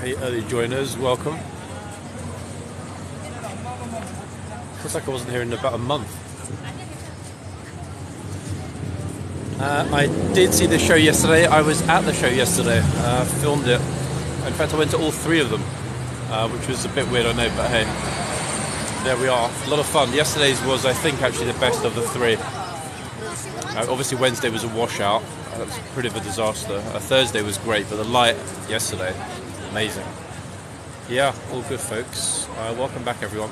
Hey early joiners, welcome. Feels like I wasn't here in about a month. I did see the show yesterday. I was at the show yesterday, filmed it. In fact, I went to all three of them, which was a bit weird, I know, but hey, there we are. A lot of fun. Yesterday's was, I think, actually the best of the three. Obviously, Wednesday was a washout. That was pretty of a disaster. Thursday was great, but the light yesterday, amazing. Yeah, all good, folks. Welcome back, everyone.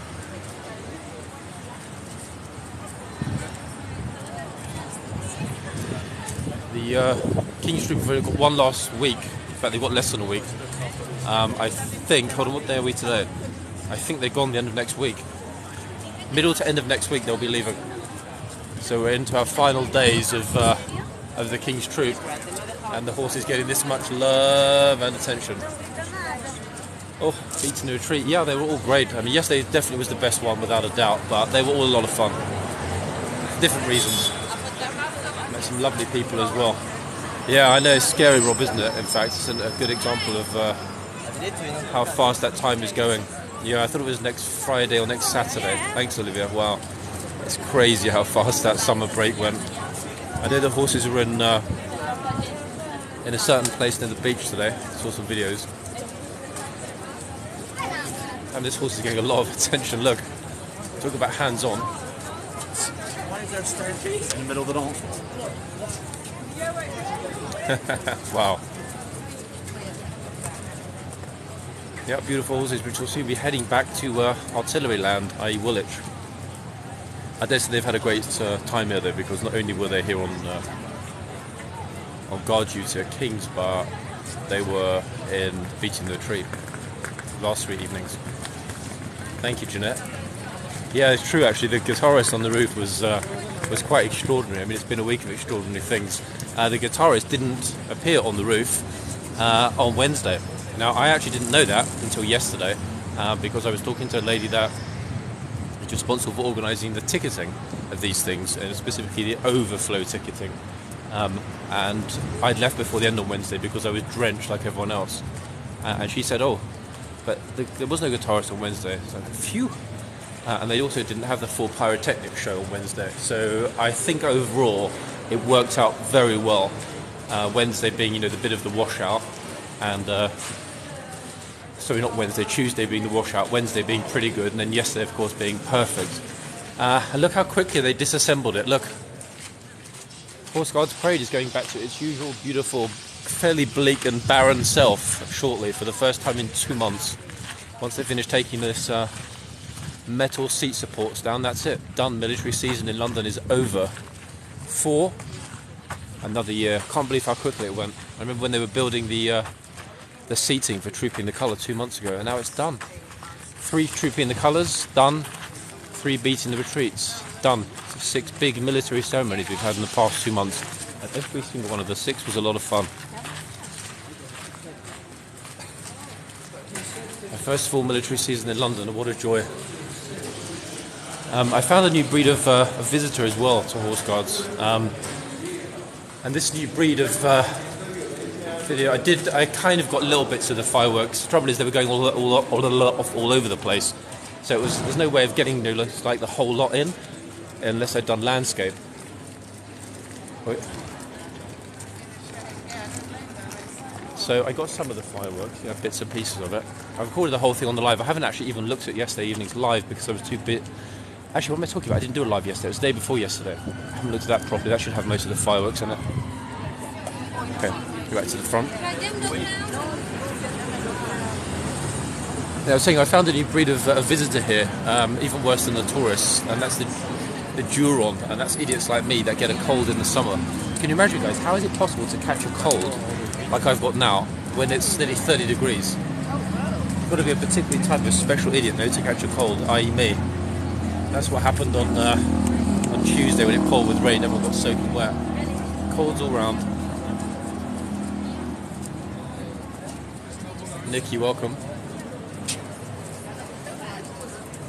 The King's Troop have only got one last week. In fact, they've got less than a week. I think, hold on, what day are we today? I think they're gone the end of next week. Middle to end of next week, they'll be leaving. So we're into our final days of the King's Troop, and the horse is getting this much love and attention. Oh, beating the retreat. Yeah, they were all great. I mean, yesterday definitely was the best one, without a doubt, but they were all a lot of fun. Different reasons. Met some lovely people as well. Yeah, I know, it's scary, Rob, isn't it? In fact, it's a good example of how fast that time is going. Yeah, I thought it was next Friday or next Saturday. Thanks, Olivia. Wow. It's crazy how fast that summer break went. I know the horses were in a certain place near the beach today. I saw some videos. And this horse is getting a lot of attention. Look, talk about hands-on. Why is there a staircase in the middle of it all? Wow. Yeah, beautiful horses, which will soon be heading back to artillery land, i.e. Woolwich. I dare say they've had a great time here, though, because not only were they here on guard duty at King's, but they were in beating the retreat last 3 evenings. Thank you, Jeanette. Yeah, it's true, actually. The guitarist on the roof was quite extraordinary. I mean, it's been a week of extraordinary things. The guitarist didn't appear on the roof on Wednesday. Now, I actually didn't know that until yesterday, because I was talking to a lady that is responsible for organising the ticketing of these things, and specifically the overflow ticketing. And I'd left before the end on Wednesday because I was drenched like everyone else. And she said, oh, but there was no guitarist on Wednesday. So, phew. And they also didn't have the full pyrotechnic show on Wednesday. So I think overall it worked out very well. Wednesday being, the bit of the washout, and sorry, not Wednesday, Tuesday being the washout, Wednesday being pretty good, and then yesterday, of course, being perfect. And look how quickly they disassembled it. Look, horseguardsparade is going back to its usual beautiful, fairly bleak and barren self shortly, for the first time in 2 months. Once they finish taking this metal seat supports down, that's it. Done. Military season in London is over. For another year. Can't believe how quickly it went. I remember when they were building the seating for Trooping the Colour 2 months ago, and now it's done. 3 Trooping the Colours, done. 3 Beating the Retreats, done. 6 big military ceremonies we've had in the past 2 months. And every single one of the 6 was a lot of fun. My first full military season in London, and what a joy. I found a new breed of visitor as well to Horse Guards. And this new breed of video, I kind of got little bits of the fireworks. The trouble is they were going all over the place. So there's no way of getting like the whole lot in unless I'd done landscape. Wait. So I got some of the fireworks, bits and pieces of it. I recorded the whole thing on the live. I haven't actually even looked at yesterday evening's live because I was too bit. Actually, what am I talking about? I didn't do a live yesterday. It was the day before yesterday. I haven't looked at that properly. That should have most of the fireworks in it. Okay, go back to the front. Yeah, I was saying I found a new breed of visitor here, even worse than the tourists, and that's the a Duron, and that's idiots like me that get a cold in the summer. Can you imagine, guys, how is it possible to catch a cold like I've got now when it's nearly 30 degrees? You've got to be a particularly type of special idiot though to catch a cold, i.e. me. That's what happened on Tuesday when it poured with rain. Everyone got soaking wet. Colds all round. Nick, you welcome.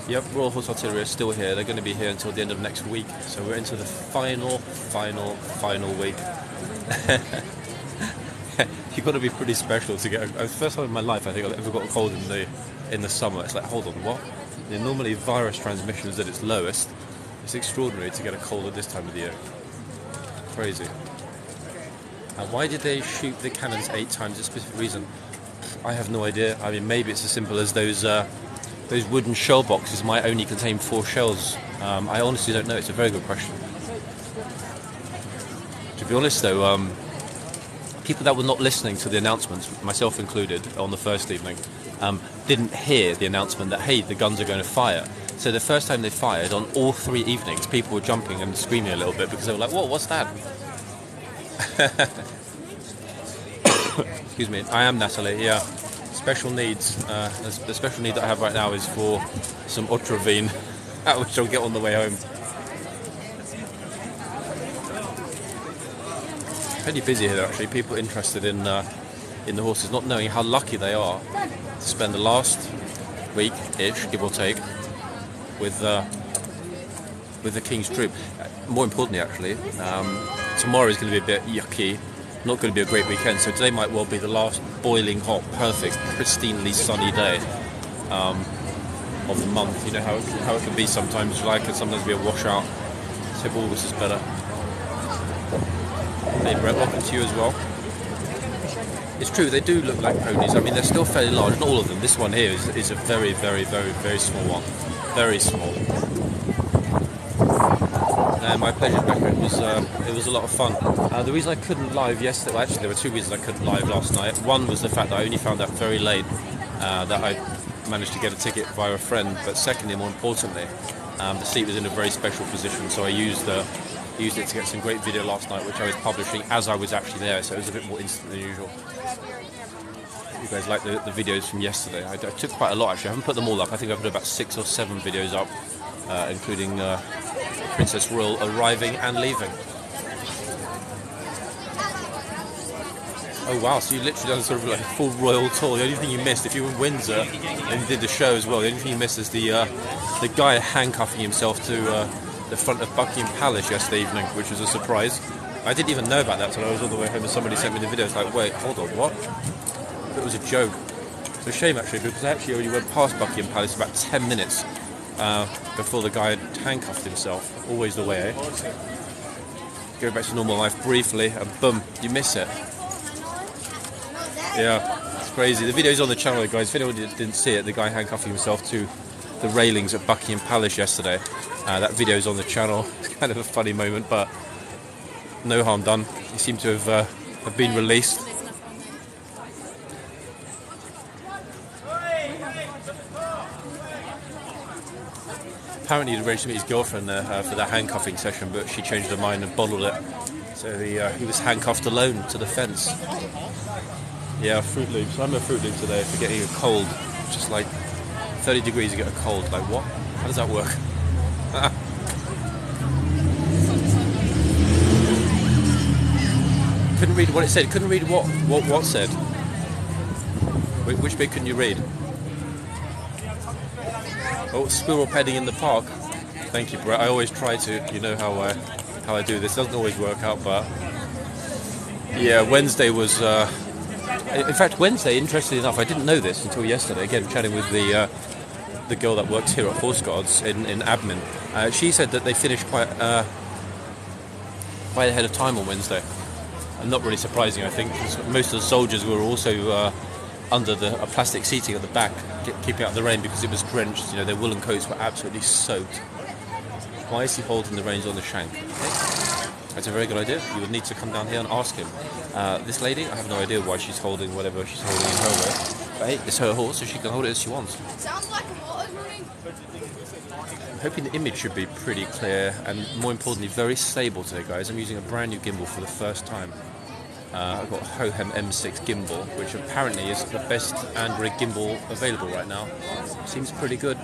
Yep, Royal Horse Artillery are still here. They're going to be here until the end of next week. So we're into the final week. You've got to be pretty special to get a first time in my life I think I've ever got a cold in the summer. It's like, hold on, what? Normally virus transmission is at its lowest. It's extraordinary to get a cold at this time of the year. Crazy. Why did they shoot the cannons 8 times? A specific reason? I have no idea. I mean, maybe it's as simple as those wooden shell boxes might only contain 4 shells. I honestly don't know. It's a very good question. To be honest though, people that were not listening to the announcements, myself included, on the first evening, didn't hear the announcement that, hey, the guns are going to fire. So the first time they fired, on all 3 evenings, people were jumping and screaming a little bit because they were like, what's that? Excuse me, I am Natalie, yeah. Special needs. The special need that I have right now is for some Otravine, which I'll get on the way home. Pretty busy here actually, people interested in the horses, not knowing how lucky they are to spend the last week-ish, give or take, with the King's troop. More importantly actually, tomorrow is going to be a bit yucky, not going to be a great weekend, so today might well be the last boiling hot, perfect, pristinely sunny day of the month. You know how it can be sometimes, July can sometimes be a washout, so August is better. Hey Brett, welcome to you as well. It's true, they do look like ponies. I mean, they're still fairly large, not all of them. This one here is a very, very, very, very small one. Very small. My pleasure, Becca. It was a lot of fun. The reason I couldn't live yesterday, well, actually there were 2 reasons I couldn't live last night. One was the fact that I only found out very late that I managed to get a ticket via a friend. But secondly, more importantly, the seat was in a very special position, so I used it to get some great video last night, which I was publishing as I was actually there, so it was a bit more instant than usual. You guys like the videos from yesterday? I took quite a lot actually. I haven't put them all up. I think I put about 6 or 7 videos up, including Princess Royal arriving and leaving. Oh wow, so you literally done sort of like a full royal tour. The only thing you missed, if you were in Windsor and you did the show as well, the only thing you missed is the guy handcuffing himself to the front of Buckingham Palace yesterday evening, which was a surprise. I didn't even know about that until I was on the way home and somebody sent me the video. It's like, wait, hold on, what? It was a joke. It's a shame actually, because I actually already went past Buckingham Palace about 10 minutes before the guy had handcuffed himself. Always the way, eh? Go back to normal life briefly and boom, you miss it. Yeah, it's crazy. The video's on the channel, guys. If anyone didn't see it, the guy handcuffing himself to the railings at Buckingham Palace yesterday. That video's on the channel. It's kind of a funny moment, but no harm done. He seemed to have been released. Apparently he'd arranged to meet his girlfriend there for the handcuffing session, but she changed her mind and bottled it. So he was handcuffed alone to the fence. Yeah, Fruit Loops. I'm a Fruit Loop today for getting a cold. Just like 30 degrees you get a cold. Like what? How does that work? Couldn't read what it said. Couldn't read what said. Which bit couldn't you read? Oh, squirrel petting in the park. Thank you, Brett. I always try to. You know how I do this. Doesn't always work out, but yeah, Wednesday was. In fact, Wednesday, interestingly enough, I didn't know this until yesterday. Again, chatting with the girl that works here at Horseguards in admin. She said that they finished quite ahead of time on Wednesday. And not really surprising, I think, because most of the soldiers were also under the plastic seating at the back, keeping out the rain because it was drenched. You know, their woolen coats were absolutely soaked. Why is he holding the reins on the shank? Okay. That's a very good idea. You would need to come down here and ask him. This lady, I have no idea why she's holding whatever she's holding in her way. But hey, it's her horse, so she can hold it as she wants. Sounds like a motor's running. I'm hoping the image should be pretty clear and, more importantly, very stable today, guys. I'm using a brand new gimbal for the first time. I've got a Hohem M6 gimbal, which apparently is the best Android gimbal available right now. Seems pretty good.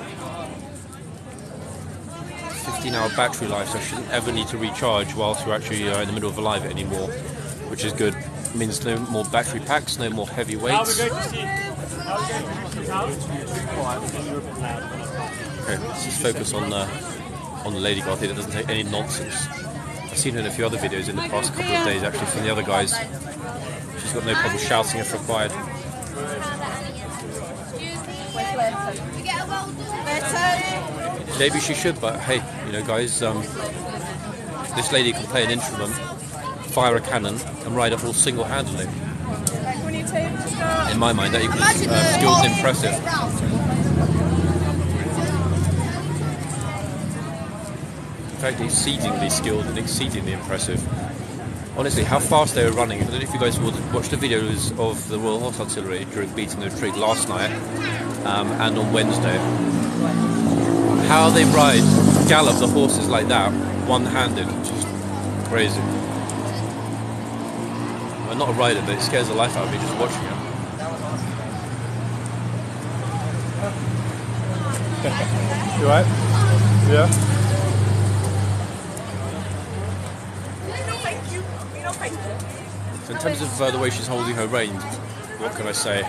15-hour battery life, so I shouldn't ever need to recharge whilst we're actually in the middle of a live anymore, which is good. It means no more battery packs, no more heavy weights. Okay, let's just focus on the lady guard here that doesn't take any nonsense. I've seen her in a few other videos in the past couple of days, actually, from the other guys. She's got no problem shouting if required. Maybe she should, but hey, you know, guys, this lady can play an instrument, fire a cannon, and ride a horse single-handedly. In my mind, that equals skilled and impressive. In fact, exceedingly skilled and exceedingly impressive. Honestly, how fast they were running. I don't know if you guys watched the videos of the Royal Horse Artillery during beating the retreat last night and on Wednesday. How they gallop the horses like that, one-handed, just crazy. I'm not a rider, but it scares the life out of me just watching it. You alright? Yeah? So in terms of the way she's holding her reins, what can I say?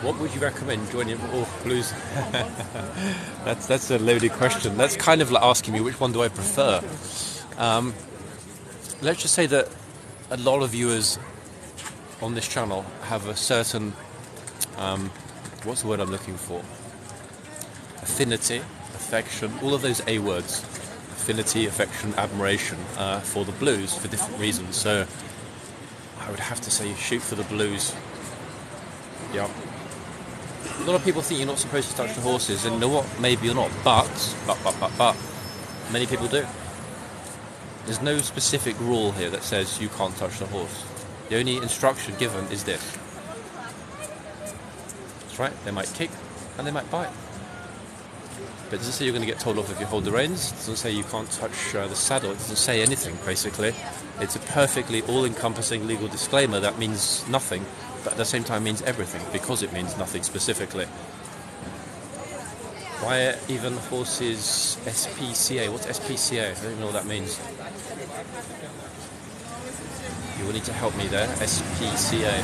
What would you recommend joining blues? That's a loaded question. That's kind of like asking me which one do I prefer. Let's just say that a lot of viewers on this channel have a certain, what's the word I'm looking for? Affinity, affection, all of those A words. Affinity, affection, admiration for the blues for different reasons. So I would have to say shoot for the blues. Yeah. A lot of people think you're not supposed to touch the horses, and you know what? Maybe you're not, but many people do. There's no specific rule here that says you can't touch the horse. The only instruction given is this. That's right, they might kick and they might bite. But it doesn't say you're going to get told off if you hold the reins. It doesn't say you can't touch the saddle. It doesn't say anything, basically. It's a perfectly all-encompassing legal disclaimer that means nothing, but at the same time means everything, because it means nothing specifically. Why even horses SPCA? What's SPCA? I don't even know what that means. You will need to help me there. SPCA.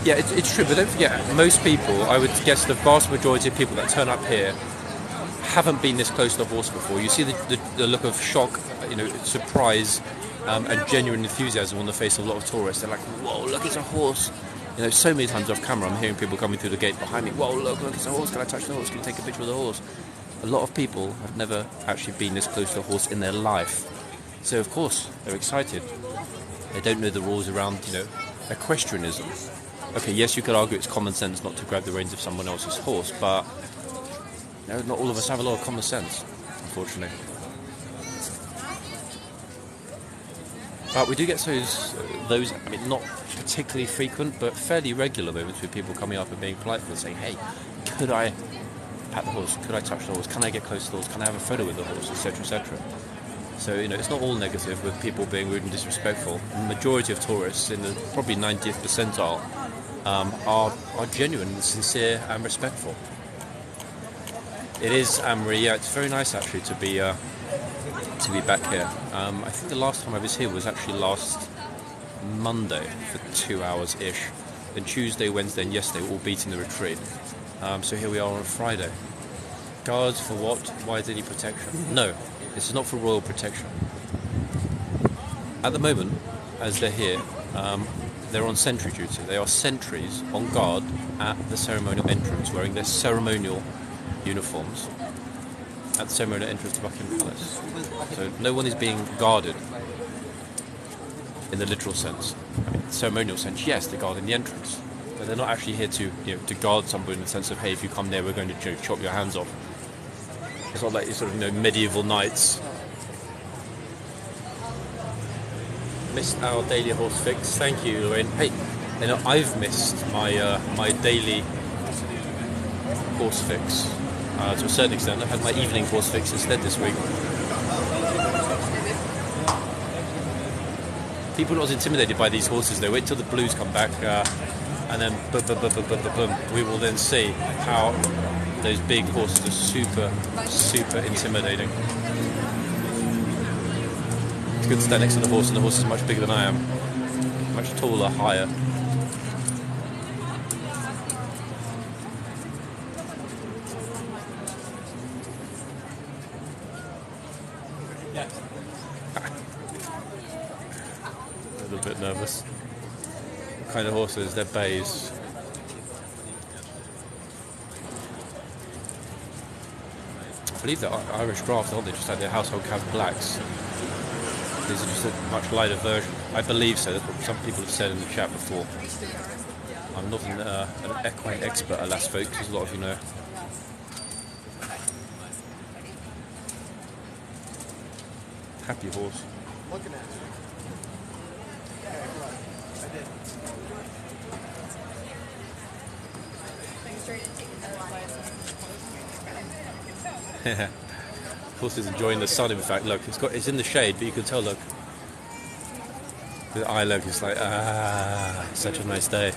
Yeah, it's true, but don't forget, most people, I would guess the vast majority of people that turn up here haven't been this close to a horse before. You see the look of shock, you know, surprise, and genuine enthusiasm on the face of a lot of tourists. They're like, whoa, look, it's a horse. You know, so many times off camera I'm hearing people coming through the gate behind me, whoa, look, it's a horse, can I touch the horse, can you take a picture of the horse? A lot of people have never actually been this close to a horse in their life. So of course, they're excited. They don't know the rules around, you know, equestrianism. Okay, yes, you could argue it's common sense not to grab the reins of someone else's horse, but you know, not all of us have a lot of common sense, unfortunately. But we do get those, I mean, not particularly frequent, but fairly regular moments with people coming up and being polite and saying, hey, could I pat the horse? Could I touch the horse? Can I get close to the horse? Can I have a photo with the horse? Etc., etc. So, you know, it's not all negative with people being rude and disrespectful. The majority of tourists, in the probably 90th percentile, are genuine and sincere and respectful. It is, Anne-Marie, yeah, it's very nice actually to be back here. I think the last time I was here was actually last Monday for 2 hours-ish. Then Tuesday, Wednesday and yesterday were all beating the retreat. So here we are on a Friday. Guards for what? Why is there any protection? No, this is not for royal protection. At the moment, as they're here, they're on sentry duty. They are sentries on guard at the ceremonial entrance, wearing their ceremonial uniforms at the ceremonial entrance to Buckingham Palace. So no one is being guarded in the literal sense. I mean, ceremonial sense, yes, they're guarding the entrance, but they're not actually here to, you know, to guard somebody in the sense of, hey, if you come there, we're going to, you know, chop your hands off. It's not like these sort of, you know, medieval knights. Missed our daily horse fix. Thank you, Lorraine. Hey, You know, I've missed my my daily horse fix to a certain extent. I've had my evening horse fix instead this week. People are not intimidated by these horses. They wait till the blues come back, and then boom, boom, boom, boom, boom, boom, boom. We will then see how those big horses are super intimidating. It's good to stand next to the horse, and the horse is much bigger than I am, much taller, higher. A little bit nervous. What kind of horses? They're bays. I believe they're Irish draft, aren't they? Just like their household cav blacks. These are just a much lighter version. I believe so. That's what some people have said in the chat before. I'm not an equine expert, alas, folks, as a lot of you know. Happy horse. Looking at it. Horse is enjoying the sun. In fact, look, it's in the shade, but you can tell. Look, the eye look is like such a nice day.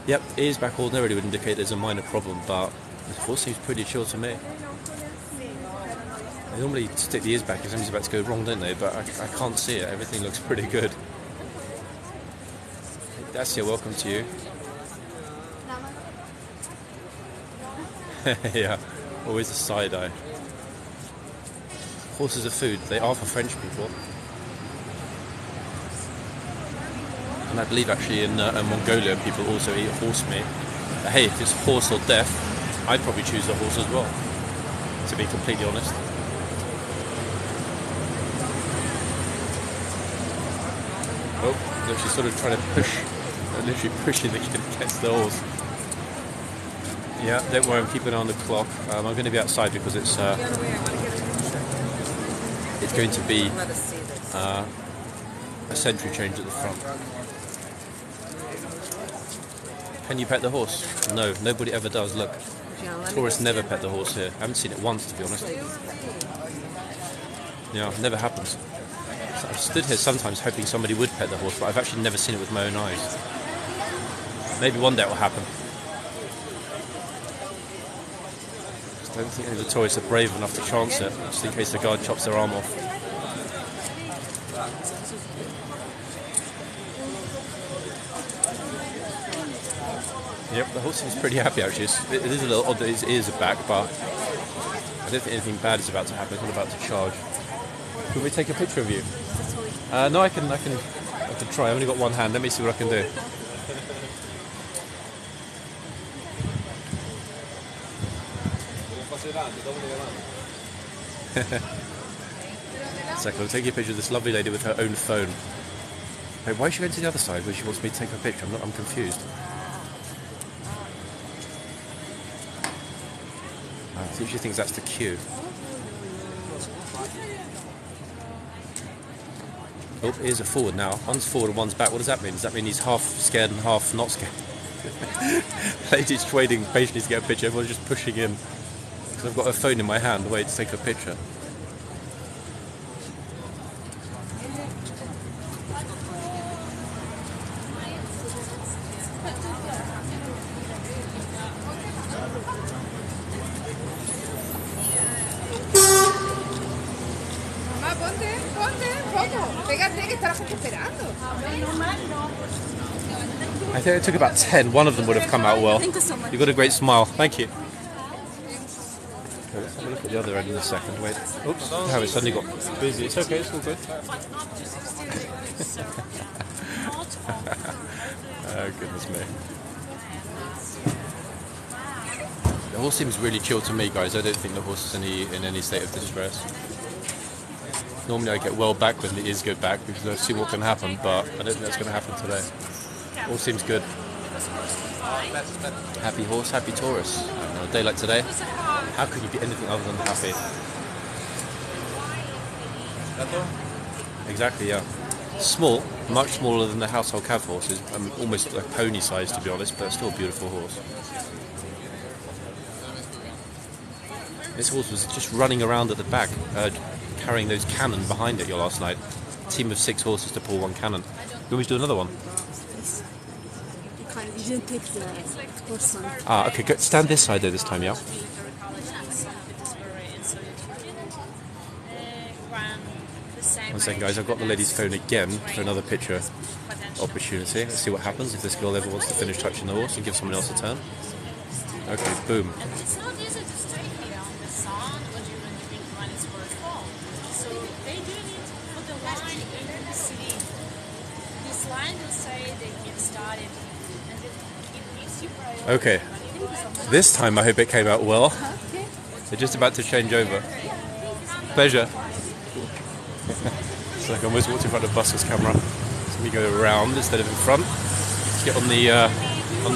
Yep, ears back ordinarily would indicate there's a minor problem, but the horse seems pretty chill to me. They normally stick the ears back if something's about to go wrong, don't they? But I can't see it. Everything looks pretty good. Dacia, welcome to you. Yeah, always a side eye. Horses are food. They are for French people. And I believe actually in Mongolia people also eat horse meat. But hey, if it's horse or death, I'd probably choose the horse as well, to be completely honest. Oh, look, she's sort of trying to push, literally pushing the kid against the horse. Yeah, don't worry, I'm keeping an eye on the clock. I'm going to be outside because it's going to be a sentry change at the front. Can you pet the horse? No, nobody ever does. Look, tourists never pet the horse here. I haven't seen it once, to be honest. Yeah, it never happens. So I've stood here sometimes hoping somebody would pet the horse, but I've actually never seen it with my own eyes. Maybe one day it will happen. I don't think any of the tourists are brave enough to chance it, just in case the guard chops their arm off. Yep, the horse seems pretty happy actually. It is a little odd that his ears are back, but I don't think anything bad is about to happen. It's not about to charge. Could we take a picture of you? No, I can try. I've only got one hand. Let me see what I can do. Second, I'll take a picture of this lovely lady with her own phone. Wait, why is she going to the other side where she wants me to take her picture? I'm confused. I think she thinks that's the queue. Oh, ears are forward now. One's forward and one's back. What does that mean? Does that mean he's half scared and half not scared? Lady's waiting patiently to get a picture. Everyone's just pushing in. Because I've got her phone in my hand, waiting to take a picture. I think it took about 10. One of them would have come out well. Thank you so much. You've got a great smile. Thank you. Let's have a look at the other end in a second. Wait. Oops. How it suddenly got busy. It's okay. It's all good. Oh, goodness me. The horse seems really chill to me, guys. I don't think the horse is in any state of distress. Normally I get well back when the ears go back because I see what can happen, but I don't think that's going to happen today. All seems good. Happy horse, happy Taurus. On a day like today, how could you be anything other than happy? Exactly, yeah. Small, much smaller than the household cav horses, almost like pony size to be honest, but still a beautiful horse. This horse was just running around at the back, carrying those cannon behind it last night. A team of 6 horses to pull one cannon. You want me to do another one? You didn't take the horse one. Ah, okay, go, stand this side though this time, yeah? One second guys, I've got the lady's phone again for another picture opportunity. Let's see what happens if this girl ever wants to finish touching the horse and give someone else a turn. Okay, boom. It's not easy to stay here on the sun or during the winter when it's very cold. So they do need to put the line in the city. This line will say they get started and it gives you priority. Okay, this time I hope it came out well. They're just about to change over. Pleasure. It's like I almost walked in front of Buster's camera. So let me go around instead of in front. Let's get on the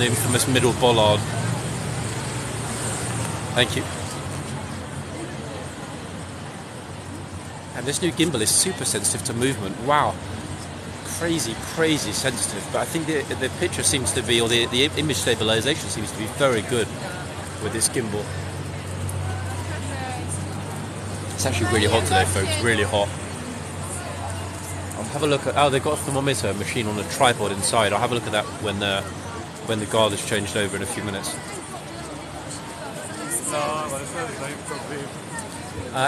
infamous middle bollard. Thank you. And this new gimbal is super sensitive to movement. Wow. Crazy sensitive. But I think the picture seems to be, or the image stabilization seems to be very good with this gimbal. It's actually really hot today, folks. Really hot. I'll have a look at. Oh, they've got a thermometer machine on a tripod inside. I'll have a look at that when the guard is changed over in a few minutes.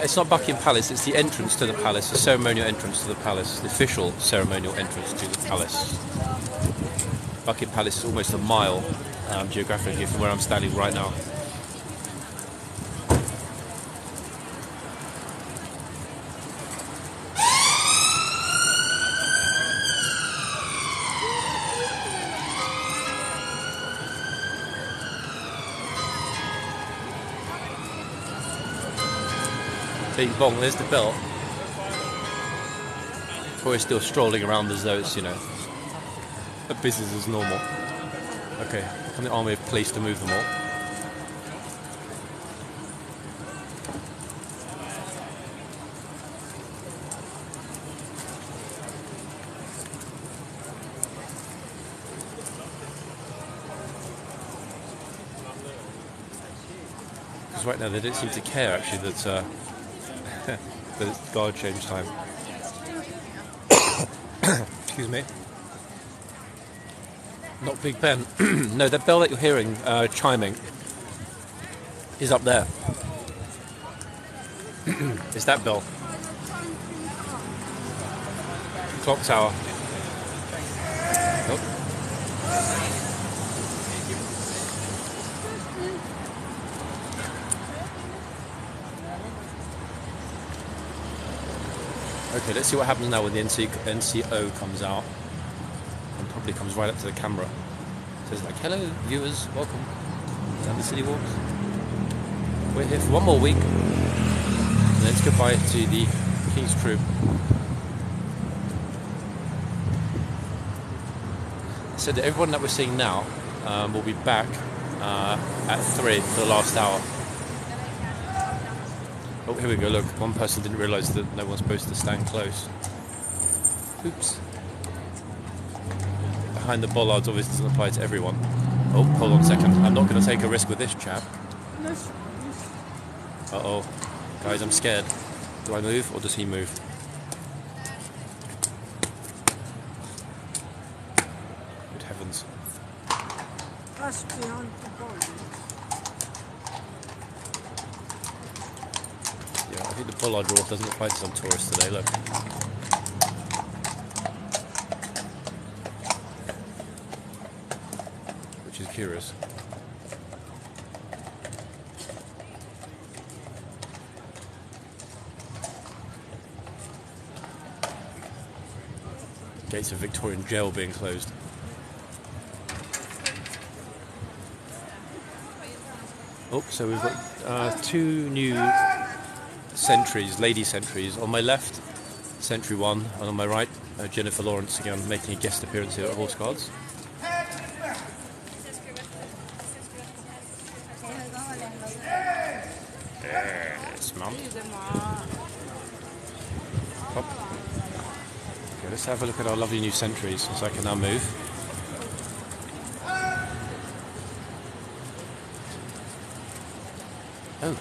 It's not Buckingham Palace. It's the entrance to the palace, the ceremonial entrance to the palace, the official ceremonial entrance to the palace. Buckingham Palace is almost a mile geographically from where I'm standing right now. Bing bong, there's the bell. We're still strolling around as though it's, you know, a business as normal. Okay, can the army of police to move them all? Because right now they don't seem to care actually that the guard change time. Excuse me. Not Big Ben. No, the bell that you're hearing chiming is up there. It's that bell. Clock tower. Oh. Okay, let's see what happens now when the NCO comes out and probably comes right up to the camera. Says like, hello viewers, welcome down the city walks. We're here for one more week. Let's goodbye to the King's Troop. So that everyone that we're seeing now will be back at 3 for the last hour. Oh, here we go, look, one person didn't realise that no one's supposed to stand close. Oops. Behind the bollards obviously doesn't apply to everyone. Oh, hold on a second. I'm not going to take a risk with this chap. Uh-oh. Guys, I'm scared. Do I move or does he move? Good heavens. Yeah, I think the bollard rule doesn't apply to some tourists today, look. Which is curious. Gates of Victorian jail being closed. Oh, so we've got 2 new sentries, lady sentries. On my left, Sentry 1, and on my right, Jennifer Lawrence again, making a guest appearance here at Horseguards. Yes, mum. Okay, let's have a look at our lovely new sentries, so I can now move. Oh,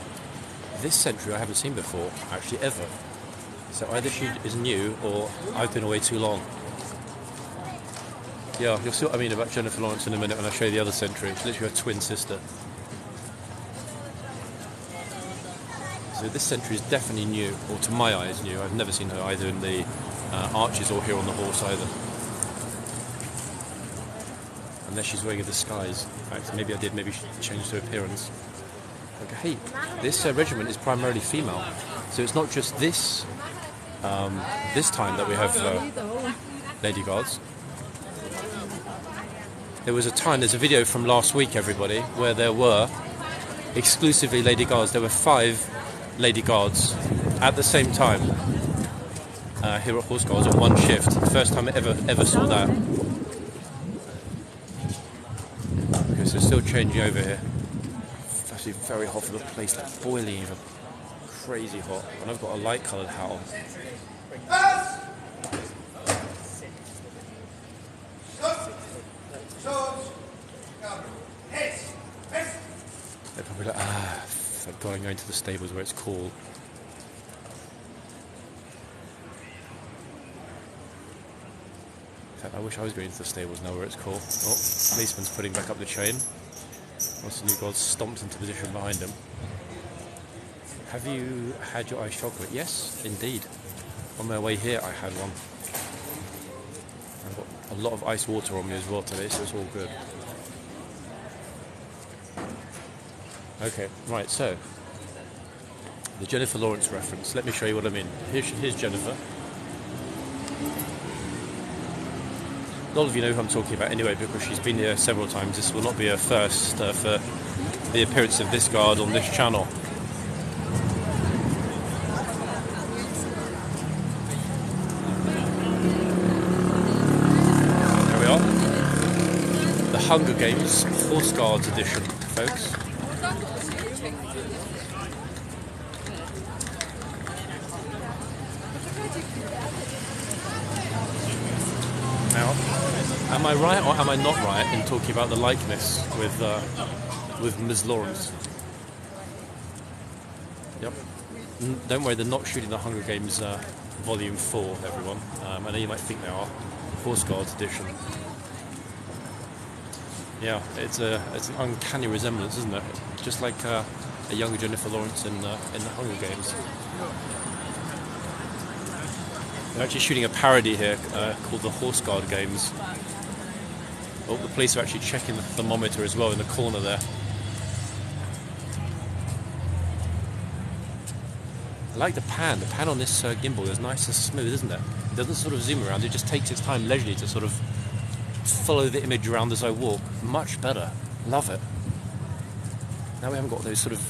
this sentry I haven't seen before, actually, ever. So either she is new or I've been away too long. Yeah, you'll see what I mean about Jennifer Lawrence in a minute when I show you the other sentry. It's literally her twin sister. So this sentry is definitely new, or to my eyes new. I've never seen her either in the arches or here on the horse either. Unless she's wearing a disguise. In fact, maybe I did, maybe she changed her appearance. Okay, hey, this regiment is primarily female. So it's not just this this time that we have lady guards. There was a time, there's a video from last week, everybody, where there were exclusively lady guards. There were 5 lady guards at the same time here at Horse Guards on one shift. First time I ever saw that. Okay, so still changing over here. It's actually very hot for the place, like boiling even. Crazy hot. And I've got a light coloured hat on. They're probably like, thank God I'm going to the stables where it's cool. In fact, I wish I was going to the stables now where it's cool. Oh, policeman's putting back up the chain. Once the new guard stomped into position behind him. Have you had your iced chocolate? Yes, indeed. On my way here I had one. I've got a lot of ice water on me as well today, so it's all good. Okay, right, so the Jennifer Lawrence reference. Let me show you what I mean. Here's Jennifer. A lot of you know who I'm talking about anyway, because she's been here several times. This will not be her first for the appearance of this guard on this channel. There we are. The Hunger Games Horse Guards edition, folks. Now, am I right or am I not right in talking about the likeness with Ms. Lawrence? Yep. Don't worry, they're not shooting the Hunger Games Volume 4, everyone. I know you might think they are. Horse Guards edition. Yeah, it's an uncanny resemblance, isn't it? Just like a younger Jennifer Lawrence in the Hunger Games. They're actually shooting a parody here called the Horse Guard Games. Oh, the police are actually checking the thermometer as well in the corner there. I like the pan. The pan on this gimbal is nice and smooth, isn't it? It doesn't sort of zoom around. It just takes its time leisurely to sort of follow the image around as I walk. Much better. Love it. Now we haven't got those sort of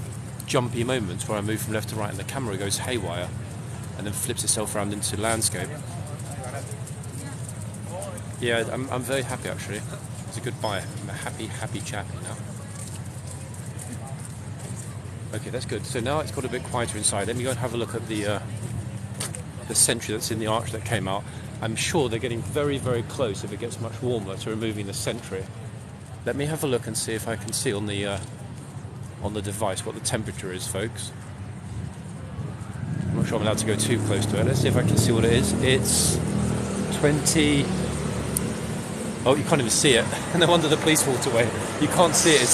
jumpy moments where I move from left to right and the camera goes haywire and then flips itself around into landscape. Yeah, I'm very happy actually. It's a good buy. I'm a happy chappy now. Okay, that's good. So now it's got a bit quieter inside. Let me go and have a look at the sentry that's in the arch that came out. I'm sure they're getting very, very close if it gets much warmer to removing the sentry. Let me have a look and see if I can see on the device what the temperature is, folks. I'm not sure I'm allowed to go too close to it. Let's see if I can see what it is. It's 20... Oh, you can't even see it. No wonder the police walked away. You can't see it.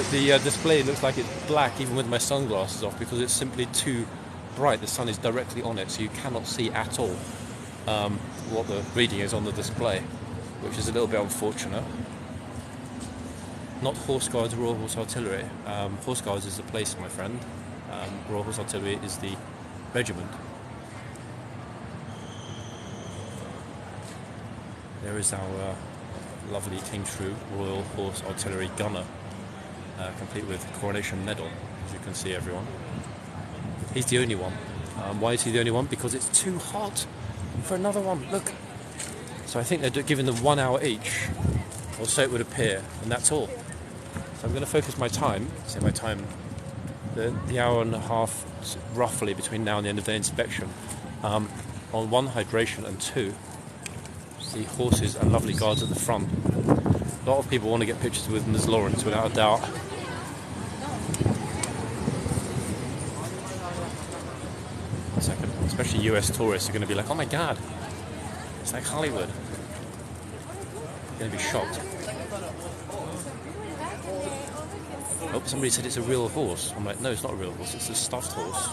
The display looks like it's black even with my sunglasses off because it's simply too bright. The sun is directly on it, so you cannot see at all what the reading is on the display, which is a little bit unfortunate. Not Horse Guards, Royal Horse Artillery. Horse Guards is the place, my friend. Royal Horse Artillery is the regiment. There is our lovely Kingsguard Royal Horse Artillery gunner, complete with coronation medal, as you can see, everyone. He's the only one. Why is he the only one? Because it's too hot for another one. Look. So I think they're giving them 1 hour each, or so it would appear, and that's all. So I'm going to focus my time, the hour and a half roughly between now and the end of the inspection, on 1, hydration, and 2, See horses and lovely guards at the front. A lot of people want to get pictures with Ms. Lawrence, without a doubt. Especially US tourists are going to be like, oh my god, it's like Hollywood. They're going to be shocked. Oh, somebody said it's a real horse. I'm like, no, it's not a real horse, it's a stuffed horse.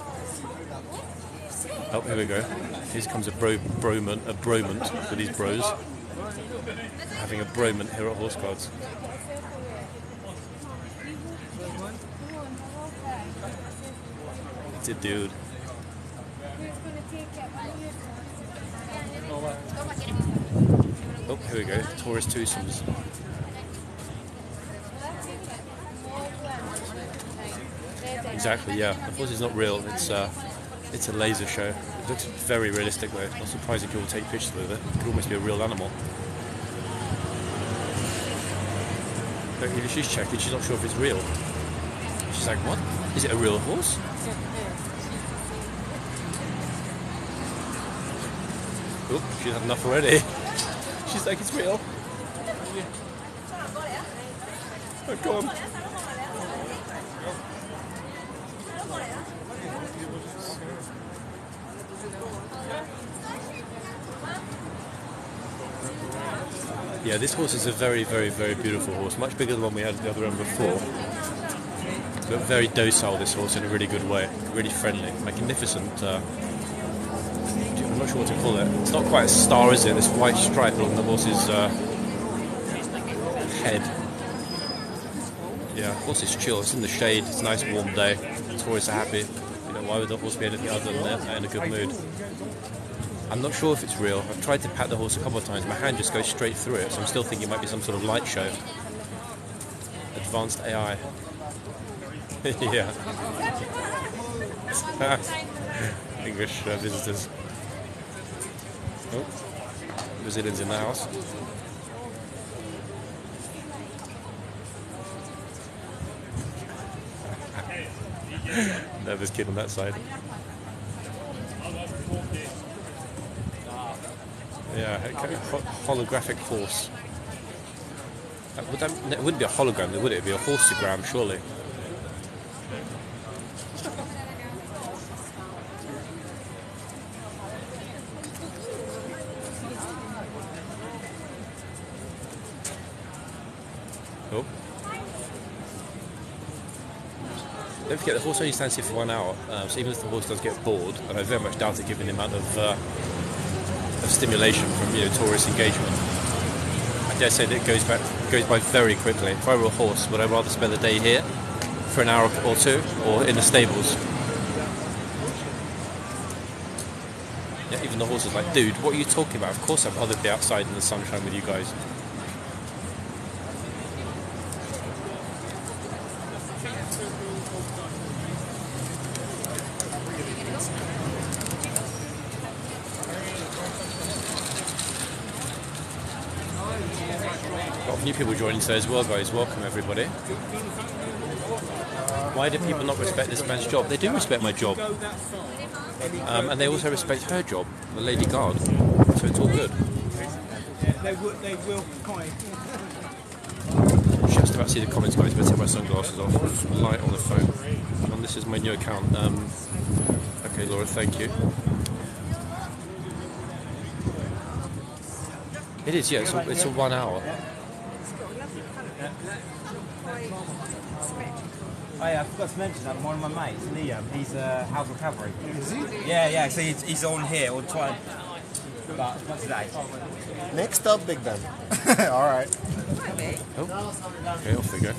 Oh, here we go. Here comes a bromant with these bros. Having a bromant here at Horse Guards. It's a dude. Oh, here we go. Taurus twosomes. Exactly, yeah. The horse is not real. It's a laser show. It looks very realistic though. Not surprising people take pictures with it. It could almost be a real animal. But she's checking. She's not sure if it's real. She's like, what? Is it a real horse? Oh, she's had enough already. She's like, it's real. Oh, go on. Yeah, this horse is a very, very, very beautiful horse. Much bigger than the one we had at the other end before. But very docile, this horse, in a really good way. Really friendly. Magnificent. I'm not sure what to call it. It's not quite a star, is it? This white stripe along the horse's head. Yeah, horse is chill. It's in the shade. It's a nice warm day. Tourists are happy. You know, why would the horse be anything other than that? In a good mood. I'm not sure if it's real. I've tried to pat the horse a couple of times. My hand just goes straight through it, so I'm still thinking it might be some sort of light show. Advanced AI. Yeah. English visitors. Oh, Brazilians in the house. Nervous kid on that side. Yeah, holographic horse. It wouldn't be a hologram, would it? It'd be a horsegram, surely. Oh. Don't forget, the horse only stands here for 1 hour, so even if the horse does get bored, and I very much doubt it given the amount of stimulation from tourist engagement, I dare say that it goes by very quickly. If I were a horse, would I rather spend the day here for an hour or two, or in the stables? Yeah, even the horse is like, dude, what are you talking about? Of course I'd rather be outside in the sunshine with you guys. New people joining today as well, guys. Welcome, everybody. Why do people not respect this man's job? They do respect my job. And they also respect her job, the lady guard. So it's all good. They will kind. Just about to see the comments, guys. Better take my sunglasses off. Light on the phone. And this is my new account. Okay, Laura, thank you. It is, yeah. It's a 1 hour. Oh yeah, I forgot to mention that one of my mates, Liam, he's a householdcavalry. Is he? Yeah, so he's on here all the time. But not today. Next up, Big Ben. Alright. Oh. Okay, off they go.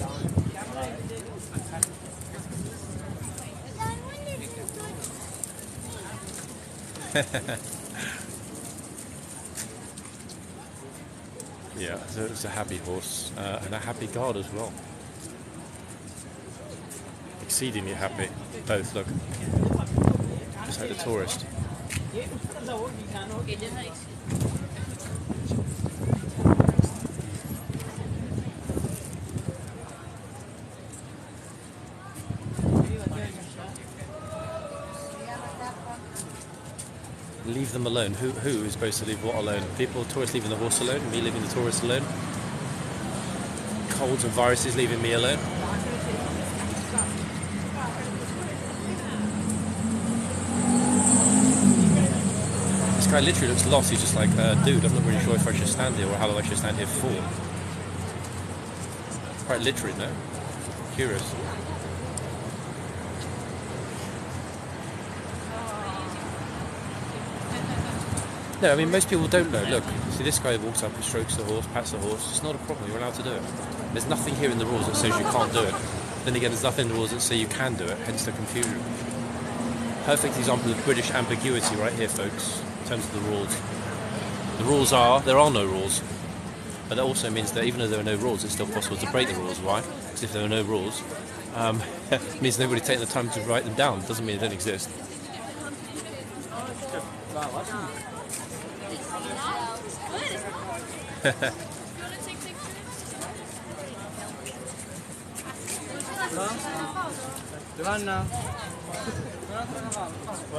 Yeah, so it's a happy horse and a happy guard as well. Exceedingly happy. Both, look. Just like the tourist. leave them alone. Who is supposed to leave what alone? People, tourists leaving the horse alone, me leaving the tourist alone. Colds and viruses leaving me alone. This guy literally looks lost. He's just like, dude, I'm not really sure if I should stand here or how long I should stand here for. Quite literally, no? Curious. No, I mean, most people don't know. Look, see, this guy walks up and strokes the horse, pats the horse. It's not a problem. You're allowed to do it. There's nothing here in the rules that says you can't do it. Then again, there's nothing in the rules that say you can do it, hence the confusion. Perfect example of British ambiguity right here, folks, in terms of the rules. The rules are, there are no rules. But that also means that even though there are no rules, it's still possible to break the rules. Why? Because if there are no rules, it means nobody's taking the time to write them down. It doesn't mean they don't exist. Right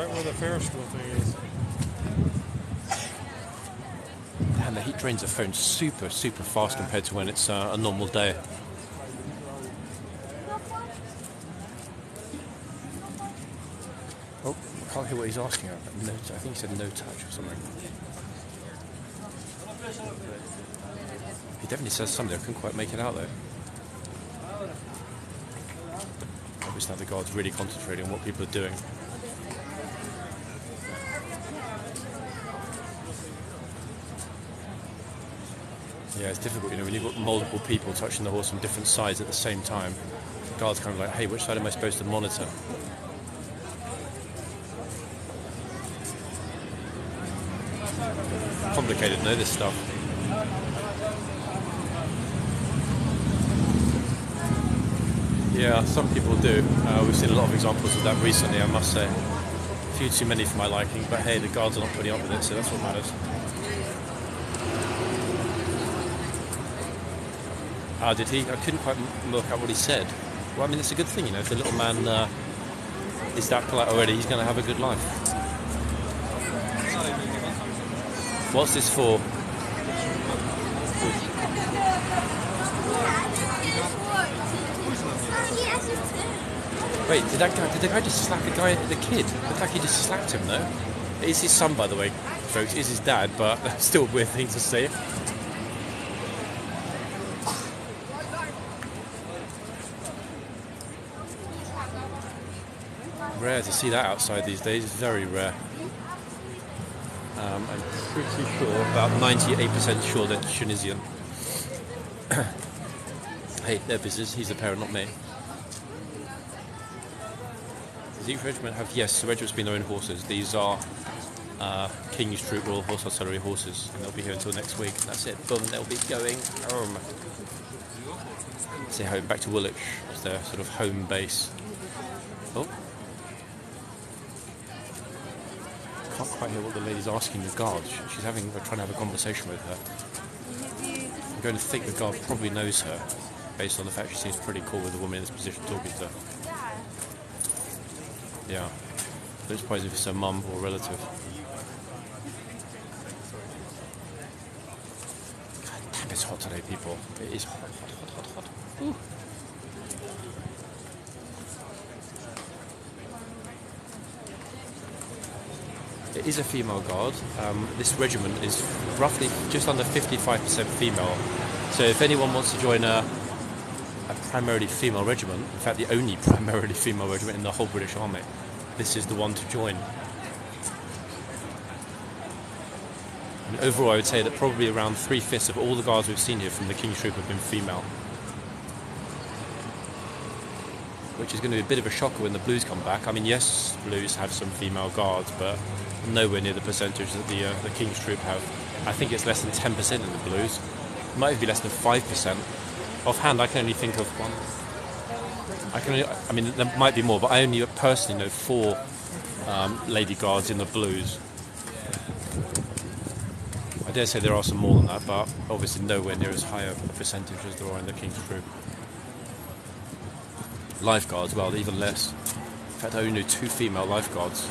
where the Ferris wheel thing is. And the heat drains the phone super fast compared to when it's a normal day. Oh, I can't hear what he's asking about. No, I think he said no touch or something. He definitely says something. I couldn't quite make it out though. Obviously, the guard's really concentrating on what people are doing. Yeah, it's difficult, you know, when you've got multiple people touching the horse from different sides at the same time. The guard's kind of like, hey, which side am I supposed to monitor? Complicated, no, this stuff. Yeah, some people do. We've seen a lot of examples of that recently, I must say. A few too many for my liking, but hey, the guards are not putting up with it, so that's what matters. Did he? I couldn't quite work out what he said. Well, I mean, it's a good thing, you know, if the little man is that polite already, he's going to have a good life. What's this for? Wait, did the guy just slap the kid? It looked like he just slapped him, though. It's his son, by the way, folks. It's his dad, but that's still a weird thing to say. Rare to see that outside these days, very rare. I'm pretty sure, about 98% sure they're Tunisian. Hey, they're visitors, he's the parent, not me. Does each regiment have, yes, the regiments bring their own horses. These are King's Troop Royal Horse Artillery horses, and they'll be here until next week. That's it, boom, they'll be going home. Say home, back to Woolwich, it's their sort of home base. Oh. Can't quite hear what the lady's asking the guard. She's trying to have a conversation with her. I'm going to think the guard probably knows her, based on the fact she seems pretty cool with a woman in this position talking to her. Yeah. I don't suppose if it's her mum or relative. God damn, it's hot today, people. It is hot. Ooh. It is a female guard. This regiment is roughly just under 55% female. So if anyone wants to join a primarily female regiment, in fact the only primarily female regiment in the whole British Army, this is the one to join. And overall I would say that probably around 3/5 of all the guards we've seen here from the King's Troop have been female. Which is going to be a bit of a shocker when the Blues come back. I mean, yes, Blues have some female guards, but nowhere near the percentage that the King's Troop have. I think it's less than 10% in the Blues. It might be less than 5%. Offhand, I can only think of one. I mean, there might be more, but I only personally know 4 lady guards in the Blues. I dare say there are some more than that, but obviously nowhere near as high a percentage as there are in the King's Troop. Lifeguards, well, even less. In fact, I only know 2 female lifeguards.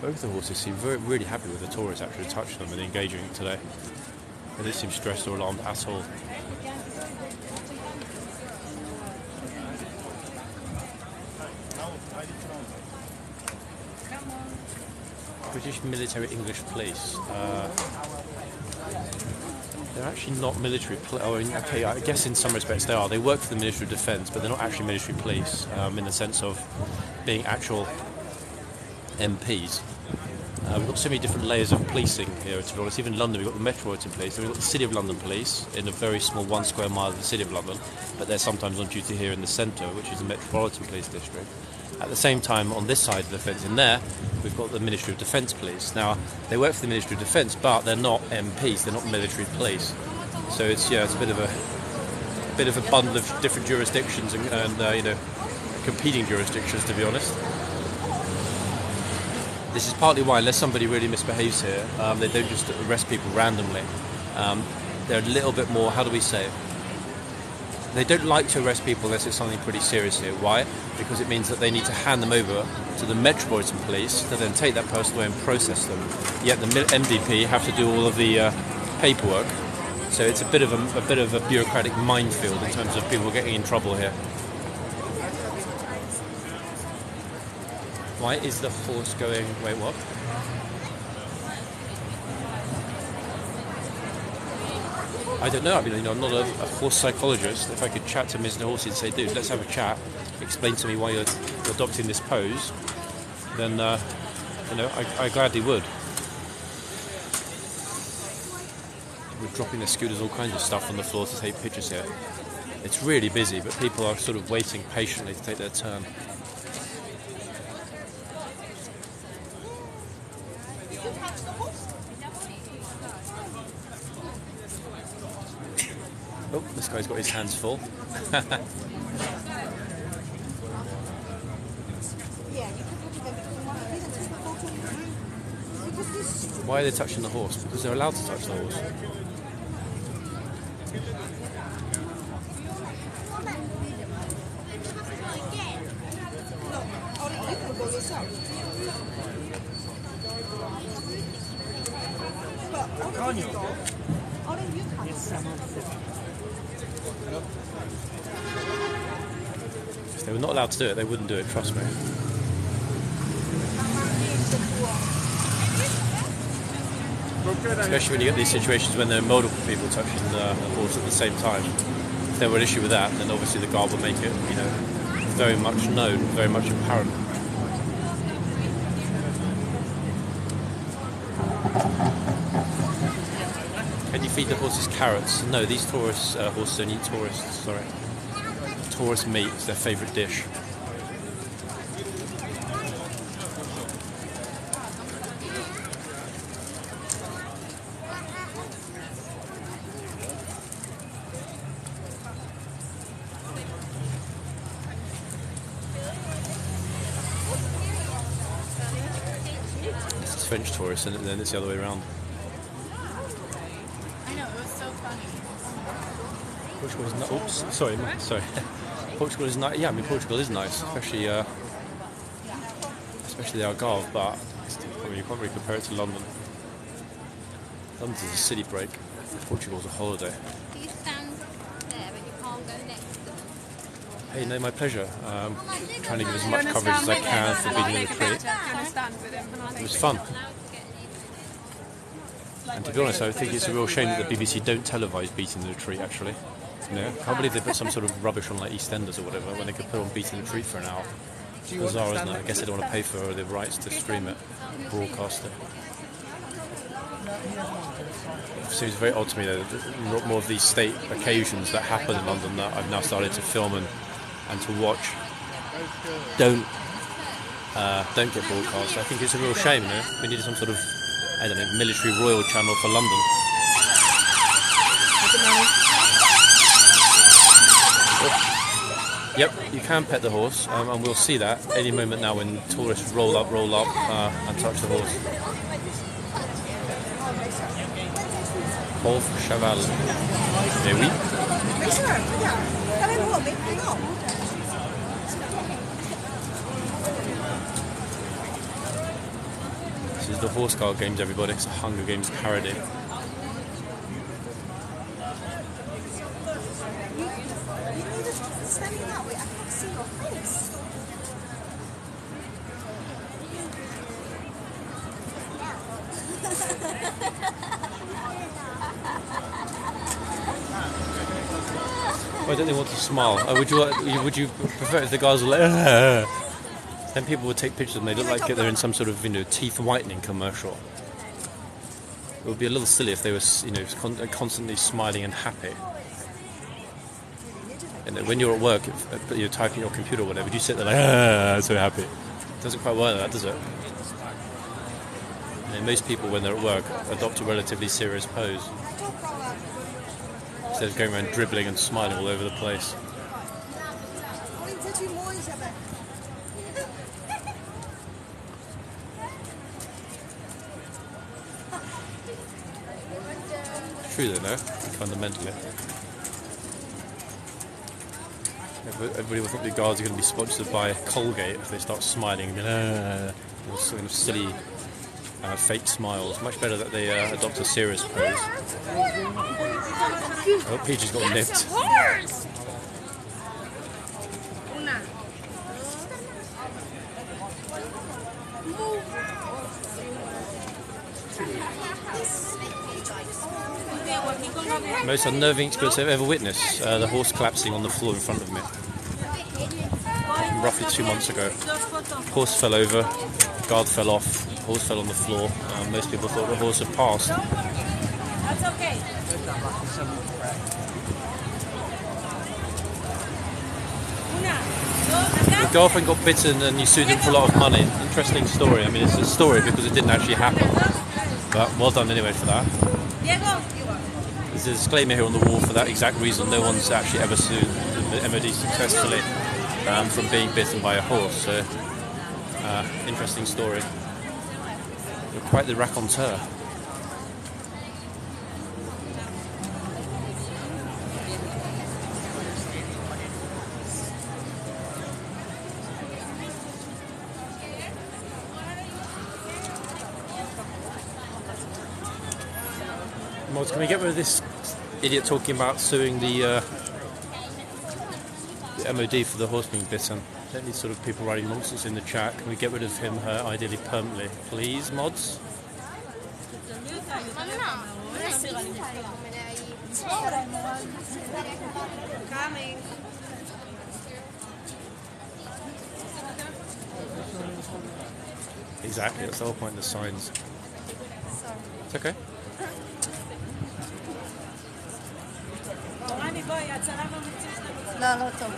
Both the horses seem really happy with the tourists actually touching them and engaging today. They don't seem stressed or alarmed at all. British military English police. They're actually not military police. Oh, okay, I guess in some respects they are. They work for the Ministry of Defence, but they're not actually military police in the sense of being actual MPs. We've got so many different layers of policing here, to be honest. Even in London, we've got the Metropolitan Police, we've got the City of London Police in a very small 1 square mile of the City of London, but they're sometimes on duty here in the centre, which is the Metropolitan Police District. At the same time, on this side of the fence in there, we've got the Ministry of Defence Police. Now, they work for the Ministry of Defence, but they're not MPs, they're not military police. So it's a bit of a bundle of different jurisdictions and competing jurisdictions, to be honest. This is partly why, unless somebody really misbehaves here, they don't just arrest people randomly. They're a little bit more, how do we say it? They don't like to arrest people unless it's something pretty serious here. Why? Because it means that they need to hand them over to the Metropolitan Police to then take that person away and process them. Yet the MDP have to do all of the paperwork. So it's a bit of a bureaucratic minefield in terms of people getting in trouble here. Why is the horse going... Wait, what? I don't know. I mean, I'm not a horse psychologist. If I could chat to Mr. Horsey and say, dude, let's have a chat, explain to me why you're adopting this pose, then, I gladly would. We're dropping their scooters, all kinds of stuff on the floor to take pictures here. It's really busy, but people are sort of waiting patiently to take their turn. Oh, this guy's got his hands full. Why are they touching the horse? Because they're allowed to touch the horse. If they were not allowed to do it, they wouldn't do it, trust me. Especially when you get these situations when there are multiple people touching the horse at the same time. If there were an issue with that, then obviously the guard would make it, very much known, very much apparent. Can you feed the horses carrots? No, these horses don't eat tourists, sorry. Tourist meat is their favourite dish. This is French tourists, and then it's the other way around. Portugal is nice. Oops, sorry. Portugal is nice. Yeah, I mean Portugal is nice, especially the Algarve, but you can't really compare it to London. London's a city break. Portugal's a holiday. You stand there, but you can't go next to them. Hey, no, my pleasure. Trying to give as much coverage as I can for beating the retreat. It was fun. And to be honest, I think it's a real shame that the BBC don't televise beating the retreat, actually. I can't believe they put some sort of rubbish on like EastEnders or whatever when they could put on beating the retreat for an hour. It's bizarre, isn't it? I guess they don't want to pay for the rights to stream it, broadcast it. It seems very odd to me though, that a lot more of these state occasions that happen in London that I've now started to film and to watch don't get broadcast. I think it's a real shame, We need some sort of, I don't know, military royal channel for London. Yep, you can pet the horse, and we'll see that any moment now when tourists roll up, and touch the horse. Pauvre cheval. Eh oui. the Horse Guard games, everybody. It's a Hunger Games parody. Standing that way, I can't see your face. Why don't they want to smile? Would you prefer if the guys were like, then people would take pictures and they look like they're in some sort of teeth whitening commercial. It would be a little silly if they were constantly smiling and happy. And when you're at work, you're typing your computer or whatever, you sit there like, so happy. It doesn't quite work like that, does it? And most people, when they're at work, adopt a relatively serious pose. Instead of going around dribbling and smiling all over the place. True though, no? Fundamentally. Everybody will think the guards are going to be sponsored by Colgate if they start smiling and all sort of silly fake smiles. Much better that they adopt a serious pose. Oh, Peachy's got nipped. Most unnerving experience I've ever witnessed, the horse collapsing on the floor in front of me. Roughly 2 months ago. Horse fell over, guard fell off, horse fell on the floor. Most people thought the horse had passed. That's okay. Your girlfriend got bitten and you sued him for a lot of money. Interesting story. I mean, it's a story because it didn't actually happen. But well done anyway for that. There's a disclaimer here on the wall for that exact reason. No one's actually ever sued the MOD successfully from being bitten by a horse. So, interesting story. You're quite the raconteur. Mods, can we get rid of this idiot talking about suing the MOD for the horse being bitten? Don't need sort of people writing nonsense in the chat. Can we get rid of him, her, ideally permanently? Please, mods? Coming. Exactly, that's the whole point of the signs. It's okay. No, no, Tom.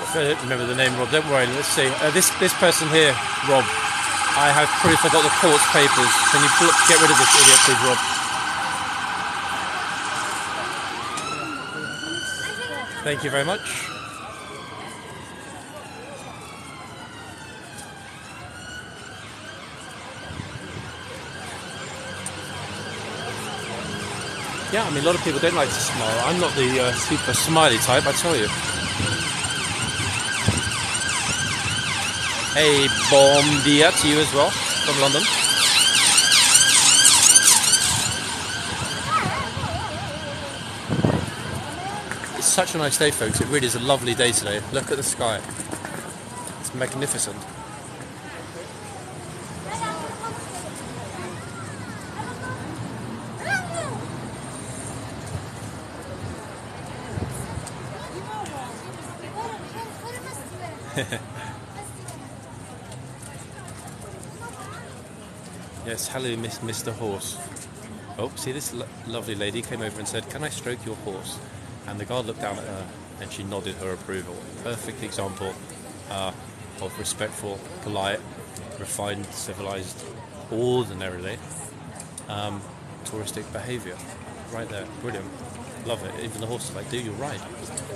I don't remember the name, Rob. Don't worry. Let's see. This person here, Rob. I have proof I got the court's papers. Can you get rid of this idiot, please, Rob? Thank you very much. Yeah, I mean, a lot of people don't like to smile. I'm not the super smiley type, I tell you. Hey, bon dia to you as well, from London. It's such a nice day, folks. It really is a lovely day today. Look at the sky. It's magnificent. Yes, hello, Mr. Horse. Oh, see, this lovely lady came over and said, "Can I stroke your horse?" And the guard looked down at her and she nodded her approval. Perfect example of respectful, polite, refined, civilized, ordinarily touristic behaviour. Right there, brilliant. Love it. Even the horse is like, "Dude, you're right.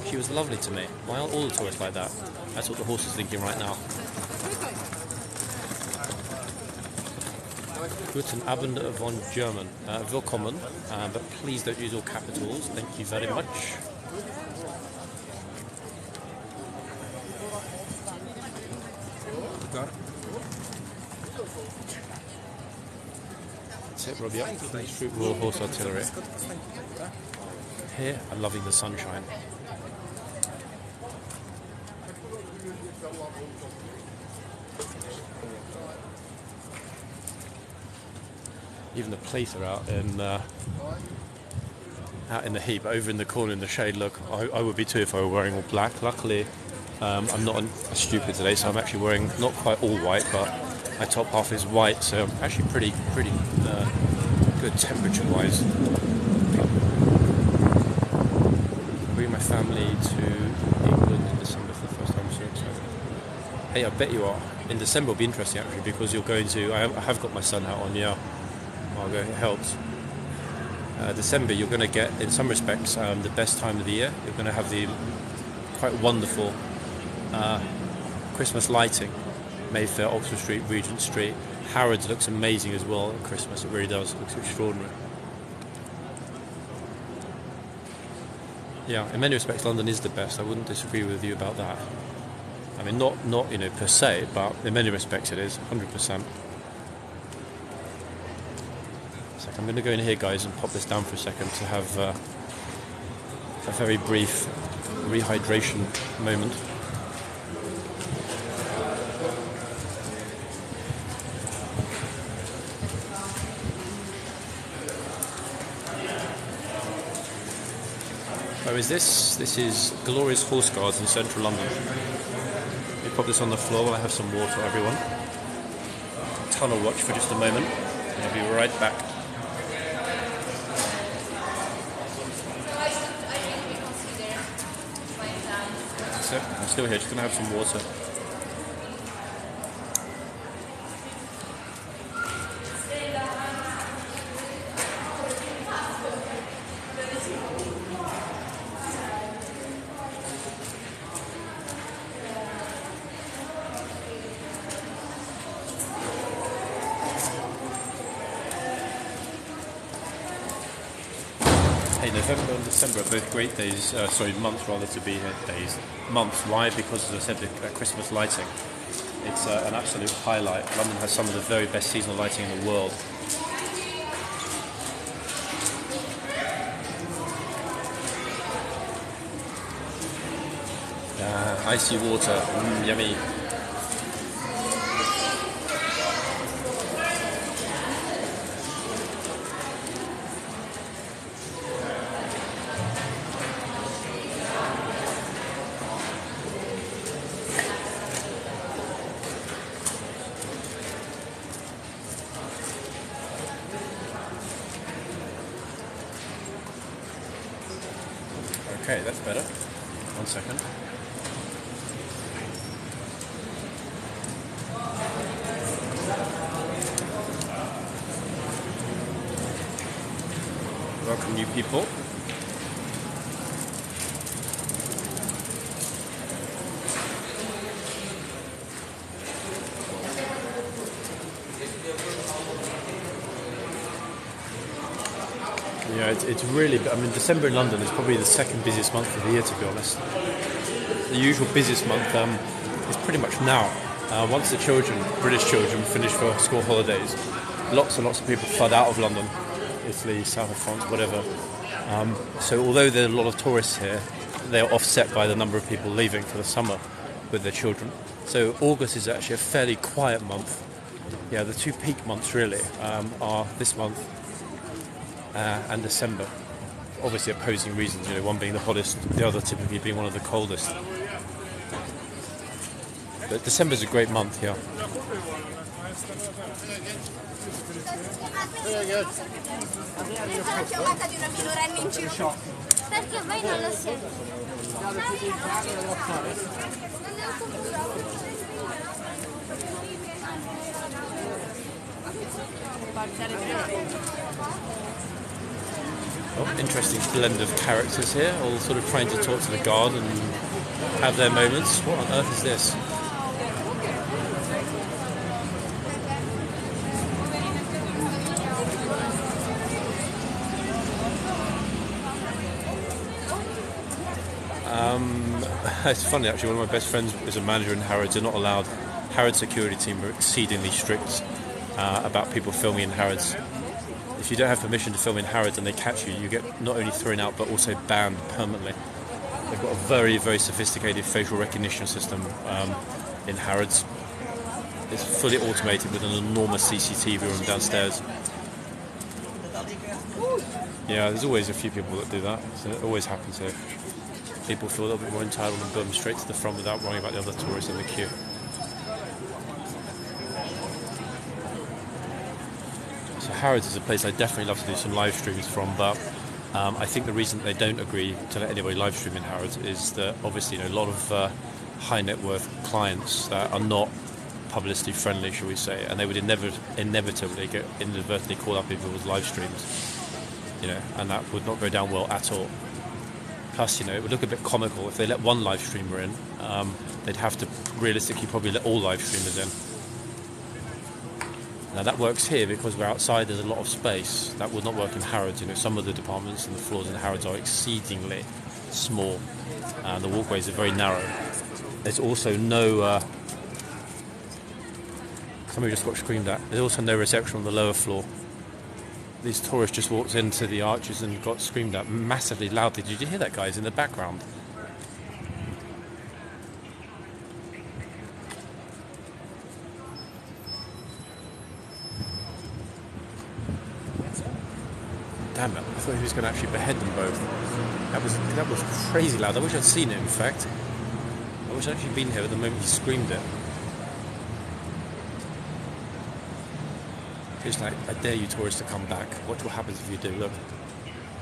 She was lovely to me. Why aren't all the tourists like that?" That's what the horse is thinking right now. Guten Abend von German. Willkommen, but please don't use all capitals. Thank you very much. That's it, Robbie. Fleet Troop Royal Horse Artillery. Here, I'm loving the sunshine. Even the police are out in the heat, but over in the corner in the shade. Look, I would be too if I were wearing all black. Luckily, I'm not stupid today, so I'm actually wearing not quite all white, but my top half is white, so I'm actually pretty good temperature-wise. Bring my family to England in December for the first time. I'm so excited. Hey, I bet you are. In December will be interesting actually, because you're going to. I have got my sun hat on, yeah. It helps. December, you're going to get, in some respects, the best time of the year. You're going to have the quite wonderful Christmas lighting. Mayfair, Oxford Street, Regent Street. Harrods looks amazing as well at Christmas. It really does. It looks extraordinary. Yeah, in many respects, London is the best. I wouldn't disagree with you about that. I mean, not per se, but in many respects, it is 100%. I'm going to go in here, guys, and pop this down for a second to have a very brief rehydration moment. Where is this? This is Glorious Horseguards in central London. Let me pop this on the floor while I have some water, everyone. Tunnel watch for just a moment, and I'll be right back. I'm still here, just going to have some water. Hey, November and December are both great days, months rather to be here. Months. Why? Because, as I said, the Christmas lighting. It's an absolute highlight. London has some of the very best seasonal lighting in the world. Icy water, yummy. Okay, that's better. 1 second. Welcome, new people. Yeah, it's really, I mean, December in London is probably the second busiest month of the year, to be honest. The usual busiest month is pretty much now. Once the British children, finish for school holidays, lots and lots of people flood out of London, Italy, south of France, whatever. So although there are a lot of tourists here, they're offset by the number of people leaving for the summer with their children. So August is actually a fairly quiet month. Yeah, the two peak months really are this month and December. Obviously opposing reasons, one being the hottest, the other typically being one of the coldest. But December's a great month, yeah. Very good. Perché voi non lo siete? Oh, interesting blend of characters here, all sort of trying to talk to the guard and have their moments. What on earth is this? It's funny actually, one of my best friends is a manager in Harrods. They're not allowed. Harrods security team are exceedingly strict about people filming in Harrods. If you don't have permission to film in Harrods and they catch you, you get not only thrown out but also banned permanently. They've got a very, very sophisticated facial recognition system in Harrods. It's fully automated with an enormous CCTV room downstairs. Yeah, there's always a few people that do that. So it always happens here. People feel a little bit more entitled and boom, straight to the front without worrying about the other tourists in the queue. So Harrods is a place I definitely love to do some live streams from, but I think the reason they don't agree to let anybody live stream in Harrods is that obviously a lot of high net worth clients that are not publicity friendly, shall we say, and they would inevitably get inadvertently caught up if it was live streams, and that would not go down well at all. Plus, it would look a bit comical if they let one live streamer in. They'd have to realistically probably let all live streamers in. Now that works here because we're outside, there's a lot of space. That would not work in Harrods. Some of the departments and the floors in Harrods are exceedingly small, and the walkways are very narrow. There's also no... somebody just got screamed at. There's also no reception on the lower floor. These tourists just walked into the arches and got screamed at massively loudly. Did you hear that, guys, in the background? Damn it, I thought he was going to actually behead them both. That was crazy loud. I wish I'd seen it, in fact. I wish I'd actually been here at the moment he screamed it. It's like, I dare you tourists to come back. Watch what happens if you do. Look,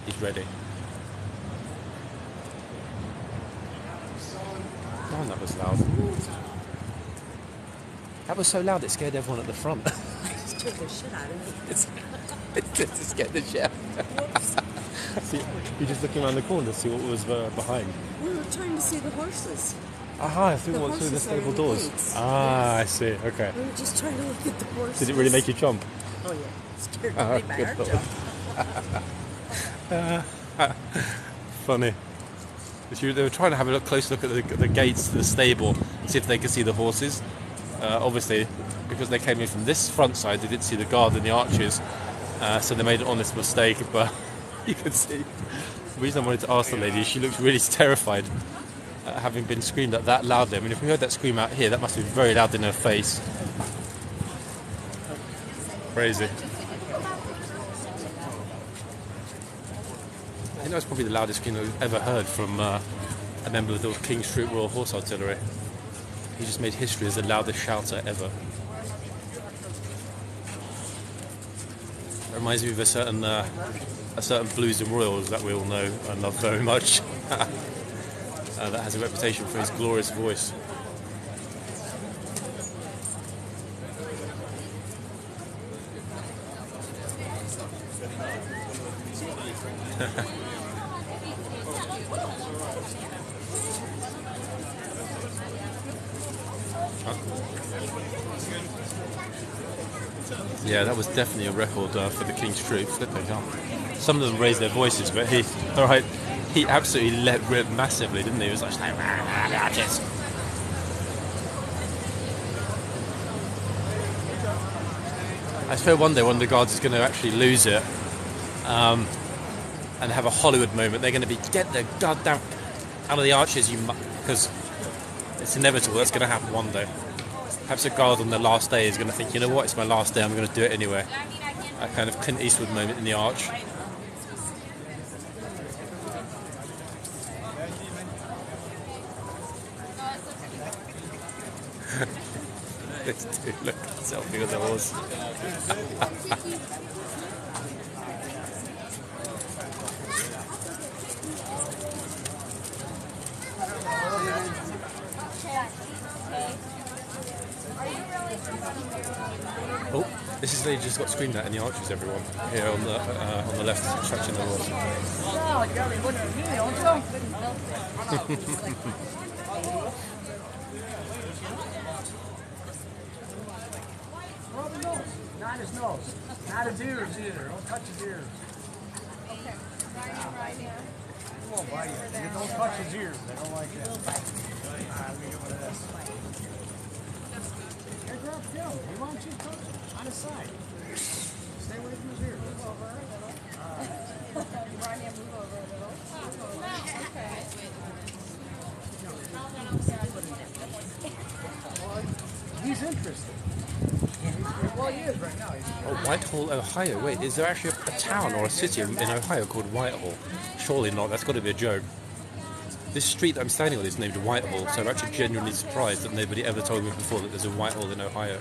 he's ready. Damn, that was loud. That was so loud it scared everyone at the front. It scared the shit out of me. It did scare the shit. See, you're just looking around the corner to see what was behind. We were trying to see the horses. Aha, I think we walked through the stable doors. Ah, I see, okay. We were just trying to look at the horses. Did it really make you jump? Oh yeah, it scared me bad. Funny. They were trying to have a close look at the gates to the stable, see if they could see the horses. Obviously, because they came in from this front side, they didn't see the guard and the archers, so they made an honest mistake. But you can see. The reason I wanted to ask the lady is she looks really terrified, having been screamed at that loudly. I mean, if we heard that scream out here, that must have been very loud in her face. Crazy. I think that was probably the loudest scream I've ever heard from a member of the King Street Royal Horse Artillery. He just made history as the loudest shouter ever. It reminds me of a certain Blues and Royals that we all know and love very much. That has a reputation for his glorious voice. Yeah, that was definitely a record for the King's troops. Flipping hell. Some of them raised their voices, but he absolutely let rip massively, didn't he? He was like, archers. I swear one day one of the guards is going to actually lose it and have a Hollywood moment. They're going to be, get the goddamn out of the archers, because it's inevitable. That's going to happen one day. Perhaps a guard on the last day is going to think, you know what, it's my last day, I'm going to do it anyway. A kind of Clint Eastwood moment in the arch. This dude, look, selfie with the horse. Oh, this is lady just got screamed at in the arches, everyone. Here on the left, scratching the horse. Not his nose. Not his ears either. Don't touch his ears. won't bite you. You don't touch his ears. They don't like that. Let me get one of this. Here, grab him. He wants you to touch him. On his side. Stay away from his ears. Move over a little. Move over a little. He's interested. Well, he is right now. Oh, Whitehall, Ohio. Wait, is there actually a town or a city in Ohio called Whitehall? Surely not. That's got to be a joke. This street that I'm standing on is named Whitehall, so I'm actually genuinely surprised that nobody ever told me before that there's a Whitehall in Ohio.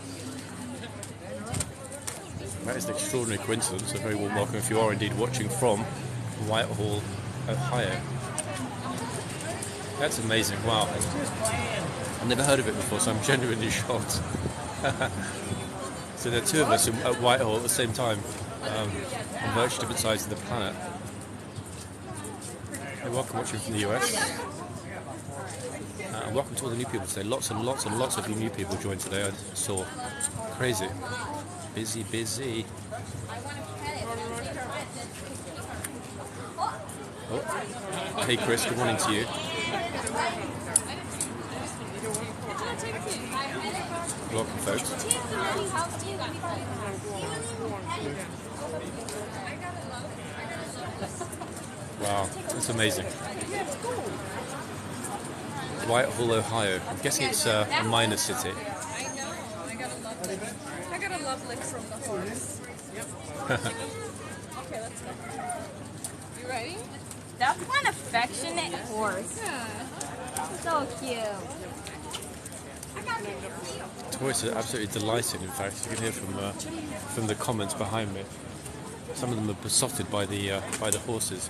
That is an extraordinary coincidence. A very warm welcome if you are indeed watching from Whitehall, Ohio. That's amazing. Wow. I've never heard of it before, so I'm genuinely shocked. So there are two of us at Whitehall at the same time, on virtually different sides of the planet. Hey, welcome watching from the US. And welcome to all the new people today. Lots and lots and lots of new people joined today. I saw. Crazy. Busy, busy. Oh. Hey Chris, good morning to you. Welcome folks. Wow, that's amazing. Whitehall, Ohio. I'm guessing it's a minor city. I know. I got a love lick from the horse. Okay, let's go. You ready? That's one affectionate horse. So cute. Tourists are absolutely delighted. In fact, you can hear from the comments behind me. Some of them are besotted by the horses.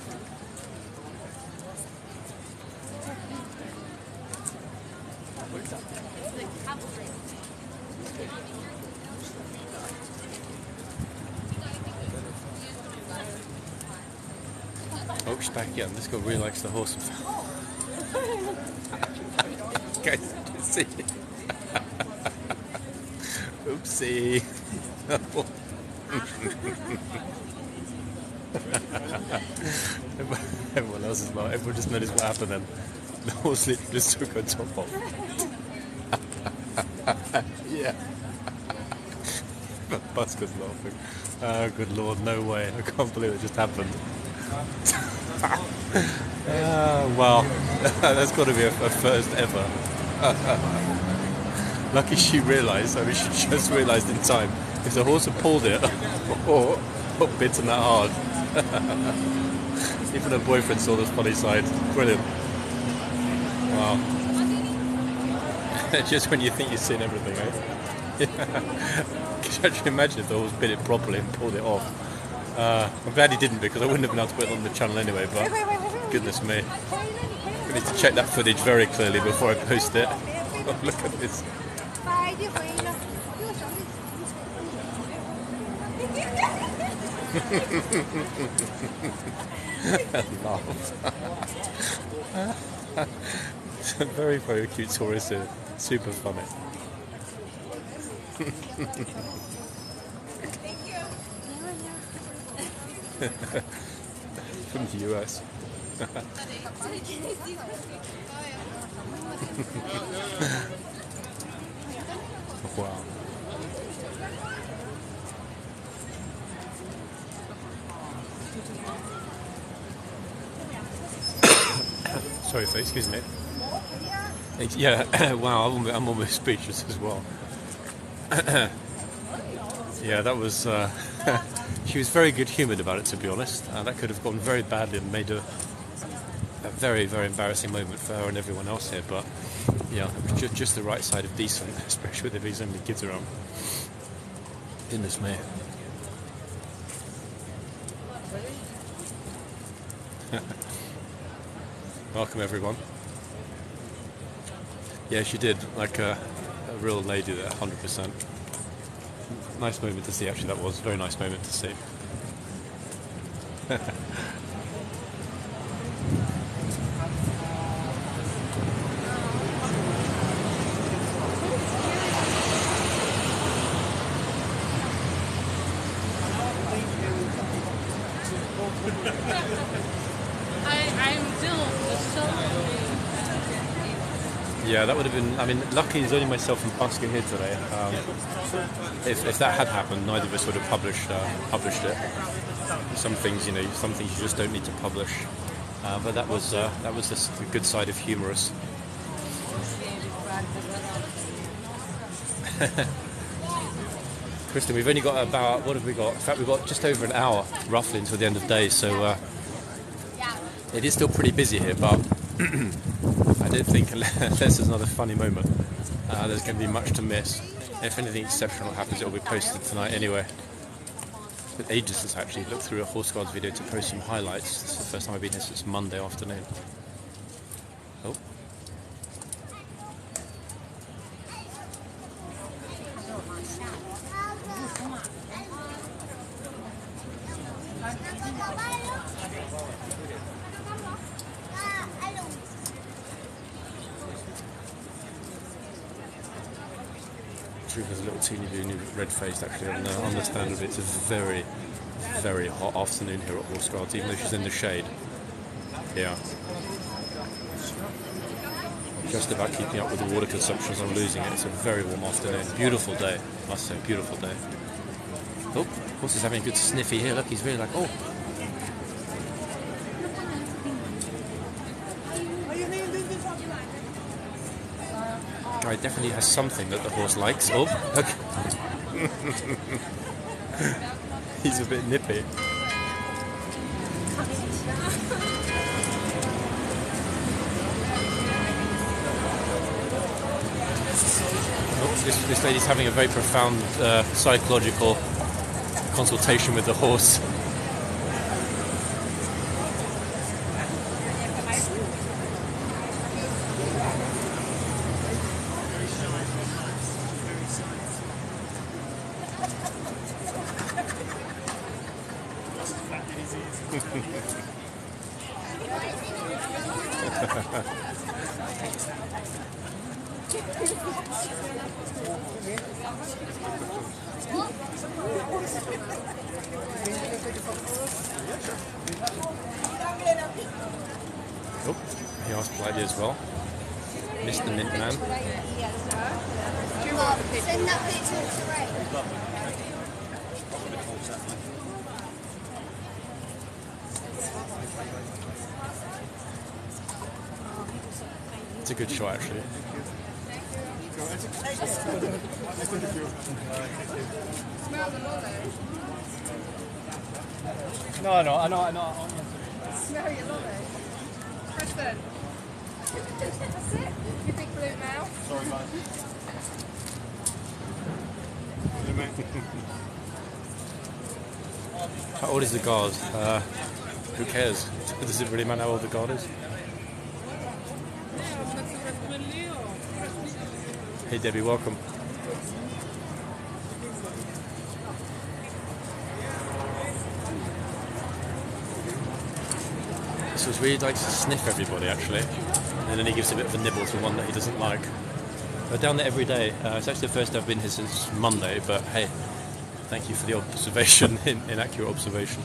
Oh, she's back again. This guy really likes the horse. Guys, you see? Oopsie. Everyone else is like, everyone just noticed what happened then. The horse literally just took her top off. Yeah. Busker's laughing. Oh, good lord, no way. I can't believe it just happened. Well, that's got to be a first ever. Lucky she realised, I mean, she just realised in time. If the horse had pulled it, or bitten that hard. Even her boyfriend saw this funny side. Brilliant. Wow. Just when you think you've seen everything, eh? Yeah. Can you actually imagine if the horse bit it properly and pulled it off? I'm glad he didn't, because I wouldn't have been able to put it on the channel anyway, but goodness me. I need to check that footage very clearly before I post it. Oh, look at this. It's a very, very cute tourist here. Super funny. From the US. Wow. Sorry, excuse me. Yeah, wow, I'm almost speechless as well. Yeah, that was... she was very good-humoured about it, to be honest. That could have gone very badly and made a very, very embarrassing moment for her and everyone else here, but yeah, just the right side of decent, especially with there being so many kids around. Goodness me. Welcome, everyone. Yeah, she did, like a real lady there, 100%. Nice moment to see, actually, that was a very nice moment to see. I'm still Yeah, that would have been. I mean, lucky there's only myself and Busker here today. If that had happened, neither of us would have published it. Some things, you just don't need to publish. But that was the good side of humorous. Kristen, we've only got about, what have we got? In fact, we've got just over an hour, roughly, until the end of the day. So it is still pretty busy here, but I don't think, unless there's another funny moment, there's going to be much to miss. If anything exceptional happens, it will be posted tonight anyway. It's been ages since I actually looked through a Horse Guards video to post some highlights. This is the first time I've been here since Monday afternoon. Oh. There's a little teeny weeny red-faced actually on the stand of it. It's a very, very hot afternoon here at Horse Guards, even though she's in the shade. Yeah. Just about keeping up with the water consumption as I'm losing it. It's a very warm afternoon. Beautiful day, I must say, beautiful day. Oh, horse is having a good sniffy here. Look, he's really like, oh. Guy definitely has something that the horse likes. Oh, look. He's a bit nippy. Oh, this lady's having a very profound psychological consultation with the horse. Oh, he asked politely as well. Mr. Mint Man. Send that picture to Ray. It's a good shot actually. Smell the lolly. No, I know. Smell your lolly. Kristen. That's it. You big blue now. Sorry, guys. How old is the guard? Who cares? Does it really matter how old the guard is? Hey Debbie, welcome. So he really likes to sniff everybody actually, and then he gives a bit of a nibble to one that he doesn't like. We're down there every day. It's actually the first day I've been here since Monday, but hey, thank you for the observation, inaccurate observation.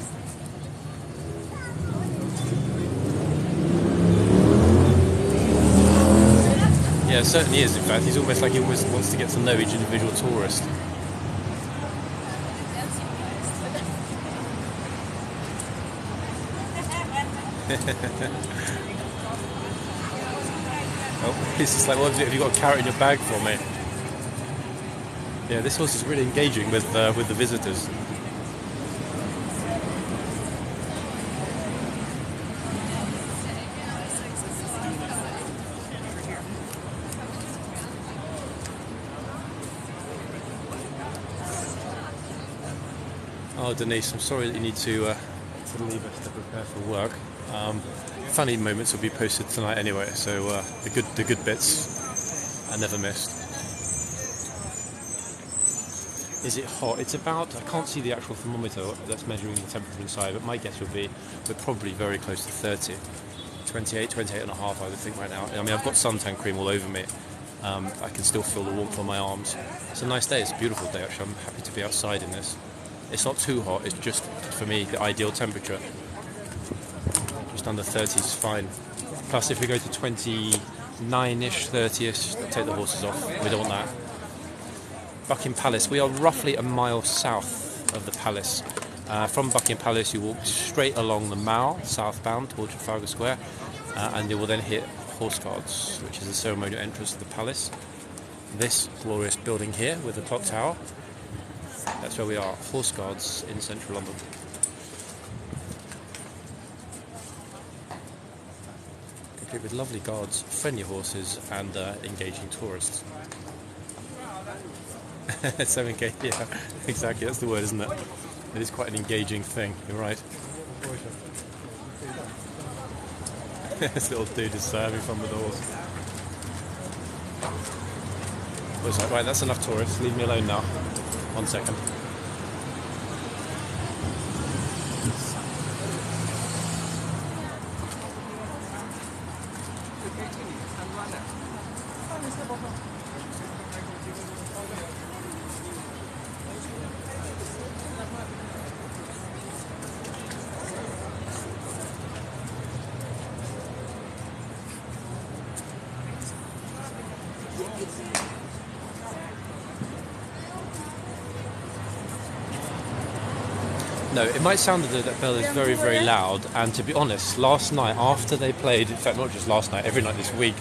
Yeah, it certainly is. In fact, he's almost like he almost wants to get to know each individual tourist. Oh, he's just like, what have you got a carrot in your bag for me? Yeah, this horse is really engaging with the visitors. Oh, Denise, I'm sorry that you need to leave us to prepare for work. Funny moments will be posted tonight anyway, so the good bits are never missed. Is it hot? It's about, I can't see the actual thermometer that's measuring the temperature inside, but my guess would be we're probably very close to 30. 28 and a half I would think right now. I mean, I've got suntan cream all over me. I can still feel the warmth on my arms. It's a nice day, it's a beautiful day actually. I'm happy to be outside in this. It's not too hot, it's just, for me, the ideal temperature. Just under 30 is fine. Plus, if we go to 29 9-ish, 30ish, take the horses off. We don't want that. Buckingham Palace, we are roughly a mile south of the palace. From Buckingham Palace you walk straight along the Mall, southbound towards Trafalgar Square, and you will then hit Horseguards, which is the ceremonial entrance to the palace. This glorious building here with the clock tower, that's where we are, Horseguards in central London. Complete with lovely guards, friendly horses and engaging tourists. 7K, yeah, exactly, that's the word, isn't it? It is quite an engaging thing, you're right. This little dude is having fun with the horse. Was like, right, that's enough tourists, leave me alone now. 1 second. No, it might sound that that bell is very, very loud, and to be honest, last night after they played, in fact not just last night, every night this week,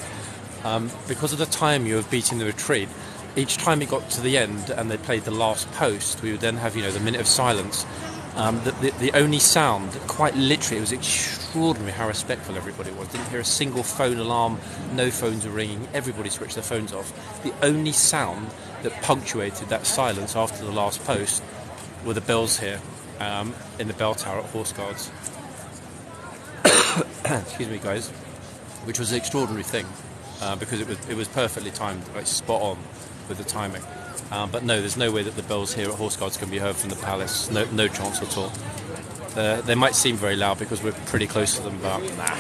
because of the timing of beating the retreat, each time it got to the end and they played the last post, we would then have, you know, the minute of silence. The only sound, quite literally, it was extraordinary how respectful everybody was. Didn't hear a single phone alarm, no phones were ringing, everybody switched their phones off. The only sound that punctuated that silence after the last post were the bells here. In the bell tower at Horseguards. Excuse me, guys. Which was an extraordinary thing because it was perfectly timed, like spot on with the timing. But no, there's no way that the bells here at Horseguards can be heard from the palace. No chance at all. They might seem very loud because we're pretty close to them, but nah.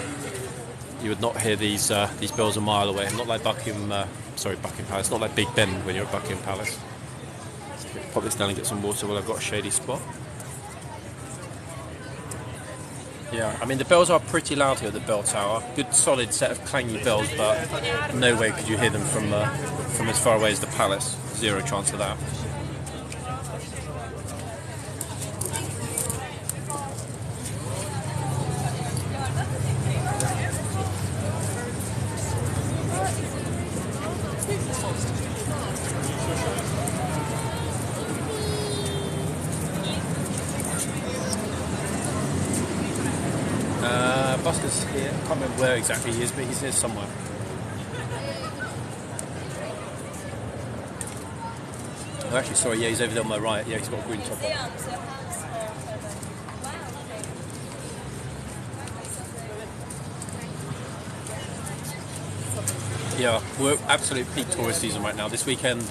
You would not hear these bells a mile away. Not like Buckingham Palace. Not like Big Ben when you're at Buckingham Palace. Pop this down and get some water while I've got a shady spot. Yeah, I mean the bells are pretty loud here at the bell tower. Good solid set of clangy bells, but no way could you hear them from as far away as the palace. Zero chance of that. Buster's here. I can't remember where exactly he is, but he's here somewhere. Oh, actually, sorry, yeah, he's over there on my right. Yeah, he's got a green top on. Yeah, we're absolute peak tourist season right now. This weekend,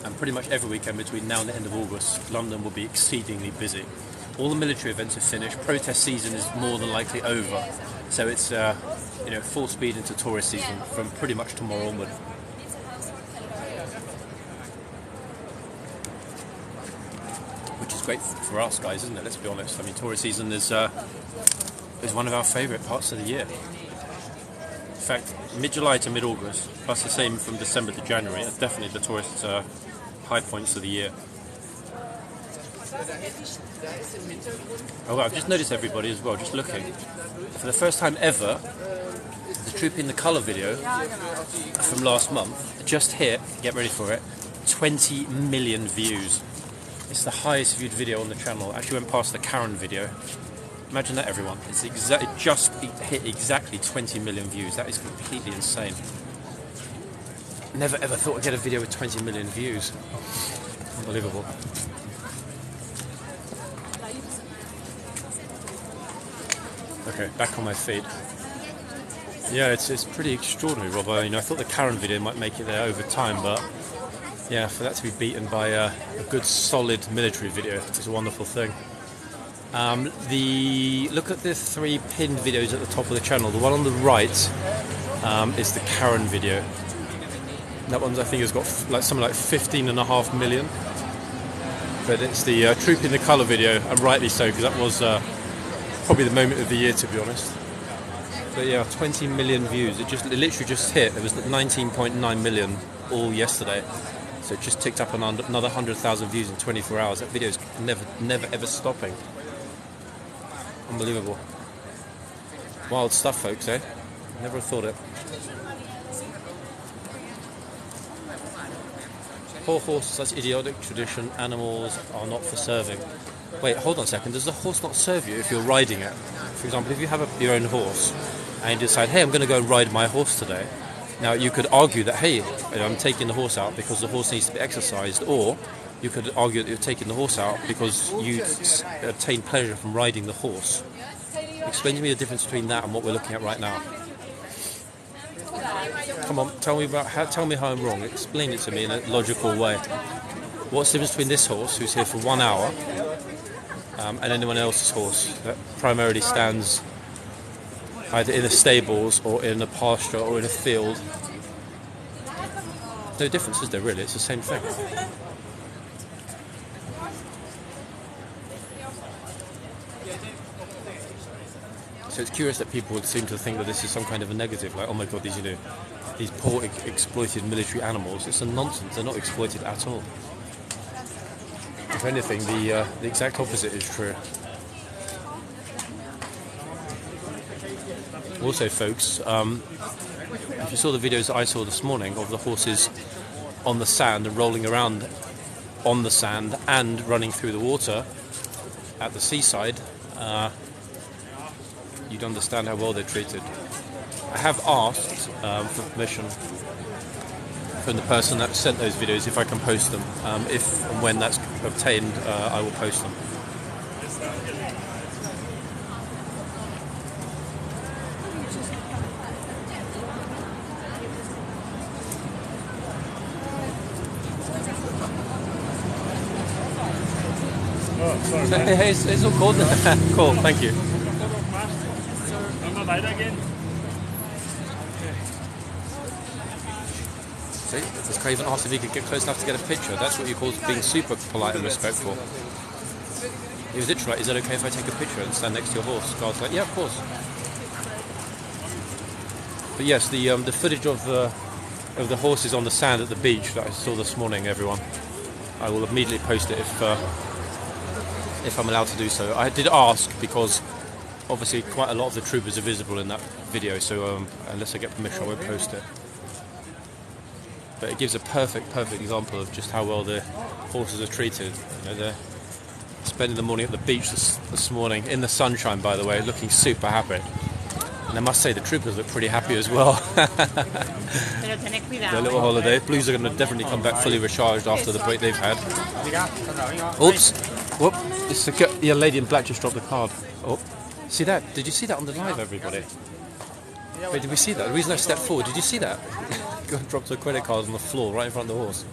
and pretty much every weekend between now and the end of August, London will be exceedingly busy. All the military events are finished. Protest season is more than likely over, so it's full speed into tourist season from pretty much tomorrow onward. Which is great for us guys, isn't it? Let's be honest. I mean, tourist season is one of our favourite parts of the year. In fact, mid-July to mid-August, plus the same from December to January, are definitely the tourist high points of the year. Oh, I've just noticed everybody as well, just looking. For the first time ever, the Troop in the Colour video from last month just hit, get ready for it, 20 million views. It's the highest viewed video on the channel. Actually went past the Karen video. Imagine that, everyone. It just hit exactly 20 million views. That is completely insane. Never ever thought I'd get a video with 20 million views. Unbelievable. Okay, back on my feet. Yeah, it's pretty extraordinary, Rob. I thought the Karen video might make it there over time, but yeah, for that to be beaten by a good solid military video, it's a wonderful thing. Look at the 3 pinned videos at the top of the channel. The one on the right is the Karen video. That one I think has got something like 15.5 million. But it's the Troop in the Colour video, and rightly so, because that was probably the moment of the year, to be honest. But yeah, 20 million views. It literally just hit. It was 19.9 million all yesterday. So it just ticked up another 100,000 views in 24 hours. That video is never ever stopping. Unbelievable. Wild stuff, folks, eh? Never thought it. Poor horse, such idiotic tradition. Animals are not for serving. Wait, hold on a second. Does the horse not serve you if you're riding it? For example, if you have your own horse and you decide, hey, I'm going to go ride my horse today. Now, you could argue that, hey, I'm taking the horse out because the horse needs to be exercised, or you could argue that you're taking the horse out because you obtain pleasure from riding the horse. Explain to me the difference between that and what we're looking at right now. Come on, tell me how I'm wrong. Explain it to me in a logical way. What's the difference between this horse, who's here for 1 hour, and anyone else's horse that primarily stands either in the stables or in a pasture or in a field? No difference, is there really? It's the same thing. So it's curious that people would seem to think that this is some kind of a negative, like, oh my god, these poor exploited military animals. It's a nonsense. They're not exploited at all. If anything, the exact opposite is true. Also, folks, if you saw the videos that I saw this morning of the horses on the sand and rolling around on the sand and running through the water at the seaside, you'd understand how well they're treated. I have asked for permission from the person that sent those videos if I can post them. If and when that's obtained, I will post them. Oh, sorry. Hey, it's all cool. Cool, thank you. See, this Craven asked if he could get close enough to get a picture. That's what you call being super polite and respectful. He was literally like, is it okay if I take a picture and stand next to your horse? Guard's like, yeah, of course. But yes, the footage of the horses on the sand at the beach that I saw this morning, everyone, I will immediately post it if I'm allowed to do so. I did ask because obviously quite a lot of the troopers are visible in that video, so unless I get permission I won't post it. But it gives a perfect example of just how well the horses are treated. You know, they're spending the morning at the beach this morning, in the sunshine by the way, looking super happy. And I must say the troopers look pretty happy as well. Their little holiday. Blues are going to definitely come back fully recharged after the break they've had. Oops. Whoop. It's the lady in black just dropped the card. Oh. See that? Did you see that on the live, everybody? Wait, did we see that? The reason I stepped forward, did you see that? God dropped her credit card on the floor right in front of the horse.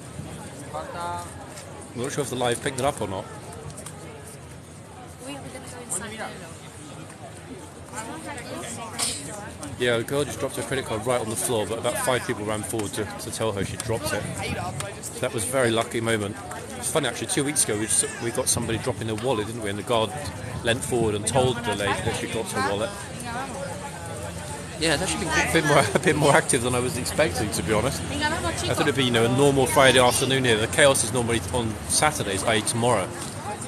I'm not sure if the live picked it up or not. Yeah, the girl just dropped her credit card right on the floor, but about 5 people ran forward to tell her she dropped it. So that was a very lucky moment. It's funny actually, 2 weeks ago we got somebody dropping their wallet, didn't we? And the guard leant forward and told the lady that she dropped her wallet. Yeah, it's actually been a bit more active than I was expecting, to be honest. I thought it'd be, a normal Friday afternoon here. The chaos is normally on Saturdays, i.e. tomorrow.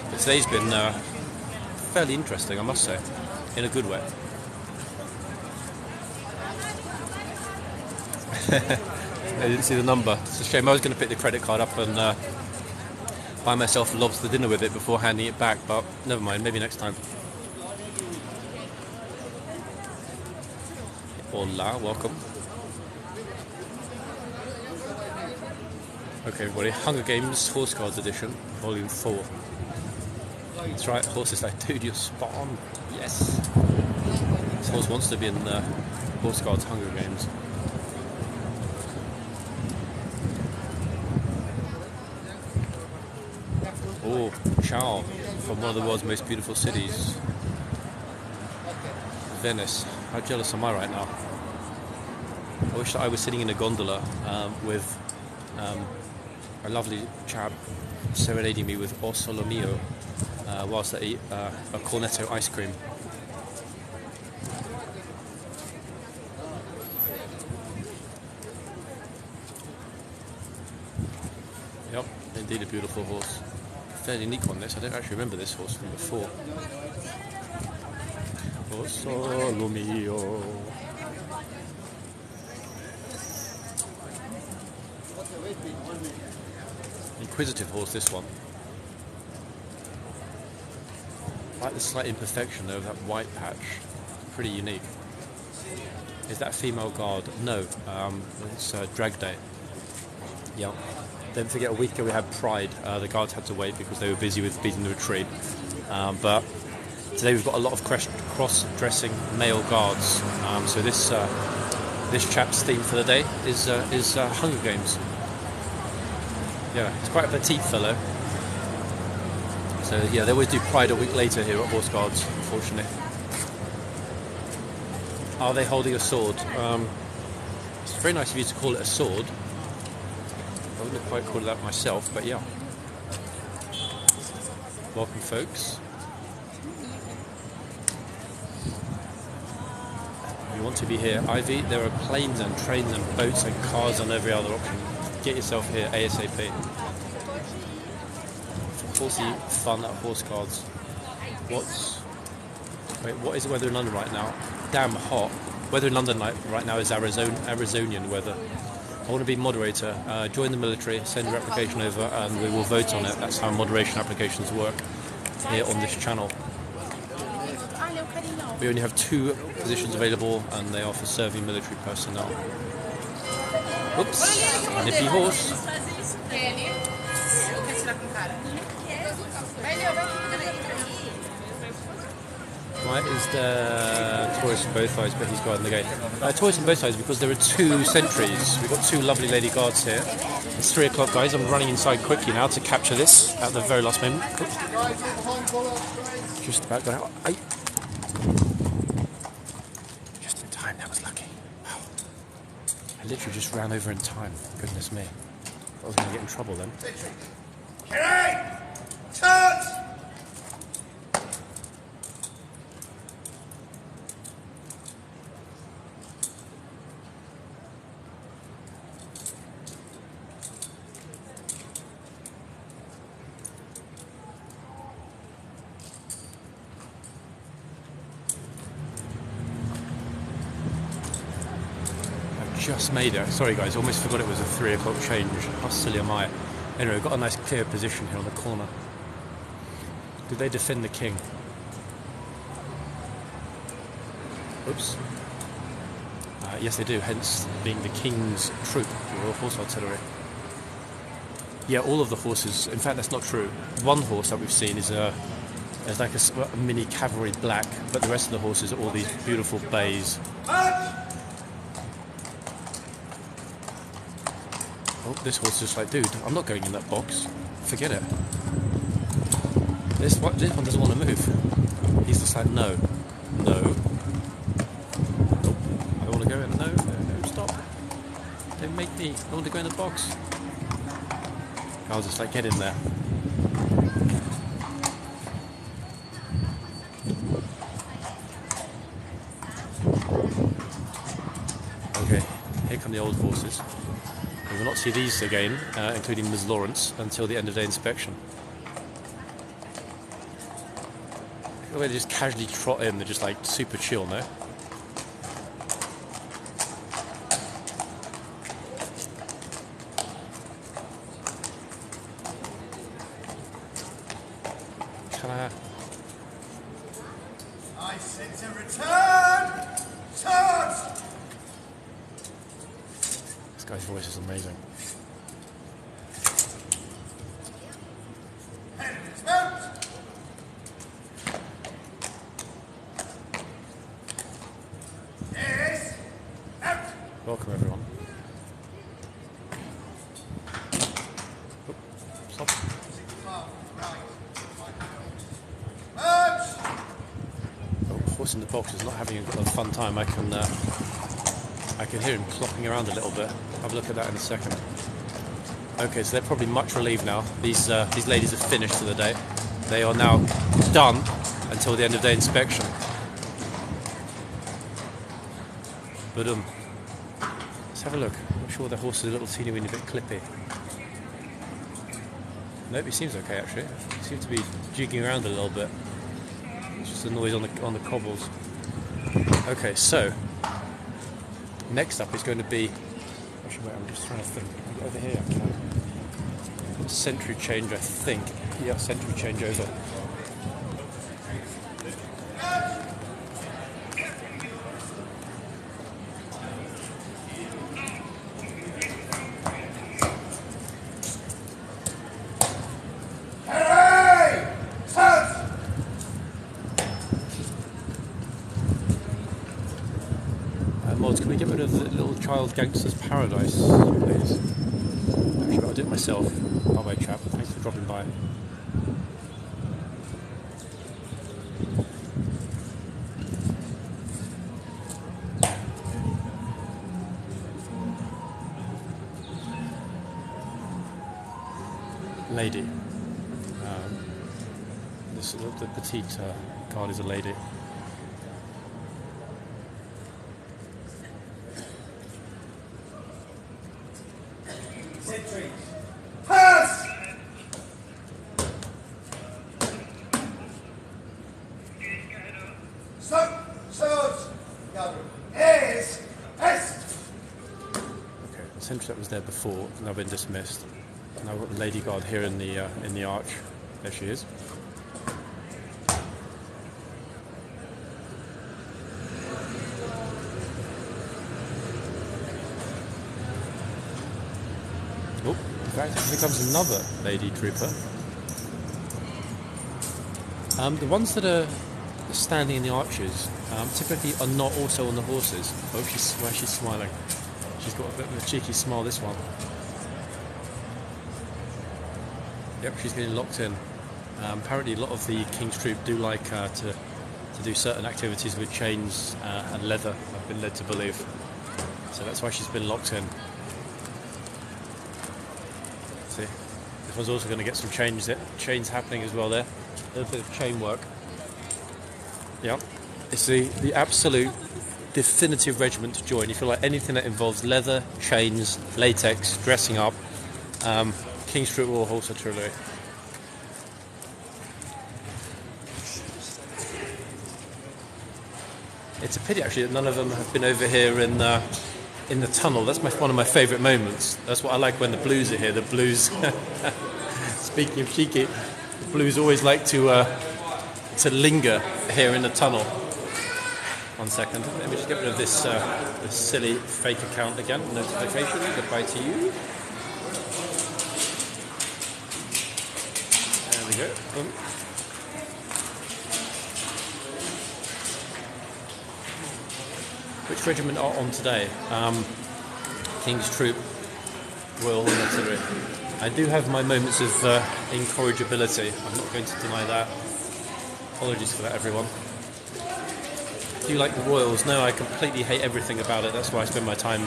But today's been fairly interesting, I must say, in a good way. I didn't see the number. It's a shame. I was going to pick the credit card up and buy myself a lobster dinner with it before handing it back, but never mind, maybe next time. Hola, welcome. Okay everybody, Hunger Games Horseguards Edition, Volume 4. That's right, horse is like, dude, you're spot on. Yes. This horse wants to be in the Horseguards Hunger Games. Oh, Ciao, from one of the world's most beautiful cities. Venice. How jealous am I right now? I wish that I was sitting in a gondola with a lovely chap serenading me with O Solo Mio whilst I eat a cornetto ice cream. Yep, indeed a beautiful horse. Fairly unique one, this. I don't actually remember this horse from before. Oh, solo mio. Inquisitive horse, this one. I like the slight imperfection though of that white patch. Pretty unique. Is that female guard? No, it's drag day. Yeah. Don't forget, a week ago we had Pride. The guards had to wait because they were busy with beating the retreat. But today we've got a lot of cross-dressing male guards. So this chap's theme for the day is Hunger Games. Yeah, he's quite a petite fellow. So yeah, they always do Pride a week later here at Horse Guards, unfortunately. Are they holding a sword? It's very nice of you to call it a sword. I wouldn't quite call it that myself, but yeah. Welcome, folks. You want to be here. Ivy, there are planes and trains and boats and cars and every other option. Get yourself here ASAP. Horsey fun at Horse Guards. What is the weather in London right now? Damn hot. Weather in London right now is Arizonian weather. I want to be moderator. Join the military, send your application over, and we will vote on it. That's how moderation applications work here on this channel. We only have 2 positions available, and they are for serving military personnel. Oops, nippy horse. Why is there tourists on both sides, but he's guarding the gate? Tourists on both sides because there are 2 sentries. We've got 2 lovely lady guards here. It's 3 o'clock, guys. I'm running inside quickly now to capture this at the very last moment. Oops. Just about going out. Just in time, that was lucky. Wow. I literally just ran over in time. Goodness me. I was going to get in trouble then. Charge! Just made it. Sorry guys, almost forgot it was a 3 o'clock change. How silly am I? Anyway, we've got a nice clear position here on the corner. Do they defend the king? Oops. Yes they do, hence being the king's troop, the Royal Horse Artillery. Yeah, all of the horses, in fact that's not true. One horse that we've seen is like a mini cavalry black, but the rest of the horses are all these beautiful bays. Oh, this horse is just like, dude, I'm not going in that box. Forget it. This one doesn't want to move. He's just like, no. No. Nope. I don't want to go in. No, stop. Don't make me. I want to go in the box. I was just like, get in there. Okay, here come the old horses. We will not see these again, including Ms. Lawrence, until the end of day inspection. The way they just casually trot in, they're just like super chill, no? Can I say to return! Charge! This guy's voice is amazing. Welcome everyone. Oh, stop. Oh, horse in the box is not having a fun time. I can hear him clopping around a little bit. Have a look at that in a second. Okay, so they're probably much relieved now. These ladies have finished for the day. They are now done until the end of day inspection. But let's have a look. I'm sure the horse is a little teeny weeny bit clippy. Nope, he seems okay actually. He seems to be jigging around a little bit. It's just a noise on the cobbles. Okay, so next up is going to be. Actually, wait, I'm just trying to think. Over here, sentry change, I think. Yeah, sentry change over. Mods, can we get rid of the little child gangster's paradise, please? Actually, I'll do it myself. By the way, chap, thanks for dropping by. Lady. The petite guard is a lady. Pass! Stop! Swords! Yes! Yes! Okay, the sentry that was there before has now been dismissed. Now we've got the lady guard here in the arch. There she is. Oh, in fact, here comes another lady trooper. The ones that are standing in the arches typically are not also on the horses. Oh, she's smiling. She's got a bit of a cheeky smile, this one. Yep, she's getting locked in. Apparently a lot of the King's Troop do like to do certain activities with chains and leather, I've been led to believe. So that's why she's been locked in. See, this one's also going to get some chains happening as well there. A little bit of chain work. Yeah, it's the absolute definitive regiment to join. If you like anything that involves leather, chains, latex, dressing up, King's Troop Royal Horse Artillery. It's a pity actually that none of them have been over here in the tunnel. That's one of my favourite moments. That's what I like when the Blues are here. The Blues, speaking of cheeky, the Blues always like to linger here in the tunnel. 1 second, let me just get rid of this silly fake account again. Notification, goodbye to you. There we go. Boom. Which regiment are on today? King's Troop, Royal Artillery. I do have my moments of incorrigibility. I'm not going to deny that. Apologies for that, everyone. Do you like the Royals? No, I completely hate everything about it. That's why I spend my time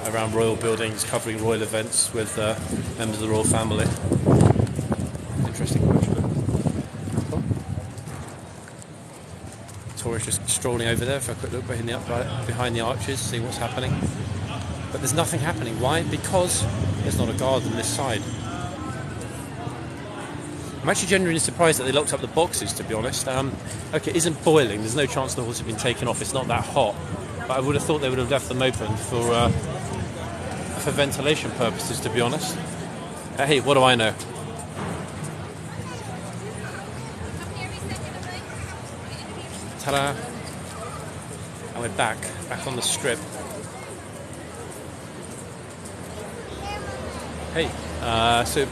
around royal buildings, covering royal events with members of the royal family. Interesting question. Tourist just strolling over there for a quick look behind the arches, see what's happening. But there's nothing happening. Why? Because there's not a guard on this side. I'm actually genuinely surprised that they locked up the boxes, to be honest. Okay, it isn't boiling. There's no chance the horse have been taken off. It's not that hot. But I would have thought they would have left them open for ventilation purposes, to be honest. Hey, what do I know? Ta-da! And we're back on the strip. Hey, so,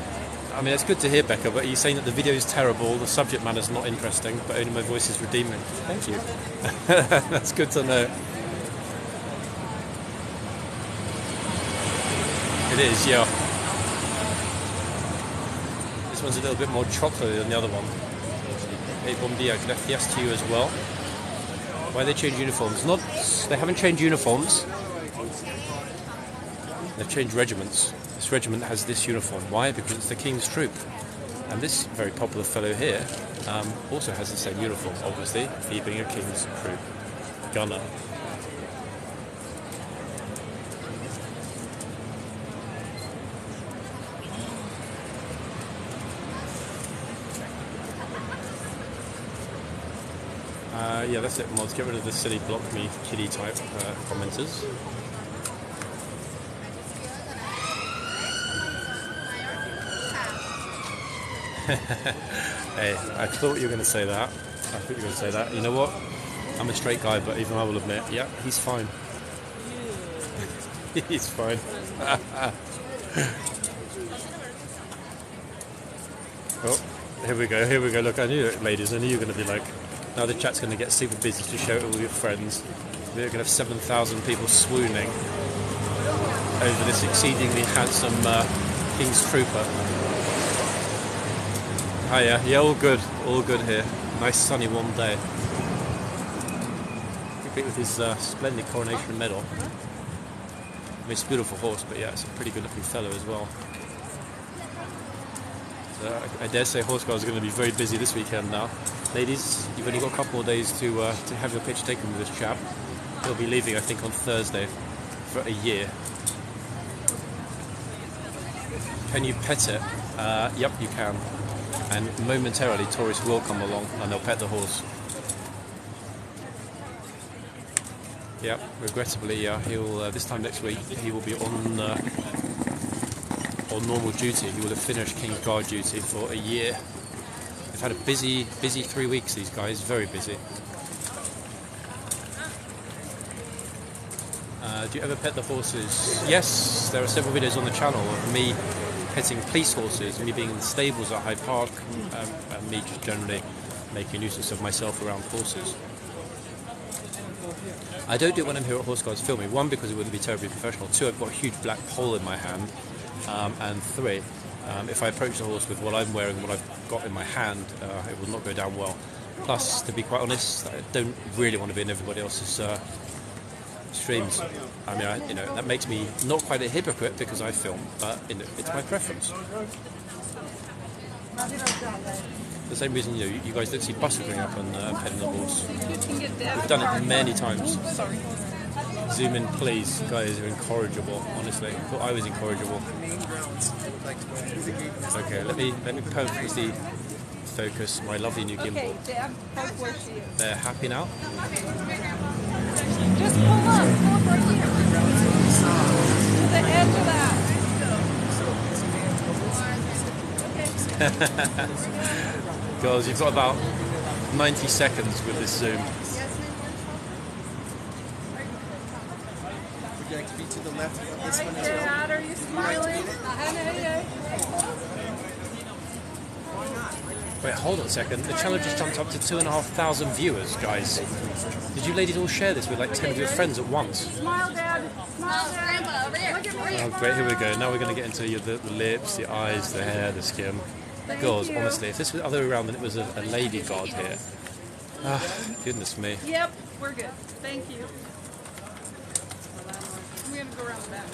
I mean, it's good to hear, Becca, but are you saying that the video is terrible, the subject matter's not interesting, but only my voice is redeeming? Thank you. That's good to know. It is, yeah. This one's a little bit more chocolatey than the other one. Hey, bom dia, gracias to you as well. Why they change uniforms? They haven't changed uniforms. They've changed regiments. This regiment has this uniform. Why? Because it's the King's Troop. And this very popular fellow here also has the same uniform, obviously, he being a King's Troop gunner. yeah, that's it, mods. Get rid of the silly block me kiddie type commenters. Hey, I thought you were going to say that. You know what? I'm a straight guy, but even I will admit, yeah, he's fine. He's fine. Oh, here we go. Look, I knew it, ladies. I knew you were going to be like, now the chat's going to get super busy to share it with all your friends. We're going to have 7,000 people swooning over this exceedingly handsome King's Trooper. Hiya. Yeah, all good here. Nice sunny warm day. Complete with his splendid coronation medal. I mean, it's a beautiful horse, but yeah, it's a pretty good looking fellow as well. So I dare say horseguards are going to be very busy this weekend now. Ladies, you've only got a couple more days to have your picture taken with this chap. He'll be leaving, I think, on Thursday for a year. Can you pet it? Yep, you can. And momentarily, tourists will come along and they'll pet the horse. Yep, regrettably, he'll this time next week he will be on normal duty. He will have finished Kingsguard duty for a year. They've had a busy 3 weeks. These guys, very busy. Do you ever pet the horses? Yes, there are several videos on the channel of me petting police horses, me being in the stables at Hyde Park, and me just generally making nuisance of myself around horses. I don't do it when I'm here at Horseguards filming. One, because it wouldn't be terribly professional. Two, I've got a huge black pole in my hand. And three, if I approach the horse with what I'm wearing, what I've got in my hand, it will not go down well. Plus, to be quite honest, I don't really want to be in everybody else's streams. I mean, that makes me not quite a hypocrite because I film, but it's my preference. The same reason you guys don't see Buster going up and petting the horse. We've done it many times. Zoom in, please. Guys are incorrigible, honestly. I thought I was incorrigible. Okay, let me perfectly focus my lovely new gimbal. They're happy now. Just pull up right here. To the edge of that. Girls, you've got about 90 seconds with this zoom. Would you like to be to the left of this one as well? Dad, are you smiling? Wait, hold on a second. The channel just jumped up to 2,500 viewers, guys. Did you ladies all share this with like 10 of your friends at once? Smile, Dad. Smile, Grandpa, over there. Look at me. Oh, great. Here we go. Now we're going to get into the lips, the eyes, the hair, the skin. Girls, honestly, if this was the other way around, then it was a lady guard here. Ah, goodness me. Yep, we're good. Thank you. We're going to go around the back.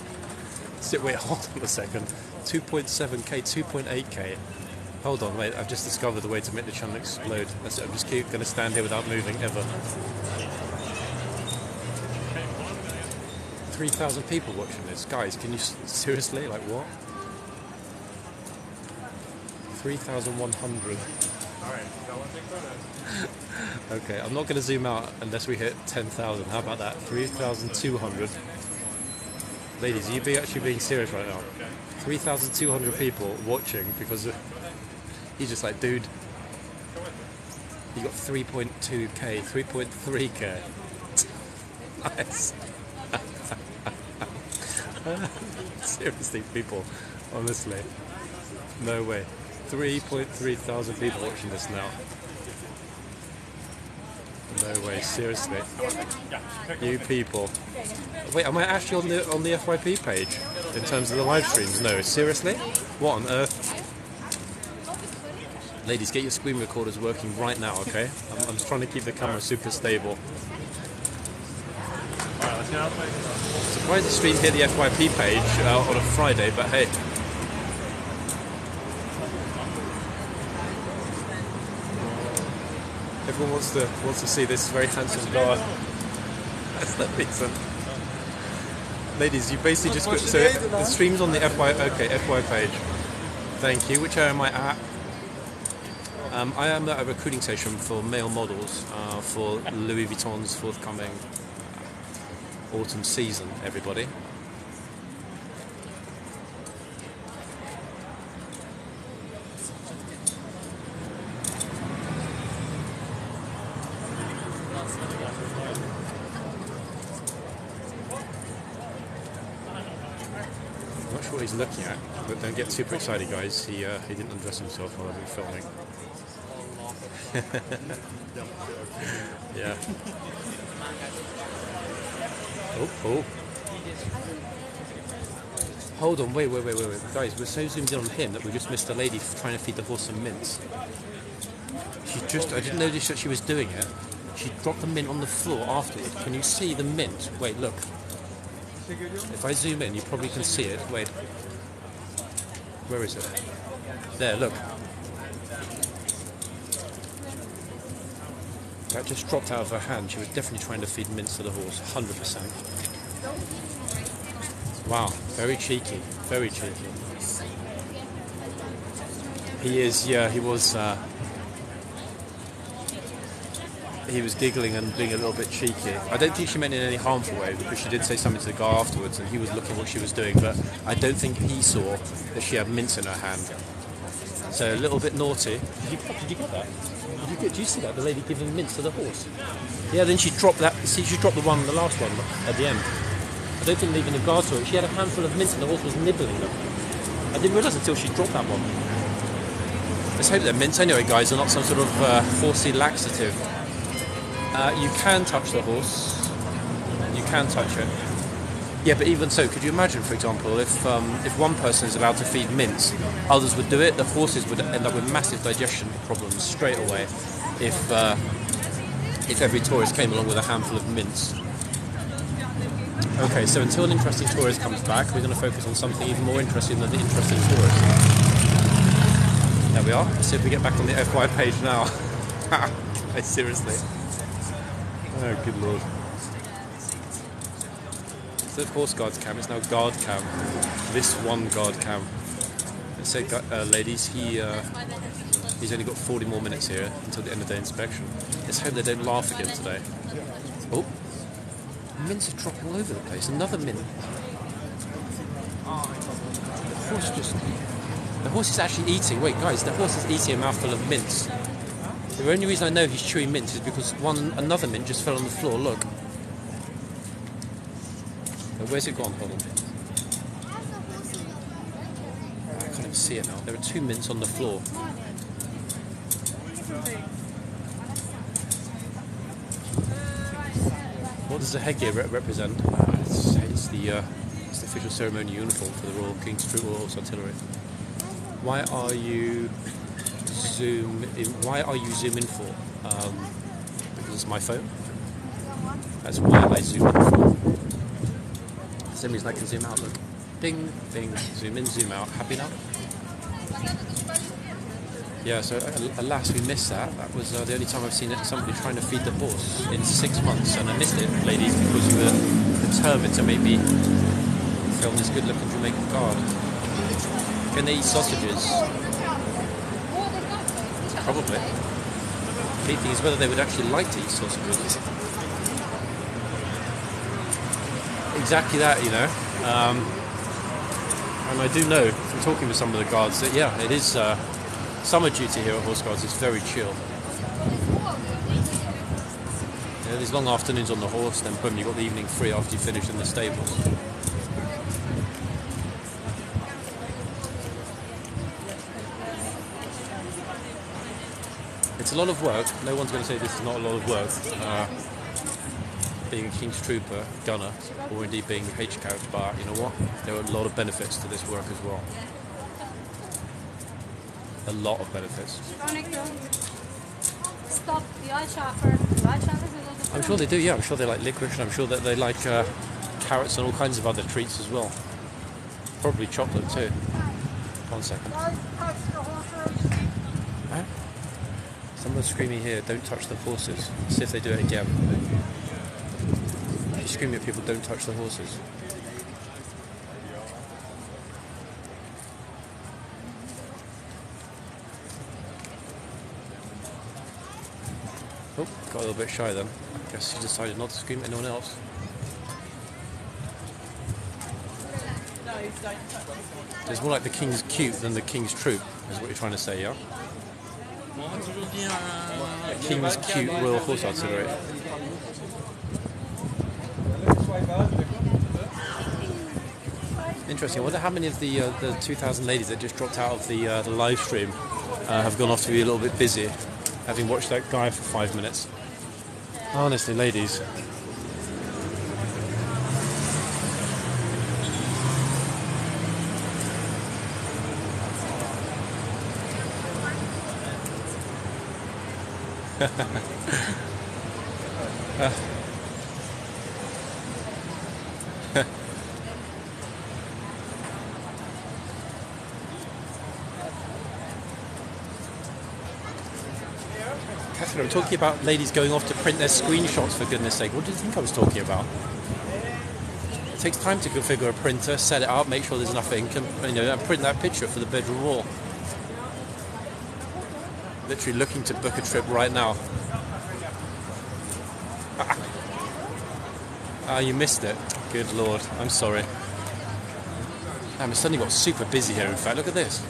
Wait, hold on a second. 2.7k, 2.8k. Hold on, wait, I've just discovered the way to make the channel explode. That's it, I'm just going to stand here without moving, ever. 3,000 people watching this. Guys, can you seriously? Like, what? 3,100. Okay, I'm not going to zoom out unless we hit 10,000. How about that? 3,200. Ladies, are you actually being serious right now? 3,200 people watching because he's just like, dude, you got 3.2k, 3.3k. Nice. Seriously, people, honestly, no way. 3.3 thousand people watching this now. No way, seriously. You people. Wait, am I actually on the FYP page in terms of the live streams? No, seriously? What on earth? Ladies, get your screen recorders working right now, okay? I'm just trying to keep the camera super stable. Surprised the stream hit the FYP page on a Friday, but hey. Everyone wants to see this very handsome guard. That's the reason. Ladies, you basically just got, so the stream's on the FY page. Thank you. Which area am I at? I am at a recruiting station for male models for Louis Vuitton's forthcoming autumn season, everybody. I'm not sure what he's looking at, but don't get super excited, guys. He didn't undress himself while we were filming. Yeah. Oh. Hold on, wait. Guys, we're so zoomed in on him that we just missed a lady trying to feed the horse some mints. I didn't notice that she was doing it. She dropped the mint on the floor afterwards. Can you see the mint? Wait, look. If I zoom in, you probably can see it. Wait. Where is it? There, look. That just dropped out of her hand. She was definitely trying to feed mints to the horse, 100%. Wow, very cheeky, very cheeky. He is, yeah, he was giggling and being a little bit cheeky. I don't think she meant it in any harmful way, because she did say something to the guy afterwards and he was looking at what she was doing, but I don't think he saw that she had mints in her hand. So a little bit naughty. Did you get that? Did you see that? The lady giving mints to the horse? Yeah, then she dropped that. See, she dropped the last one at the end. I don't think even the guard saw it. She had a handful of mints and the horse was nibbling them. I didn't realise until she dropped that one. Let's hope they're mints anyway, guys. They're not some sort of horsey laxative. You can touch the horse. You can touch it. Yeah, but even so, could you imagine, for example, if one person is allowed to feed mints, others would do it, the horses would end up with massive digestion problems straight away if every tourist came along with a handful of mints. Okay, so until an interesting tourist comes back, we're going to focus on something even more interesting than the interesting tourist. There we are. Let's see if we get back on the FY page now. Seriously. Oh, good lord. Instead of horse guards cam, it's now guard cam. This one guard cam. Let's say, ladies, he's only got 40 more minutes here until the end of the inspection. Let's hope they don't laugh again today. Oh, mints are dropping all over the place. Another mint. The horse is actually eating. Wait, guys, the horse is eating a mouthful of mints. The only reason I know he's chewing mints is because another mint just fell on the floor. Look. Where's it gone? Hold on. I can't even see it now. There are 2 mints on the floor. What does the headgear represent? It's the official ceremony uniform for the Royal King's Troop Royal Horse Artillery. Why are you zoom in for? Because it's my phone. That's why I zoom in for. Same reason I can zoom out, look. Ding, ding, zoom in, zoom out. Happy now? Yeah, so alas, we missed that. That was the only time I've seen somebody trying to feed the horse in 6 months, and I missed it, ladies, because you were determined to make me film this good-looking Jamaican guard. Can they eat sausages? Probably. The key thing is whether they would actually like to eat sausages. Exactly that, you know. And I do know from talking with some of the guards that, yeah, it is summer duty here at Horse Guards is very chill. Yeah, these long afternoons on the horse, then boom, you've got the evening free after you finish in the stables. It's a lot of work. No one's going to say this is not a lot of work. Being a King's Trooper, gunner, or indeed being H-Couch, but you know what? There are a lot of benefits to this work as well. A lot of benefits. Stop the eye chopper. The eye chopper's a little bit. I'm sure they do, yeah. I'm sure they like licorice, and I'm sure that they like carrots and all kinds of other treats as well. Probably chocolate too. 1 second. Huh? Someone's screaming here, don't touch the horses. Let's see if they do it again. You scream at people, don't touch the horses. Oh, got a little bit shy then. Guess she decided not to scream at anyone else. It's more like the king's cute than the king's troop, is what you're trying to say, yeah? King's cute Royal Horse Artillery. Interesting. I wonder how many of the 2,000 ladies that just dropped out of the live stream have gone off to be a little bit busy, having watched that guy for 5 minutes. Honestly, ladies. Catherine, I'm talking about ladies going off to print their screenshots, for goodness sake. What do you think I was talking about? It takes time to configure a printer, set it up, make sure there's enough ink, and print that picture for the bedroom wall. Literally looking to book a trip right now. You missed it. Good lord, I'm sorry. Damn, it's suddenly got super busy here, in fact. Look at this.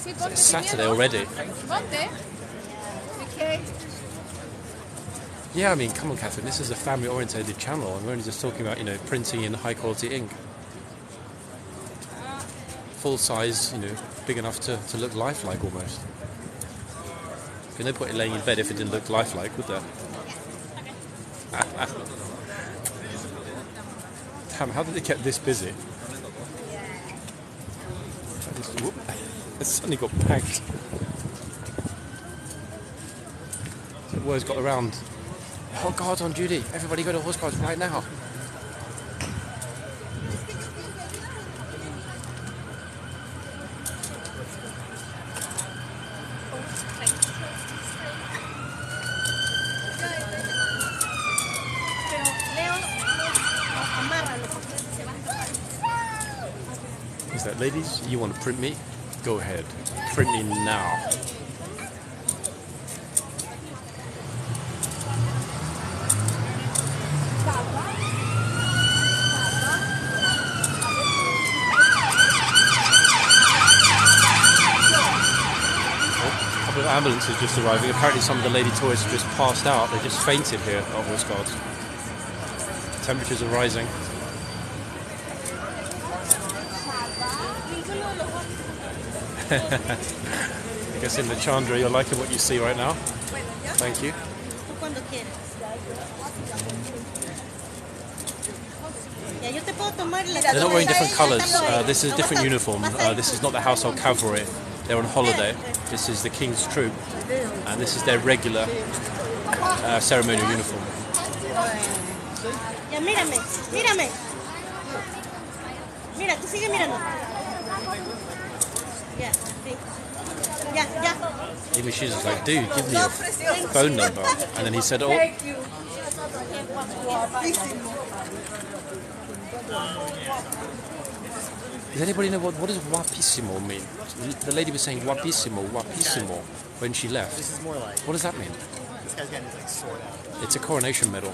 It's Saturday already. Yeah, I mean, come on, Catherine. This is a family-orientated channel, and we're only just talking about, printing in high-quality ink. Full size, big enough to look lifelike almost. There's no point in laying in bed if it didn't look lifelike, would there? Damn, how did they get this busy? It's suddenly got packed. The word's got around. Oh, guards on duty. Everybody go to horse guards right now. Is that, ladies, you want to print me? Go ahead. Print me now. Ambulances just arriving. Apparently some of the lady tourists have just passed out. They just fainted here at Horse Guards. Temperatures are rising. I guess in the Chandra you're liking what you see right now. Thank you. They're not wearing different colours. This is a different uniform. This is not the household cavalry. They're on holiday. This is the King's troop, and this is their regular ceremonial uniform. Even she's just like, dude, give me your phone number. And then he said, oh. Does anybody know what does guapissimo mean? The lady was saying guapissimo when she left. This is more like. What does that mean? This guy's got his sword out. It's a coronation medal.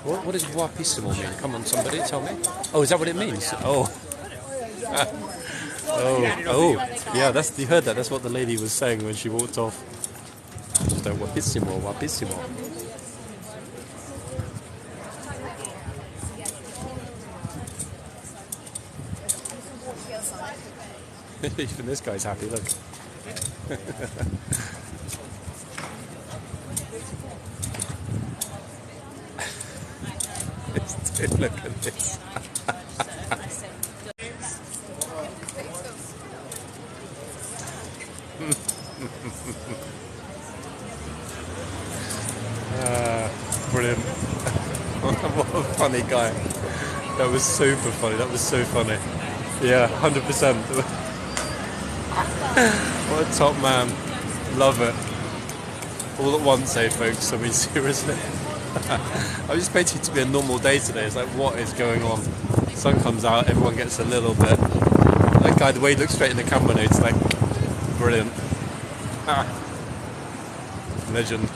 What does guapissimo mean? Come on, somebody, tell me. Oh, is that what it means? Oh. Oh. Yeah, you heard that. That's what the lady was saying when she walked off. Just like, guapissimo. Even this guy's happy, look. Dude, look at this. Brilliant. What a funny guy. That was super funny. That was so funny. Yeah, 100%. What a top man. Love it. All at once, eh, folks? I mean, seriously. I was expecting it to be a normal day today. It's like, what is going on? Sun comes out, everyone gets a little bit. That guy, the way he looks straight in the camera now, it's like, brilliant. Legend.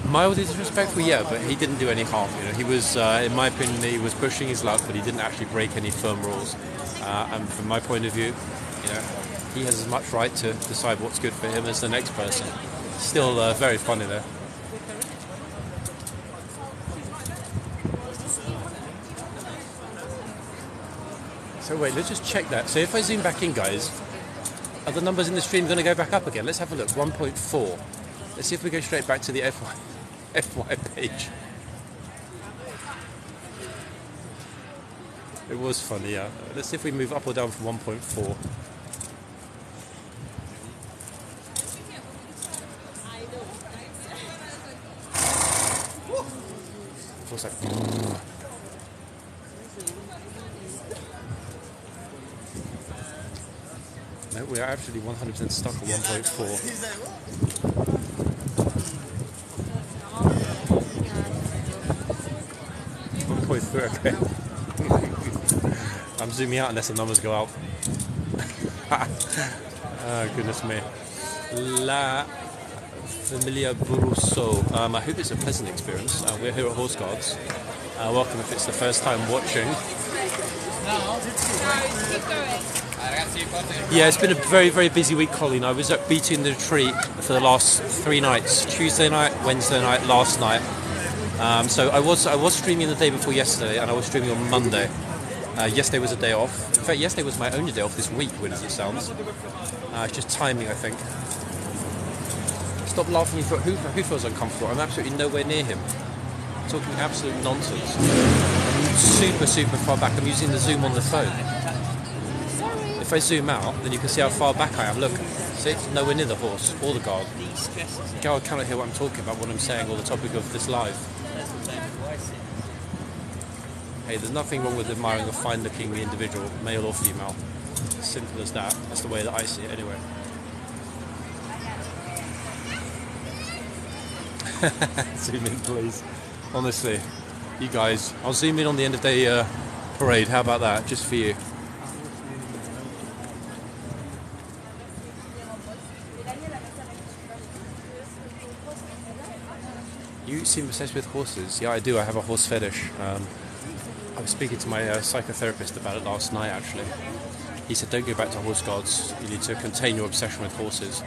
Mildly disrespectful, yeah, but he didn't do any harm. You know, he was, in my opinion, he was pushing his luck, but he didn't actually break any firm rules. And from my point of view, you know, he has as much right to decide what's good for him as the next person. Still very funny though. So wait, let's just check that. So if I zoom back in, guys, are the numbers in the stream going to go back up again? Let's have a look. 1.4. Let's see if we go straight back to the FY page. It was funny, yeah. Let's see if we move up or down from 1.4. What's that? No, we are actually 100% stuck at 1.4. Okay. I'm zooming out unless the numbers go out. Oh, goodness me. La Familia Buruso. I hope it's a pleasant experience. We're here at Horseguards. Welcome if it's the first time watching. Yeah, it's been a very, very busy week, Colleen. I was at Beating the Retreat for the last 3 nights. Tuesday night, Wednesday night, last night. So I was streaming the day before yesterday, and I was streaming on Monday. Yesterday was a day off. In fact, yesterday was my only day off this week, weird as it sounds. It's just timing, I think. Stop laughing, who feels uncomfortable? I'm absolutely nowhere near him. I'm talking absolute nonsense. I'm super, super far back. I'm using the zoom on the phone. If I zoom out, then you can see how far back I am. Look, see, it's nowhere near the horse or the guard. The guard cannot hear what I'm talking about, what I'm saying, or the topic of this live. Hey, there's nothing wrong with admiring a fine-looking individual, male or female. Simple as that. That's the way that I see it, anyway. Zoom in, please. Honestly, you guys. I'll zoom in on the end of day parade. How about that? Just for you. You seem obsessed with horses. Yeah, I do. I have a horse fetish. I was speaking to my psychotherapist about it last night, actually. He said, don't go back to horse guards. You need to contain your obsession with horses.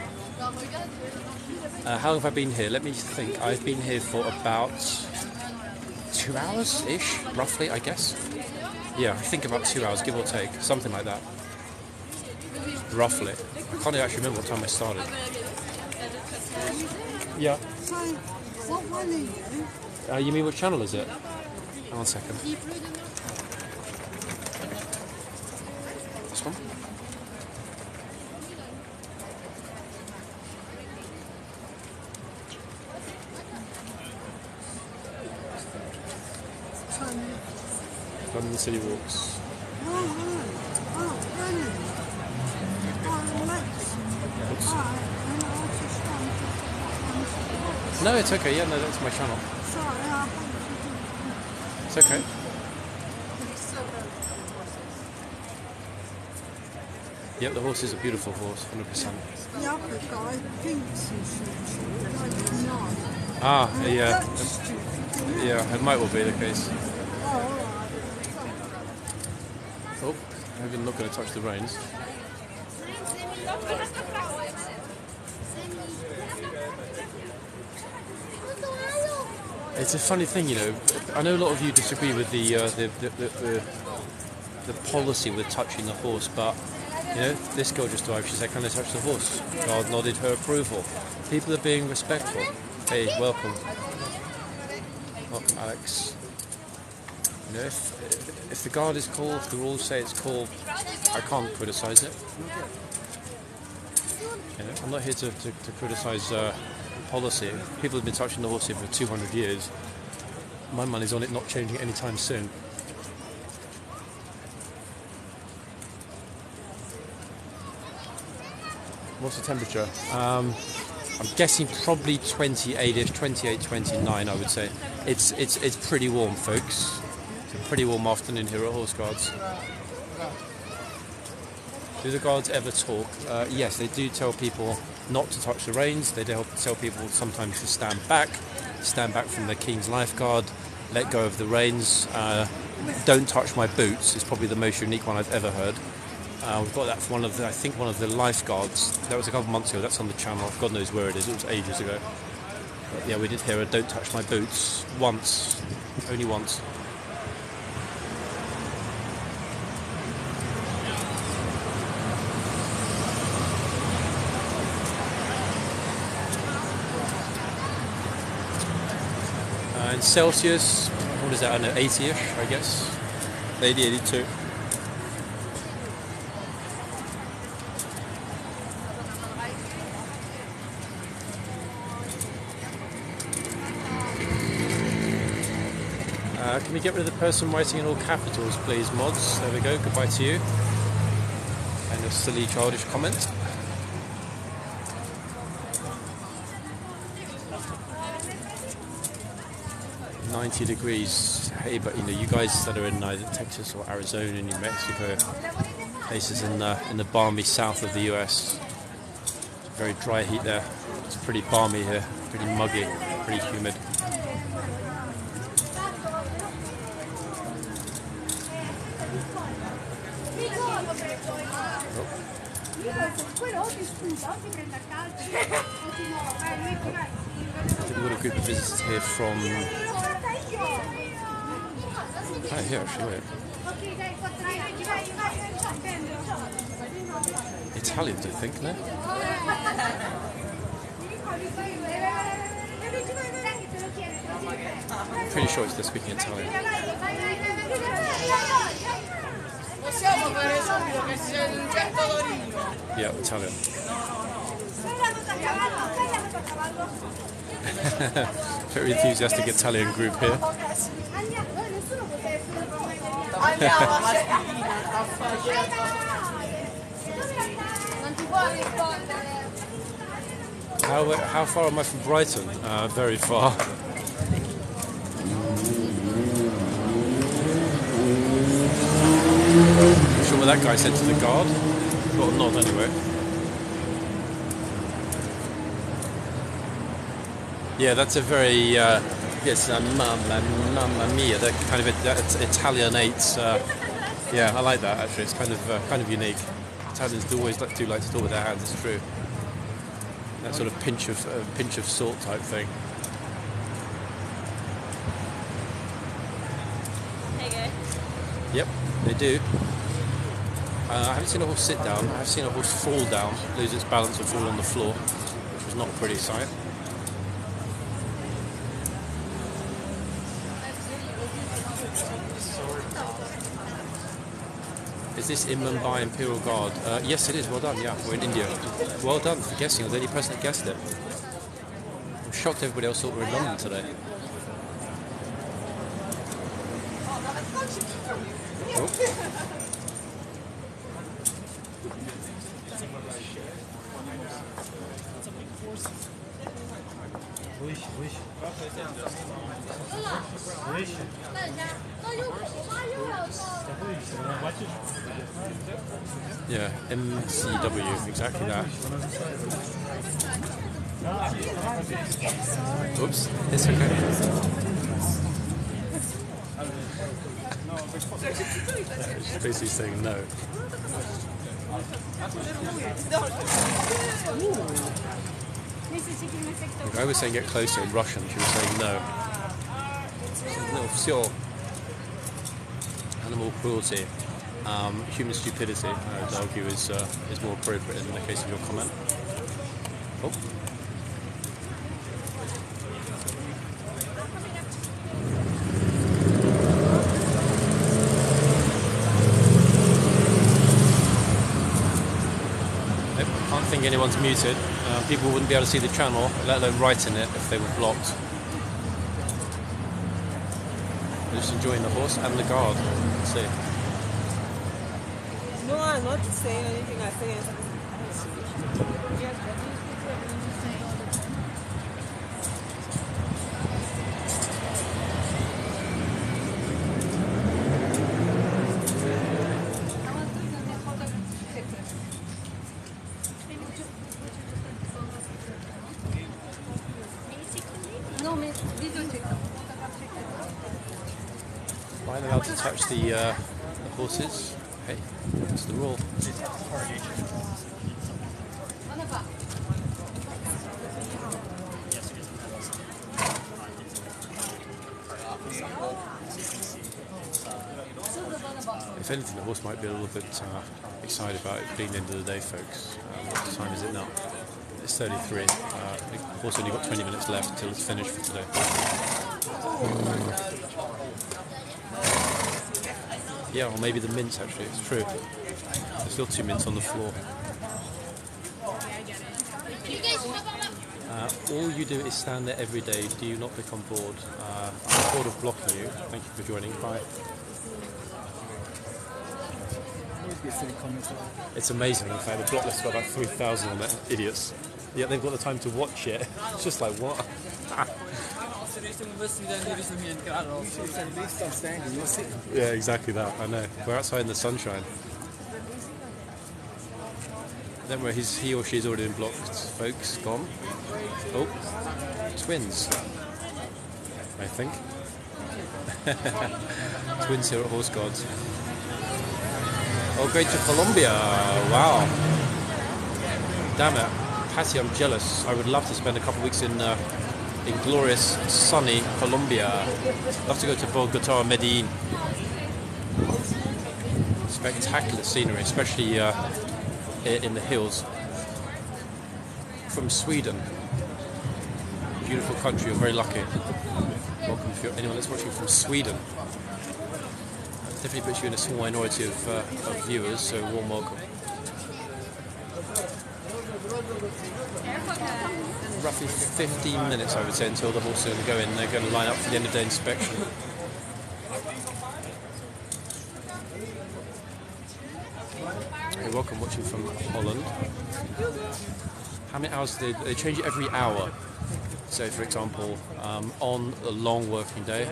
How have I been here? Let me think. I've been here for about 2 hours-ish, roughly, I guess. Yeah, I think about 2 hours, give or take. Something like that. Roughly. I can't actually remember what time I started. Yeah. So, what one are you? You mean which channel is it? Hang on a second. This one? London City Walks. No, it's okay. Yeah, no, that's my channel. It's okay. Yep, the horse is a beautiful horse, 100%. The other guy thinks he's Ah, yeah. Yeah, it might well be the case. Oh, I'm not going to touch the reins. It's a funny thing, you know. I know a lot of you disagree with the policy with touching the horse, but you know, this girl just arrived. She said, "Can I touch the horse?" God nodded her approval. People are being respectful. Hey, welcome, welcome, Alex. You know, if the guard is cool, if the rules say it's cool, I can't criticise it. You know, I'm not here to criticise policy. People have been touching the horse here for 200 years. My money's on it not changing anytime soon. What's the temperature? I'm guessing probably 28ish, 28, 29, I would say. It's pretty warm, folks. It's a pretty warm afternoon here at Horseguards. Do the guards ever talk? Yes, they do tell people not to touch the reins. They do tell people sometimes to stand back from the King's Lifeguard, let go of the reins. Don't touch my boots is probably the most unique one I've ever heard. We've got that from I think one of the lifeguards. That was a couple of months ago. That's on the channel. God knows where it is. It was ages ago. But yeah, we did hear a "Don't touch my boots" once, only once. In Celsius, what is that? I don't know, 80-ish, I guess. 80, 82. Can we get rid of the person writing in all capitals, please, mods? There we go. Goodbye to you. And a silly, childish comment. "90 degrees. Hey, but you know, you guys that are in either Texas or Arizona, New Mexico, places in the balmy south of the US, it's very dry heat there. It's pretty balmy here, pretty muggy, pretty humid. We've got a group of visitors here from... Oh, here, actually, wait. Italians, I think, no? Pretty sure they're speaking Italian. Yeah, Italian. Very enthusiastic Italian group here. How far am I from Brighton? Very far. I'm sure what that guy said to the guard. Got a nod anyway. Yeah, that's a very yes, mamma mia. That kind of that's Italianate. Yeah, I like that actually. It's kind of unique. Italians do always like to talk with their hands. It's true. That sort of pinch of salt type thing. There you go. Yep, they do. I haven't seen a horse sit down. I've seen a horse fall down, lose its balance and fall on the floor, which was not a pretty sight. Is this in Mumbai Imperial Guard? Yes, it is. Well done. Yeah, we're in India. Well done for guessing. I was the only person that guessed it. I'm shocked everybody else thought we were in London today. Oh. Yeah, MCW, exactly that. Oops, it's okay. It's basically saying no. If I was saying get closer in Russian, she was saying no. No, все. Animal cruelty. Human stupidity, I would argue, is more appropriate in the case of your comment. Oh. Nope, I can't think anyone's muted. People wouldn't be able to see the channel, let alone write in it if they were blocked. They're just enjoying the horse and the guard. Let's see. No, I'm not saying anything. I think it's... I'm allowed to touch the horses. Hey, it's the rule. If anything, the horse might be a little bit excited about it being the end of the day, folks. What time is it now? It's 33. The horse only got 20 minutes left until it's finished for today. Yeah, or maybe the mints actually, it's true. There's still 2 mints on the floor. All you do is stand there every day. Do you not become bored? I'm bored of blocking you. Thank you for joining. Bye. It's amazing, in fact, the block list's got about 3,000 on it, idiots. Yet they've got the time to watch it. It's just like, what? Yeah, exactly that, I know. We're outside in the sunshine. Then where he or she's already been blocked, folks, gone. Oh, twins, I think. Twins here at Horseguards. Oh, great to Colombia! Wow. Damn it, Patty, I'm jealous. I would love to spend a couple of weeks in glorious, sunny Colombia. Love to go to Bogota, Medellin. Spectacular scenery, especially in the hills. From Sweden. Beautiful country, you're very lucky. Welcome if you're anyone that's watching from Sweden. Definitely puts you in a small minority of viewers, so warm welcome. Roughly 15 minutes, I would say, until the horses are going to go in. They're going to line up for the end of day inspection. Hey, welcome, watching from Holland. How many hours do they change it every hour? So, for example, on a long working day,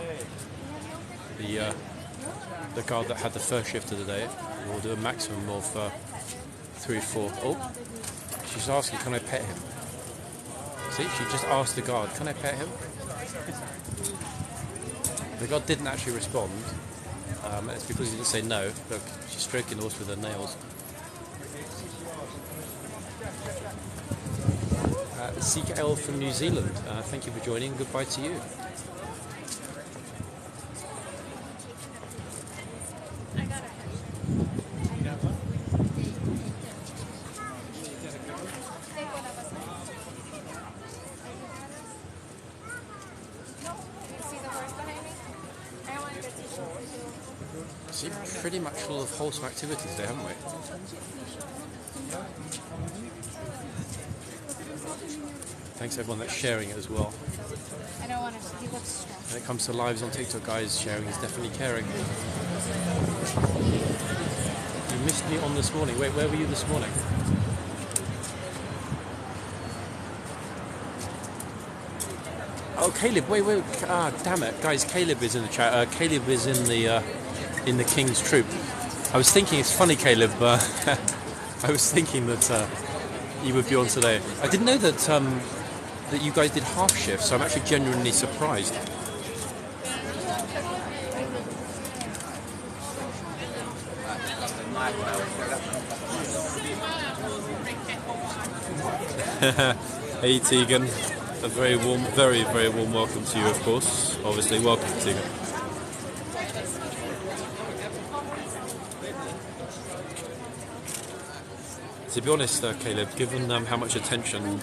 the guard that had the first shift of the day will do a maximum of 3 or 4. Oh, she's asking, can I pet him? See, she just asked the guard, can I pet him? The guard didn't actually respond. It's because he didn't say no. Look, she's stroking the horse with her nails. Seek L from New Zealand, thank you for joining. Goodbye to you. See, pretty much full of wholesome activities there, haven't we? Thanks everyone that's sharing it as well. I don't want to. He looks stressed. When it comes to lives on TikTok, guys, sharing is definitely caring. You missed me on this morning. Wait, where were you this morning? Oh, Caleb, wait, damn it, guys, Caleb is in the chat. Caleb is in the King's troop. I was thinking, it's funny, Caleb, I was thinking that you would be on today. I didn't know that that you guys did half shifts, so I'm actually genuinely surprised. Hey Tegan, a very warm, very warm welcome to you, of course. Obviously, welcome Tegan. To be honest, Caleb, given how much attention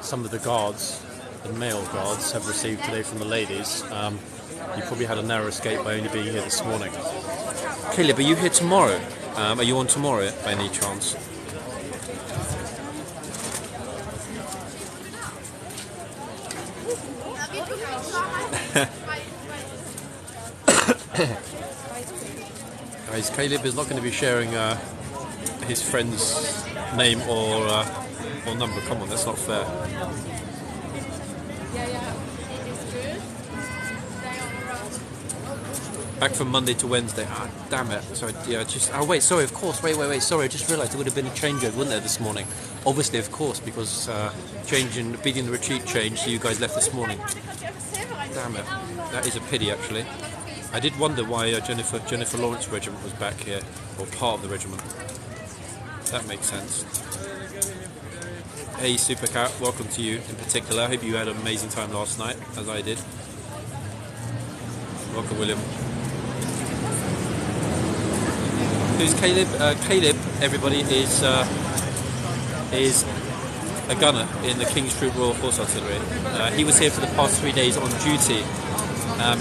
some of the guards, the male guards, have received today from the ladies, you probably had a narrow escape by only being here this morning. Caleb, are you here tomorrow? Are you on tomorrow by any chance? Guys, Caleb is not going to be sharing his friend's name or number. Come on, that's not fair. Back from Monday to Wednesday. Ah, damn it. Sorry, yeah, just... Oh, wait, sorry, of course. Wait. Sorry, I just realised there would have been a changeover, wouldn't there, this morning? Obviously, of course, because beating the retreat changed, so you guys left this morning. Damn it. That is a pity, actually. I did wonder why Jennifer Lawrence regiment was back here, or part of the regiment. That makes sense. Hey, Supercat, welcome to you in particular. I hope you had an amazing time last night, as I did. Welcome, William. Who's Caleb? Caleb, everybody, is a gunner in the King's Troop Royal Horse Artillery. He was here for the past 3 days on duty.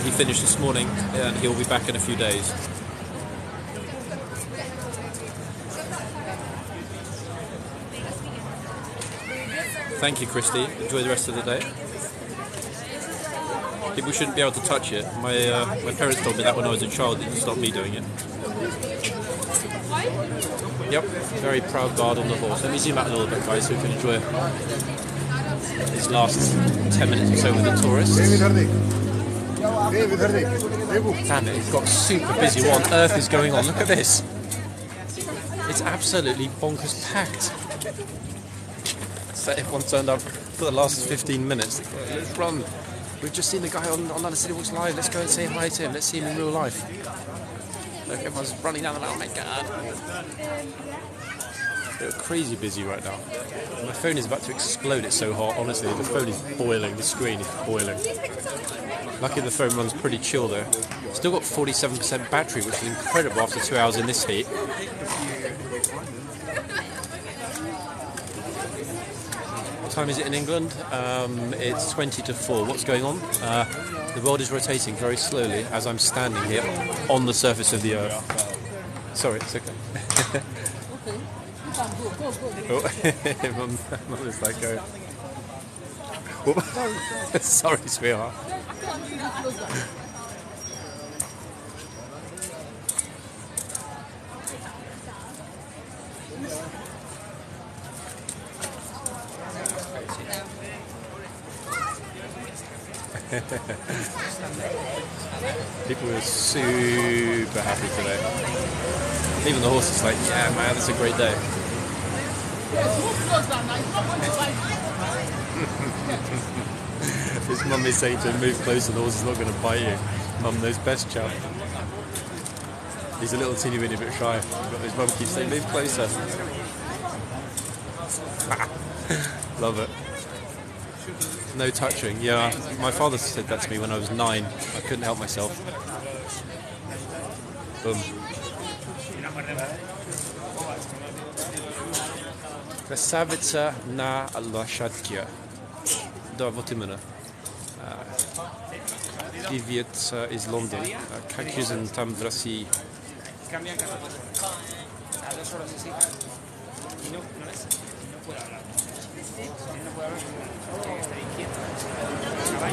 He finished this morning and he'll be back in a few days. Thank you, Christy. Enjoy the rest of the day. People shouldn't be able to touch it. My parents told me that when I was a child, it didn't stop me doing it. Yep, very proud guard on the horse. Let me zoom out a little bit, guys, so we can enjoy this last 10 minutes or so with the tourists. Damn it, it's got super busy. What on earth is going on? Look at this. It's absolutely bonkers packed. So everyone turned up for the last 15 minutes. Let's run. We've just seen the guy on London City Walks Live. Let's go and say hi to him. Let's see him in real life. Look, everyone's running down the line. Oh my god. They're crazy busy right now. My phone is about to explode. It's so hot. Honestly, the phone is boiling. The screen is boiling. Lucky the phone runs pretty chill though. Still got 47% battery, which is incredible after 2 hours in this heat. What time is it in England? It's 20 to 4. What's going on? The world is rotating very slowly as I'm standing here on the surface of the earth. Sorry, it's okay. Oh, Mum is like, go. Oh. Sorry, sweetheart. People are super happy today. Even the horse is like, yeah man, it's a great day. His mum is saying to him, move closer, the horse is not going to bite you. Mum knows best, chap. He's a little teeny weeny bit shy, but his mum keeps saying, move closer. Love it. No touching. Yeah, my father said that to me when I was 9. I couldn't help myself. Boom. Красавица на лошадке. Да, вот именно. Привет из Лондона. Как жизнь там в России?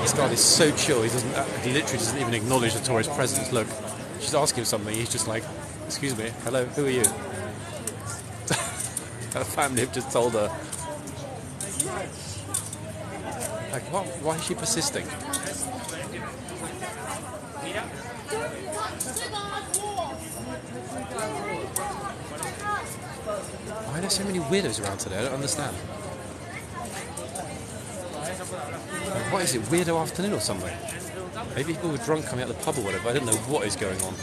This guy is so chill. He literally doesn't even acknowledge the tourist presence. Look, she's asking him something. He's just like, "Excuse me, hello, who are you?" Her family have just told her. Like, what? Why is she persisting? Why are there so many weirdos around today? I don't understand. What is it, weirdo afternoon or something? Maybe people were drunk coming out of the pub or whatever. I don't know what is going on.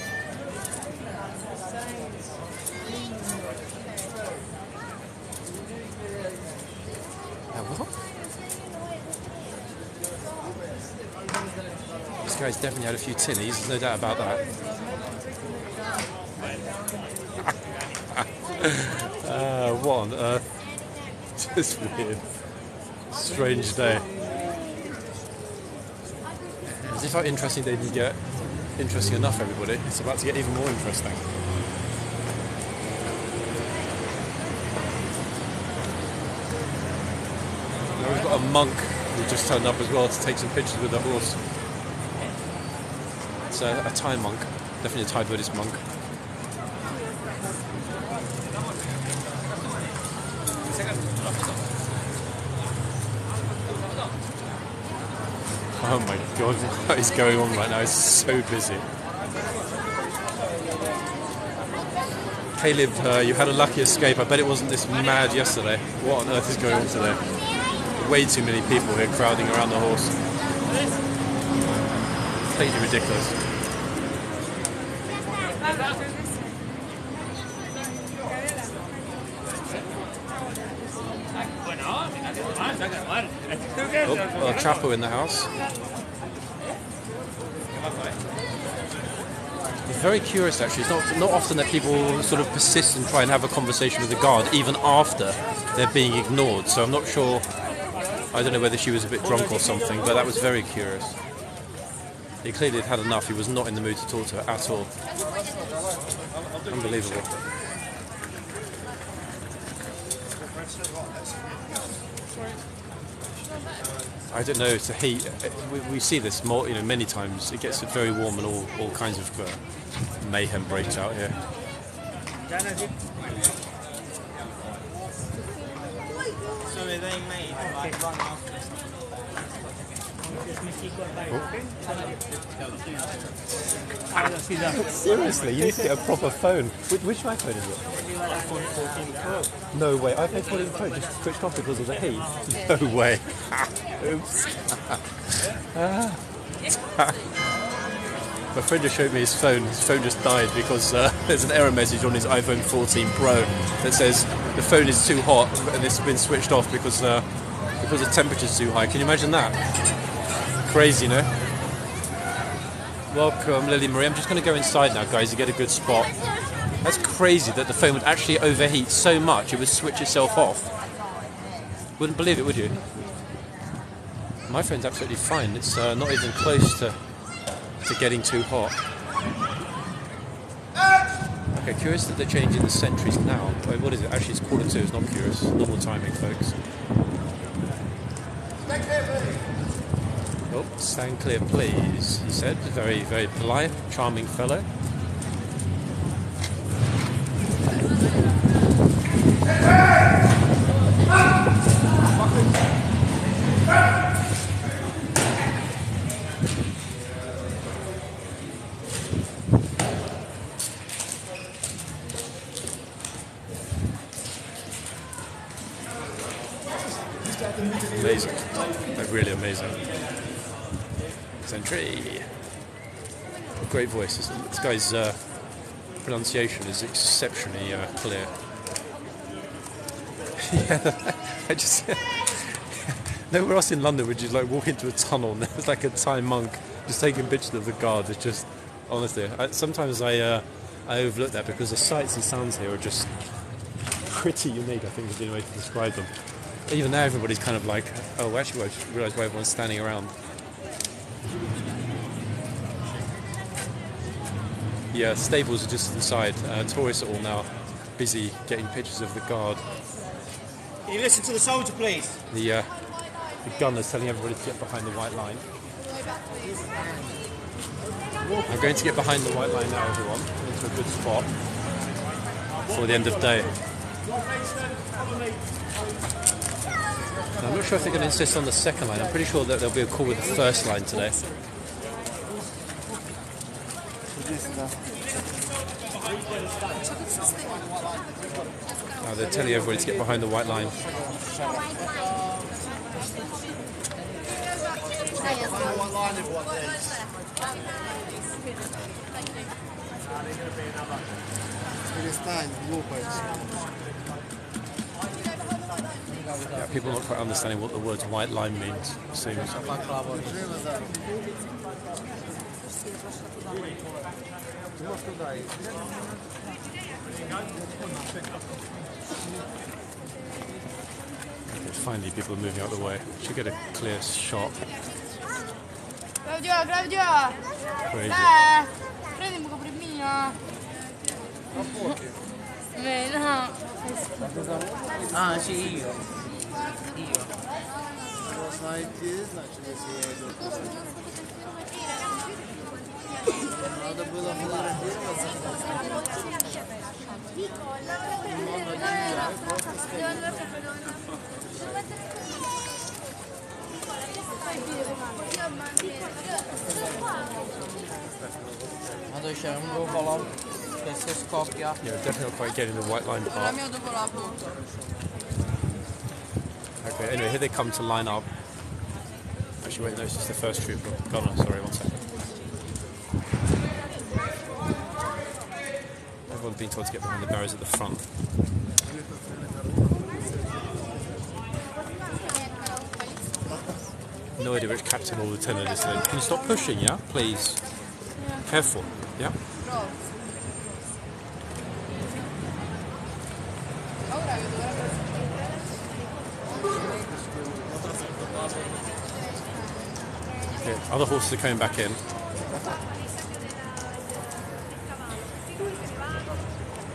What? This guy's definitely had a few tinnies, there's no doubt about that. What on earth? Just weird. Strange day. As if how interesting they didn't get interesting enough, everybody. It's about to get even more interesting. Now we've got a monk who just turned up as well to take some pictures with the horse. It's a Thai monk, definitely a Thai Buddhist monk. Oh my god, what is going on right now? It's so busy. Caleb, you had a lucky escape. I bet it wasn't this mad yesterday. What on earth is going on today? Way too many people here crowding around the horse. Completely ridiculous. Oh, Chapo in the house. It's very curious actually. It's not often that people sort of persist and try and have a conversation with the guard even after they're being ignored. So I'm not sure. I don't know whether she was a bit drunk or something, but that was very curious. He clearly had had enough. He was not in the mood to talk to her at all. Unbelievable. I don't know. It's a heat. We see this more, many times. It gets very warm and all kinds of mayhem breaks out here. Seriously, you need to get a proper phone. Which iPhone is it? iPhone 14 Pro. No way. iPhone 14 Pro just switched off because of the heat. No way. Oops. My friend just showed me his phone. His phone just died because there's an error message on his iPhone 14 Pro that says the phone is too hot and it's been switched off because the temperature's too high. Can you imagine that? Crazy, no? Welcome, Lily Marie. I'm just going to go inside now, guys, to get a good spot. That's crazy that the phone would actually overheat so much it would switch itself off. Wouldn't believe it, would you? My phone's absolutely fine. It's not even close to getting too hot. Okay, curious that they're changing the sentries now. Wait, what is it? Actually, it's 1:45. It's not curious. Normal timing, folks. Oh, stand clear, please, he said. Very, very polite, charming fellow. Amazing. Really amazing. Sentry. Great voice. This guy's pronunciation is exceptionally clear. Yeah, I just nowhere else in London would you like walk into a tunnel and there's like a Thai monk just taking pictures of the guard. It's just honestly, sometimes I overlook that because the sights and sounds here are just pretty unique. I think is the only way to describe them. Even now, everybody's kind of like, oh, actually, I just realised why everyone's standing around. Yeah, stables are just inside. Tourists are all now busy getting pictures of the guard. Can you listen to the soldier, please? The gunner's telling everybody to get behind the white line. I'm going to get behind the white line now, everyone, into a good spot before the end of day. I'm not sure if they're going to insist on the second line. I'm pretty sure that there'll be a call with the first line today. They're telling everybody to get behind the white line. Yeah, people are not quite understanding what the words white line means, it seems. Okay, finally people are moving out of the way. Should get a clear shot. Claudio! Crazy. Prendi un po' mio. No. Ah, sì, io. Vado a uscire un po' che se scoppia. Yeah, definitely not quite getting the white line part. Okay, anyway, here they come to line up. Actually, wait, no, it's just the first troop. Gunner, sorry, one second. Everyone's been told to get behind the barriers at the front. No idea which captain or lieutenant is there. Can you stop pushing, yeah? Please. Yeah. Careful, yeah? Okay, other horses are coming back in.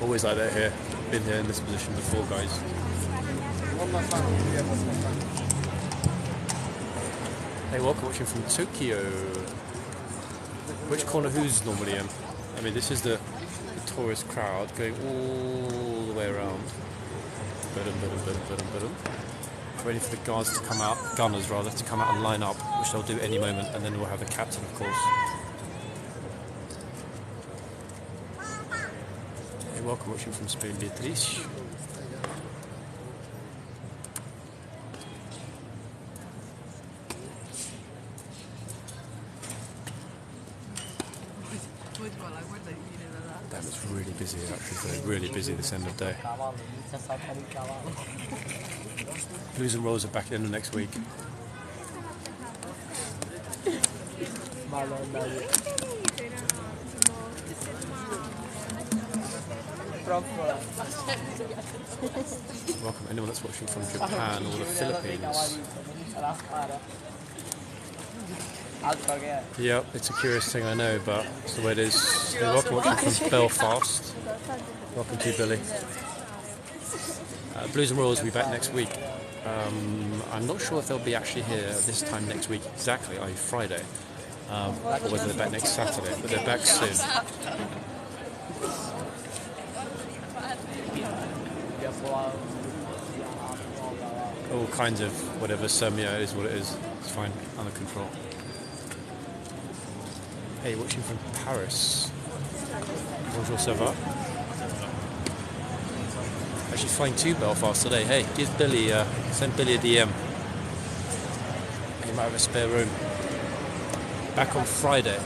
Always like that here. Been here in this position before, guys. Hey, welcome watching from Tokyo. Which corner who's normally in? I mean, this is the tourist crowd going all the way around. Waiting for the guards to come out, gunners rather, to come out and line up, which they'll do any moment, and then we'll have the captain, of course. Hey, welcome watching from Spain, Beatrice. Damn, it's really busy actually, really busy this end of day. Blues and Royals are back at the end of next week. Welcome anyone that's watching from Japan or the Philippines. Yep, it's a curious thing, I know, but it's the way it is. Hey, welcome watching from Belfast. Welcome to you, Billy. Blues and Royals will be back next week. I'm not sure if they'll be actually here this time next week exactly, i.e. Friday, or whether they're back next Saturday, but they're back soon. All kinds of whatever, yeah, it is what it is. It's fine, under control. Hey, watching from Paris. Bonjour, ça va? Actually flying to Belfast today. Hey, give Billy, send Billy a DM. He might have a spare room. Back on Friday.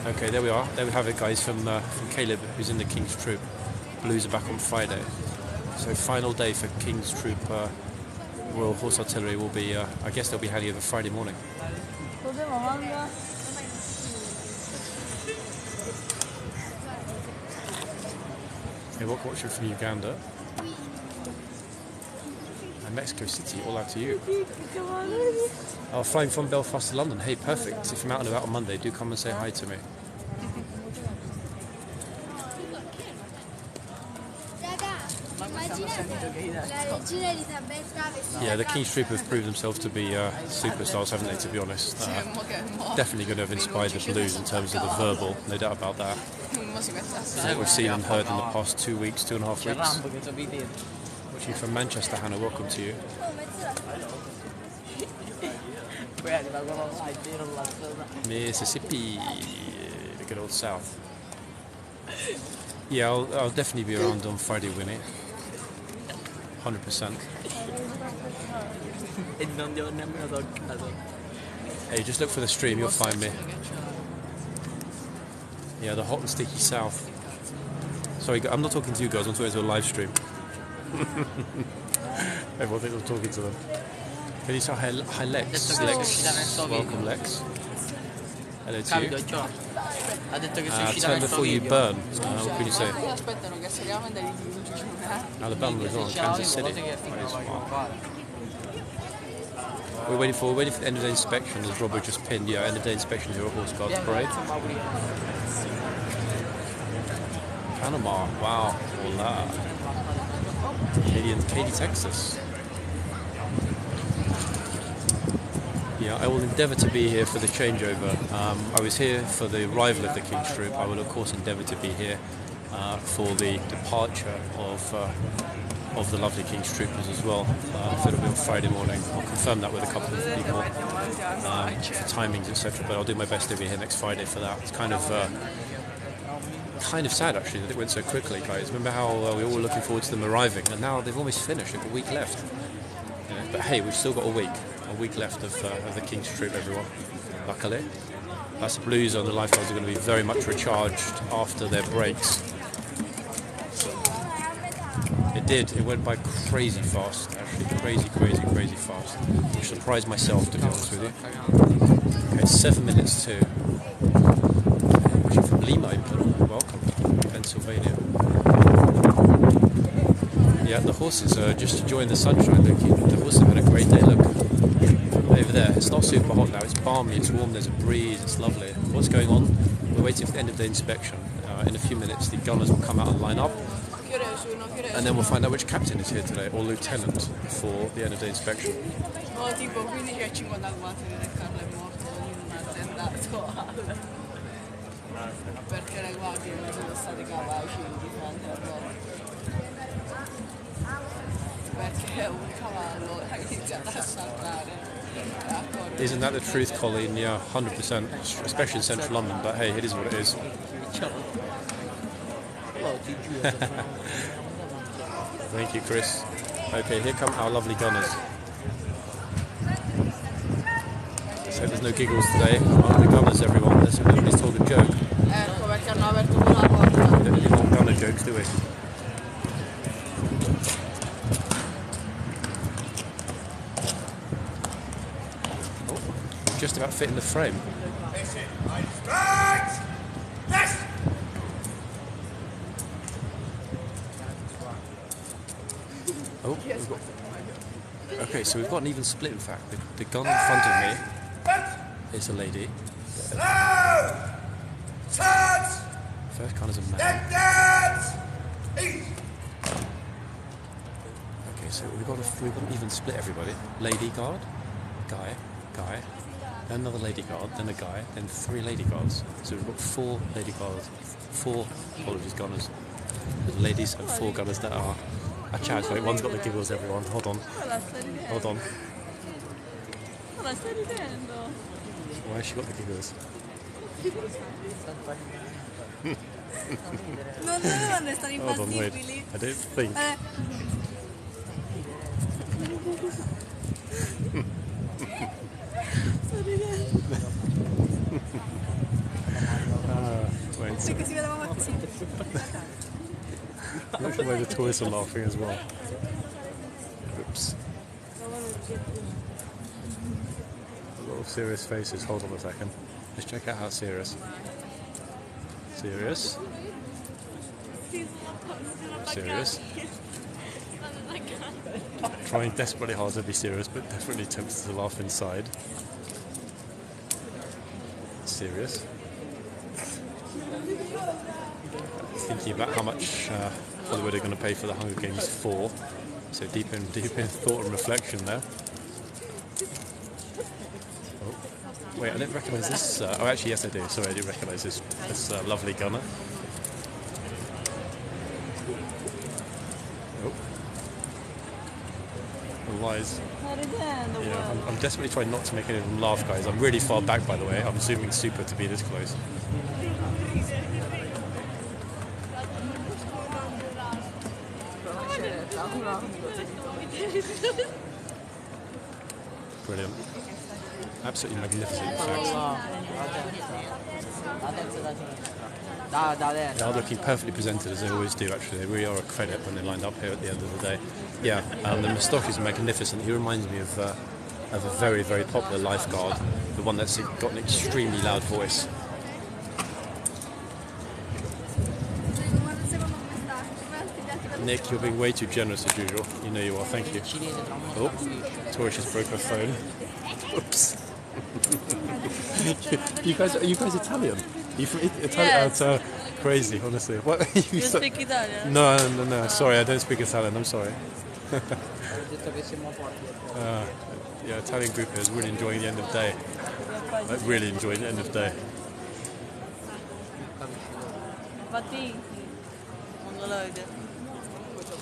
Okay, there we are. There we have it, guys, from Caleb, who's in the King's Troop. Blues are back on Friday. So final day for King's Troop Royal Horse Artillery will be, I guess they'll be heading over Friday morning. Hey, welcome watching from Uganda. And Mexico City, all out to you. Oh, flying from Belfast to London. Hey, perfect. If you're out and about on Monday, do come and say hi to me. Yeah, the King's Troop have proved themselves to be superstars, haven't they, to be honest? Definitely going to have inspired the Blues in terms of the verbal, no doubt about that. What we've seen and heard in the past 2 weeks, 2.5 weeks. Watching from Manchester, Hannah, welcome to you. Mississippi, the good old South. Yeah, I'll definitely be around on Friday, Winnie. 100%. Hey, just look for the stream, you'll find me. Yeah, the hot and sticky South. Sorry, I'm not talking to you guys, I'm talking to a live stream. Everyone thinks I'm talking to them. Can you say hi, Lex? Lex, welcome, Lex. Hello to you. Turn before you burn. What can you say? Alabama is on Kansas City. We're waiting for the end of the inspection, as Robert just pinned. Yeah, end of the inspection here at Horseguardsparade. Panama, wow, hola. Katy, Texas. Yeah, I will endeavour to be here for the changeover. I was here for the arrival of the King's Troop. I will of course endeavour to be here for the departure of the lovely King's Troopers as well. So it'll be on Friday morning. I'll confirm that with a couple of people for timings, etc. But I'll do my best to be here next Friday for that. It's kind of kind of sad actually that it went so quickly, guys. Remember how we were all looking forward to them arriving, and now they've almost finished. They've got a week left. You know, but hey, we've still got a week left of the King's troop, everyone. Luckily, that's the Blues and the Lifeguards are going to be very much recharged after their breaks. It went by crazy fast, actually, crazy fast. Which surprised myself, to be honest with you. Okay, it's 7 minutes to. Actually, from Lima, welcome, Pennsylvania. Yeah, the horses are just enjoying the sunshine. Look, the horses have had a great day. Look, over there. It's not super hot now. It's balmy. It's warm. There's a breeze. It's lovely. What's going on? We're waiting for the end of the inspection. In a few minutes, the gunners will come out and line up. And then we'll find out which captain is here today, or lieutenant, for the end of the inspection. Isn't that the truth, Colleen? Yeah, 100%, especially in central London, but hey, it is what it is. Thank you, Chris. Okay, here come our lovely gunners. So there's no giggles today. The gunners, everyone. Nobody's told a joke. We don't want gunner jokes, do we? Oh, we're just about fit in the frame. Oh, okay, so we've got an even split, in fact. The gun in front of me is a lady. First gun is a man. Okay, so we've got an even split, everybody. Lady guard, guy, then another lady guard, then a guy, then 3 lady guards. So we've got 4 lady guards, 4 gunners, with ladies and 4 gunners that are. Wait, one's got the giggles, everyone. Hold on. Why has she got the giggles? Hold on, wait. I don't think. Wait. Look at where the toys are laughing as well. Oops. A lot of serious faces. Hold on a second. Let's check out how serious. Serious. Serious. Trying desperately hard to be serious, but definitely tempted to laugh inside. Serious. Thinking about how much Hollywood are going to pay for the Hunger Games 4. So deep in thought and reflection there. Oh, wait, I don't recognise this. Oh, actually, yes, I do. Sorry, I do recognise this lovely gunner. Oh, lies. Yeah, I'm desperately trying not to make any of them laugh, guys. I'm really far back, by the way. I'm zooming super to be this close. Brilliant. Absolutely magnificent, in fact. They are looking perfectly presented, as they always do, actually. They really are a credit when they're lined up here at the end of the day. Yeah, the Moustache is magnificent. He reminds me of a very, very popular lifeguard, the one that's got an extremely loud voice. Nick, you're being way too generous as usual. You know you are, thank you. Oh, Tori just broke her phone. Oops. Are you guys Italian? Are you from Italy? Yes. That's crazy, honestly. What? You speak Italian? No, sorry, I don't speak Italian, I'm sorry. Yeah, Italian group here is really enjoying the end of day. Like, really enjoying the end of day.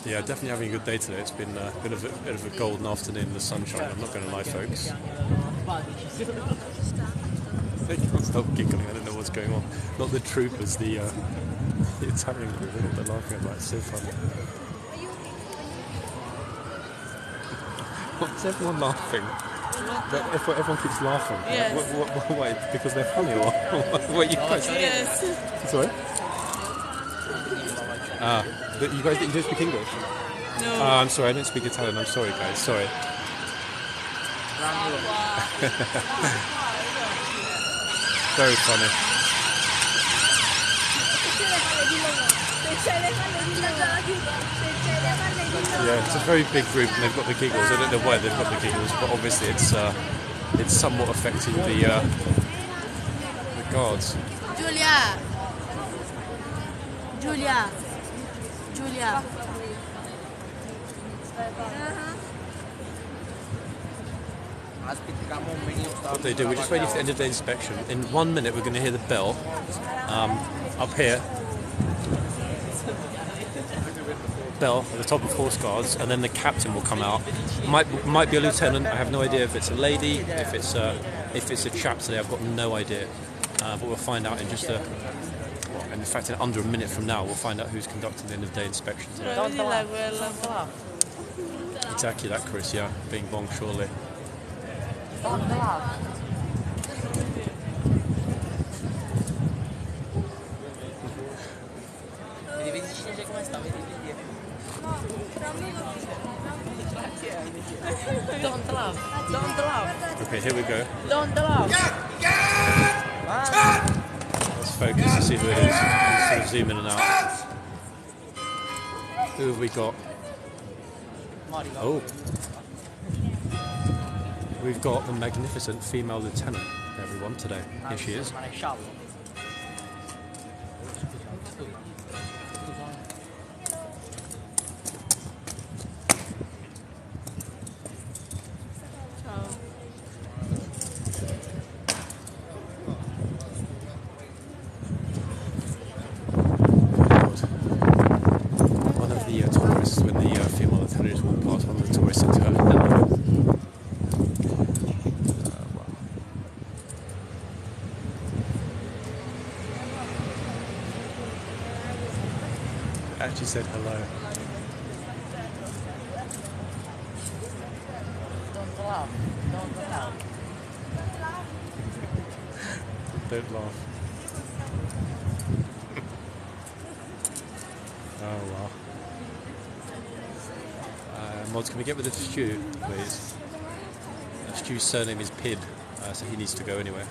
Yeah, definitely having a good day today. It's been a bit of a golden afternoon in the sunshine, I'm not going to lie, folks. They can't stop giggling, I don't know what's going on. Not the troopers, the The Italian group, they're laughing at that, it's so funny. What's everyone laughing? If everyone keeps laughing, Yes. Why? Because they're funny or what? You guys? Yes. Sorry? But you guys don't speak English? No. I'm sorry, I don't speak Italian. I'm sorry, guys. Sorry. Very funny. Yeah, it's a very big group and they've got the giggles. I don't know why they've got the giggles, but obviously it's somewhat affecting the guards. Giulia. What they do, we're just waiting for the end of the inspection. In 1 minute we're going to hear the bell up here. Bell at the top of horseguards, and then the captain will come out. Might be a lieutenant. I have no idea if it's a lady, if it's a chap today. I've got no idea, but we'll find out in just in fact, in under a minute from now, we'll find out who's conducting the end of the day inspection today. Exactly that, Chris. Yeah, bing bong, surely. Okay, here we go. Let's focus to see who it is. Let's sort of zoom in and out. Who have we got? Oh. We've got the magnificent female lieutenant, everyone, today. Here she is. One of the tourists, when the female lieutenant walked past, one of the tourists said to her, "Hello." Actually said hello. Don't laugh. Oh well. Mods, can we get with the stew, please? Stew's surname is Pid, so he needs to go anyway.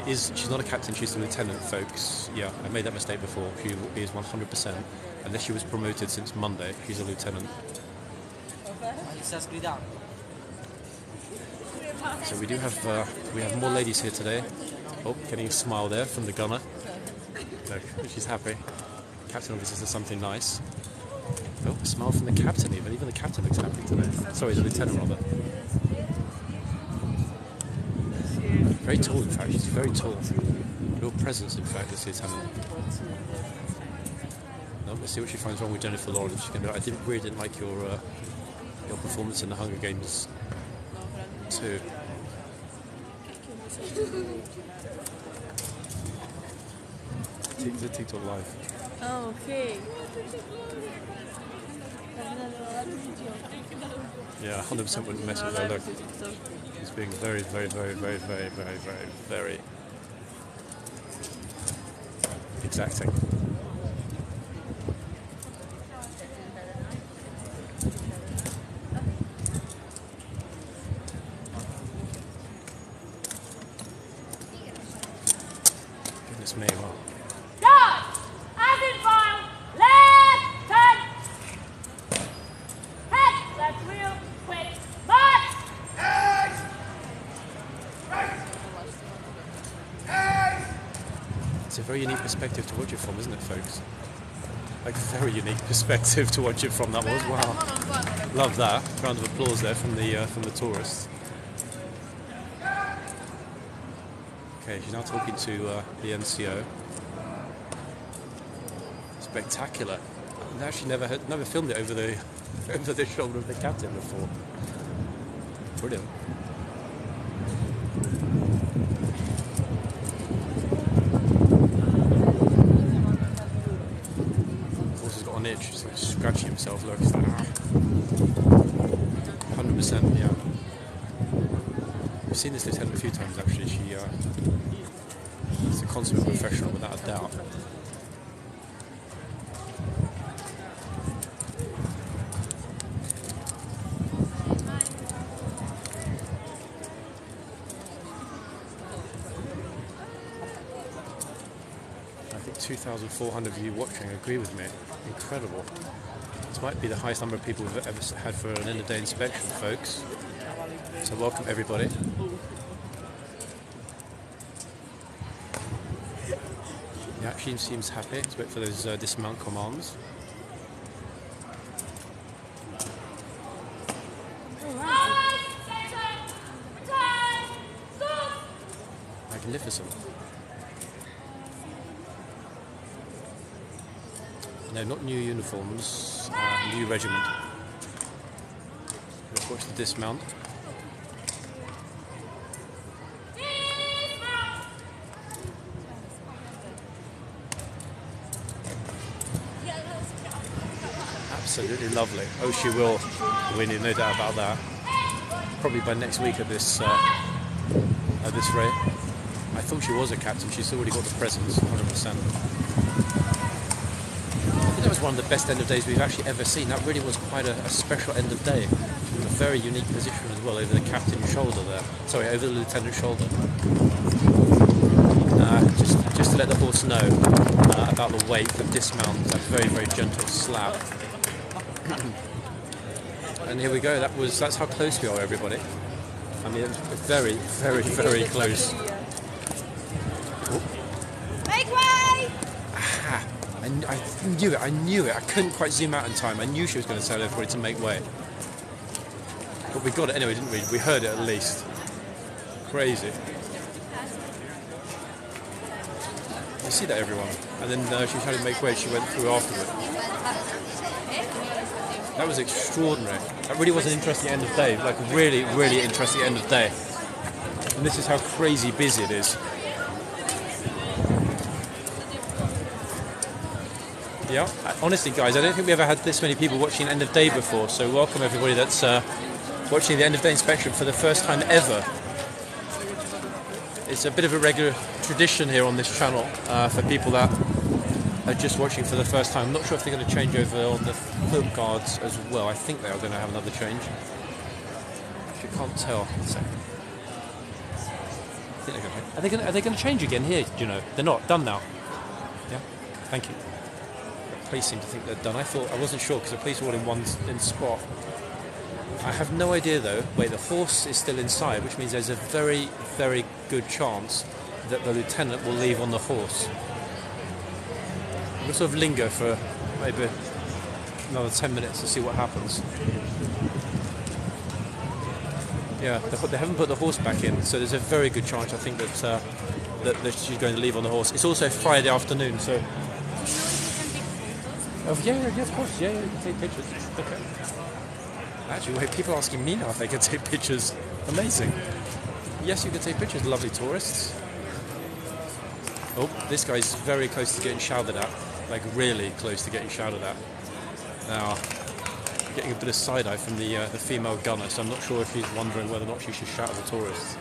She's not a captain, she's a lieutenant, folks. Yeah, I made that mistake before. She is 100%. Unless she was promoted since Monday, she's a lieutenant. So we do have more ladies here today. Oh, getting a smile there from the gunner. Look, she's happy. Captain obviously says something nice. Oh, a smile from the captain even. Even the captain looks happy today. Sorry, the lieutenant rather. Very tall, in fact. She's very tall. Real presence, in fact, this lieutenant. No, let's see what she finds wrong with Jennifer Lawrence. She's gonna be like, I really didn't like your performance in the Hunger Games 2. The TikTok live. Oh, okay. Yeah, 100% wouldn't mess with her. Look, she's being very, very, very, very, very, very, very, very exacting. Goodness me, wow. It's a very unique perspective to watch it from, isn't it, folks? Like, a very unique perspective to watch it from. That was, wow. Love that. Round of applause there from the tourists. Okay, she's now talking to the NCO. spectacular. I've actually never filmed it over the over the shoulder of the captain before. Brilliant. Horse has got an itch, he's like scratching himself. Look, it's like 100%. Yeah. I've seen this lieutenant a few times actually. She's a consummate professional without a doubt. I think 2,400 of you watching agree with me. Incredible. This might be the highest number of people we've ever had for an end of day inspection, folks. So welcome everybody. Yeah, she seems happy. Let's wait for those dismount commands. Magnificent. No, not new uniforms, new regiment. Let's watch the dismount. Absolutely lovely. Oh, she will win it, no doubt about that. Probably by next week at this rate. I thought she was a captain. She's already got the presence, 100%. I think that was one of the best end of days we've actually ever seen. That really was quite a special end of day. From a very unique position as well, over the captain's shoulder there. Sorry, over the lieutenant's shoulder. Just to let the horse know about the weight, the dismount, that very, very gentle slap. And here we go. That's how close we are, everybody. I mean, it's very, very, very close. Make way! Aha! I knew it. I knew it. I couldn't quite zoom out in time. I knew she was going to tell everybody to make way. But we got it anyway, didn't we? We heard it at least. Crazy. You see that, everyone? And then she was trying to make way. She went through afterward. That was extraordinary. That really was an interesting end of day. Like, really, really interesting end of day. And this is how crazy busy it is. Yeah, honestly, guys, I don't think we ever had this many people watching end of day before. So welcome everybody that's watching the end of day inspection for the first time ever. It's a bit of a regular tradition here on this channel for people that are just watching for the first time. I'm not sure if they're going to change over on the foot guards as well. I think they are going to have another change. Actually, can't tell. One second. I think they're going to. Are they going to change again here? Do you know? They're not done now. Yeah. Thank you. The police seem to think they're done. I wasn't sure because the police were all in spot. I have no idea though. Wait, the horse is still inside, which means there's a very, very good chance that the lieutenant will leave on the horse. We'll sort of linger for maybe another 10 minutes to see what happens. Yeah, they haven't put the horse back in, so there's a very good chance, I think, that she's going to leave on the horse. It's also Friday afternoon, so... Oh, yeah, of course, yeah, you can take pictures. Okay. Actually, wait, people are asking me now if they can take pictures. Amazing. Yes, you can take pictures, lovely tourists. Oh, this guy's very close to getting shouted at. Like, really close to getting shouted at. Now, getting a bit of side-eye from the female gunner, so I'm not sure if she's wondering whether or not she should shout at the tourists.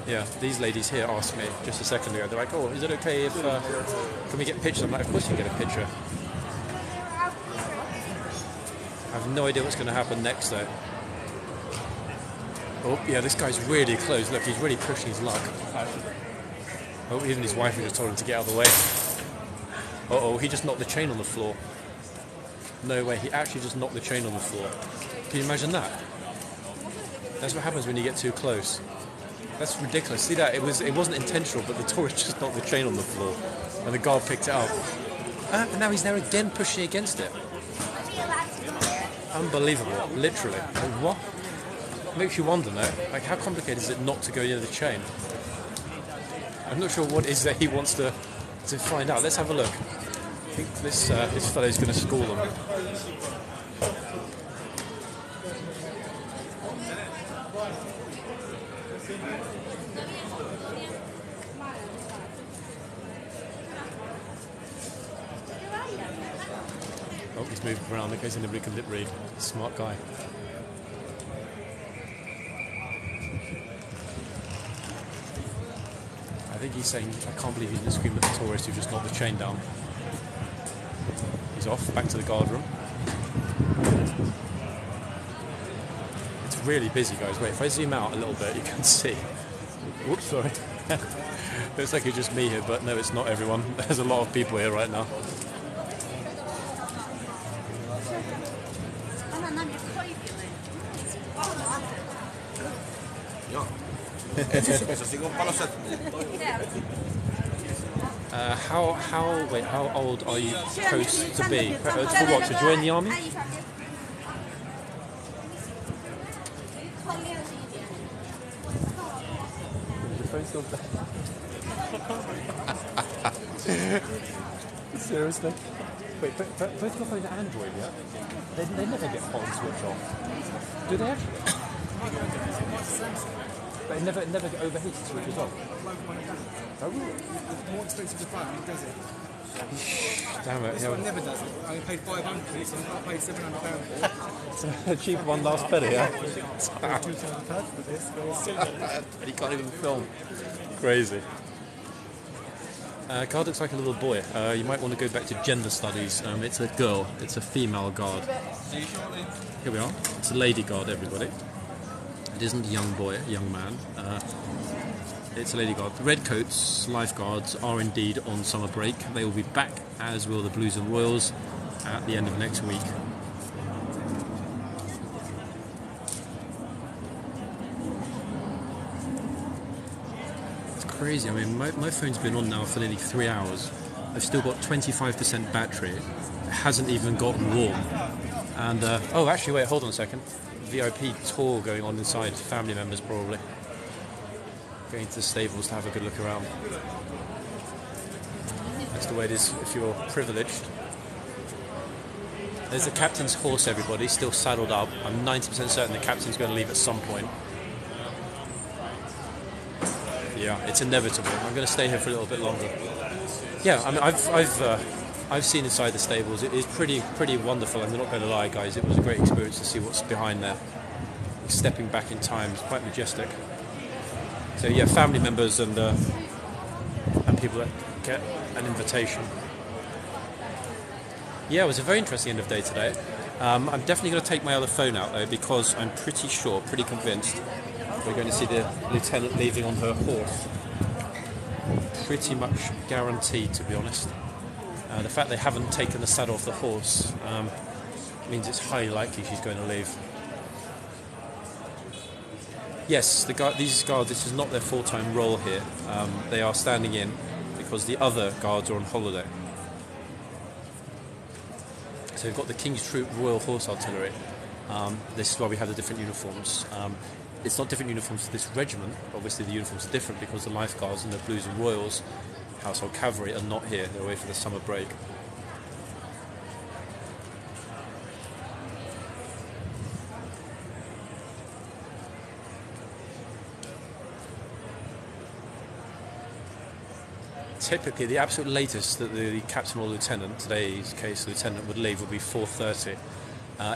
Yeah, these ladies here asked me just a second ago, they're like, oh, is it okay if, can we get pictures? I'm like, of course you can get a picture. I have no idea what's going to happen next, though. Oh, yeah, this guy's really close. Look, he's really pushing his luck. Oh, even his wife just told him to get out of the way. Uh-oh, he just knocked the chain on the floor. No way, he actually just knocked the chain on the floor. Can you imagine that? That's what happens when you get too close. That's ridiculous. See that? It wasn't intentional, but the tourist just knocked the chain on the floor. And the guard picked it up. And now he's there again pushing against it. Unbelievable, literally. Like, what? Makes you wonder, no? Like, how complicated is it not to go near the chain? I'm not sure what it is that he wants to to find out. Let's have a look. I think this fellow's going to school them. Oh, he's moving around in case anybody can lip read. Smart guy. I think he's saying, I can't believe he didn't scream at the tourist who just knocked the chain down. He's off, back to the guard room. It's really busy, guys. Wait, if I zoom out a little bit, you can see. Whoops, sorry. Looks like it's just me here, but no, it's not everyone. There's a lot of people here right now. How old are you supposed to be? For what, to join the army? Seriously? Wait, both your phones are Android, yeah? They never get hot and switch off. Do they actually? But it never get overheated and switches off. Oh, really? It's more expensive to buy than it does it. Damn it. This one never does it. I paid 500 for this and I paid £700 for it. A cheap one last better, yeah? £2,000 for this. And he can't even film. Crazy. Guard looks like a little boy. You might want to go back to gender studies. It's a girl. It's a female guard. Here we are. It's a lady guard, everybody. It isn't a young boy, a young man. It's a lady guard. The redcoats, lifeguards, are indeed on summer break. They will be back, as will the Blues and Royals, at the end of next week. It's crazy. I mean, my phone's been on now for nearly 3 hours. I've still got 25% battery. It hasn't even gotten warm. And, oh, actually, wait, hold on a second. VIP tour going on inside, family members probably. Going to the stables to have a good look around. That's the way it is if you're privileged. There's the captain's horse, everybody, still saddled up. I'm 90% certain the captain's going to leave at some point. Yeah, it's inevitable. I'm going to stay here for a little bit longer. Yeah, I mean, I've seen inside the stables. It is pretty wonderful. I'm not going to lie, guys. It was a great experience to see what's behind there. Stepping back in time, it's quite majestic. So yeah, family members and people that get an invitation. Yeah, it was a very interesting end of day today. I'm definitely going to take my other phone out though, because I'm pretty sure, pretty convinced, we're going to see the lieutenant leaving on her horse. Pretty much guaranteed, to be honest. The fact they haven't taken the saddle off the horse means it's highly likely she's going to leave. Yes, these guards, this is not their full-time role here. They are standing in because the other guards are on holiday. So we've got the King's Troop Royal Horse Artillery. This is why we have the different uniforms. It's not different uniforms for this regiment. Obviously the uniforms are different because the Lifeguards and the Blues and Royals, Household Cavalry, are not here. They're away for the summer break. Typically, the absolute latest that the captain or lieutenant, today's case lieutenant, would leave would be 4:30.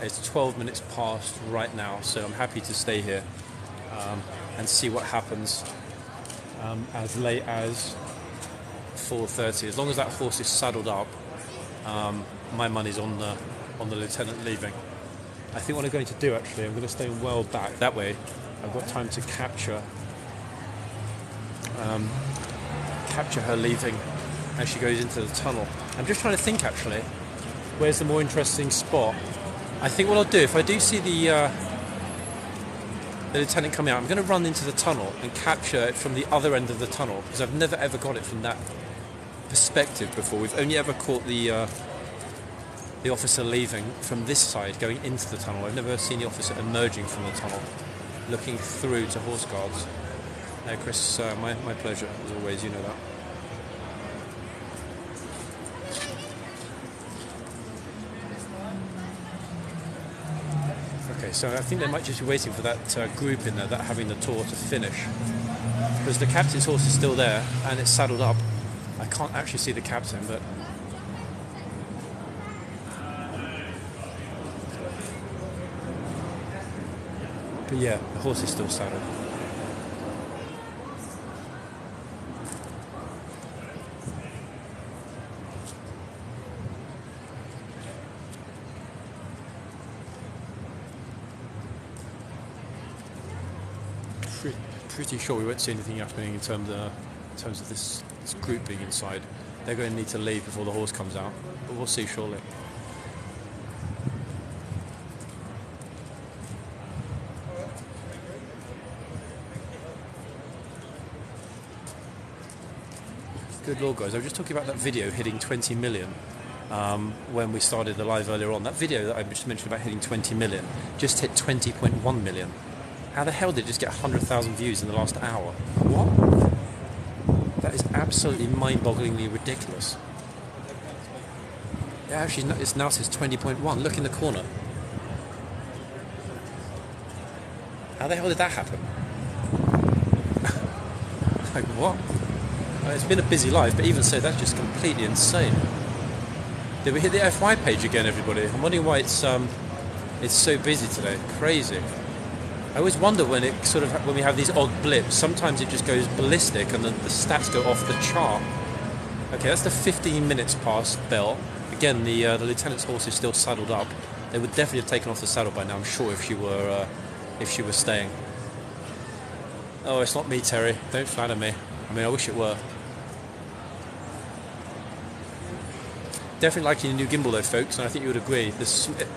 It's 12 minutes past right now, so I'm happy to stay here and see what happens as late as 4:30. As long as that horse is saddled up, my money's on the lieutenant leaving. I think what I'm going to do, actually, I'm going to stay well back. That way, I've got time to capture her leaving as she goes into the tunnel. I'm just trying to think, actually, where's the more interesting spot. I think what I'll do, if I do see the lieutenant coming out, I'm going to run into the tunnel and capture it from the other end of the tunnel, because I've never ever got it from that perspective before. We've only ever caught the officer leaving from this side, going into the tunnel. I've never seen the officer emerging from the tunnel, looking through to horse guards. Chris, my pleasure, as always, you know that. Okay, so I think they might just be waiting for that group in there that are having the tour to finish. Because the captain's horse is still there and it's saddled up. I can't actually see the captain, but... But yeah, the horse is still saddled. Pretty sure we won't see anything happening in terms of this group being inside. They're going to need to leave before the horse comes out, but we'll see shortly. Good Lord, guys, I was just talking about that video hitting 20 million when we started the live earlier on. That video that I just mentioned about hitting 20 million just hit 20.1 million. How the hell did it just get 100,000 views in the last hour? What? That is absolutely mind-bogglingly ridiculous. Yeah, actually, it's now says 20.1. Look in the corner. How the hell did that happen? Like, what? It's been a busy life, but even so, that's just completely insane. Did we hit the FY page again, everybody? I'm wondering why it's so busy today. Crazy. I always wonder when we have these odd blips. Sometimes it just goes ballistic and the stats go off the chart. Okay, that's the 15 minutes past bell. Again, the lieutenant's horse is still saddled up. They would definitely have taken off the saddle by now, I'm sure, if she were staying. Oh, it's not me, Terry. Don't flatter me. I mean, I wish it were. Definitely liking the new gimbal though, folks, and I think you would agree.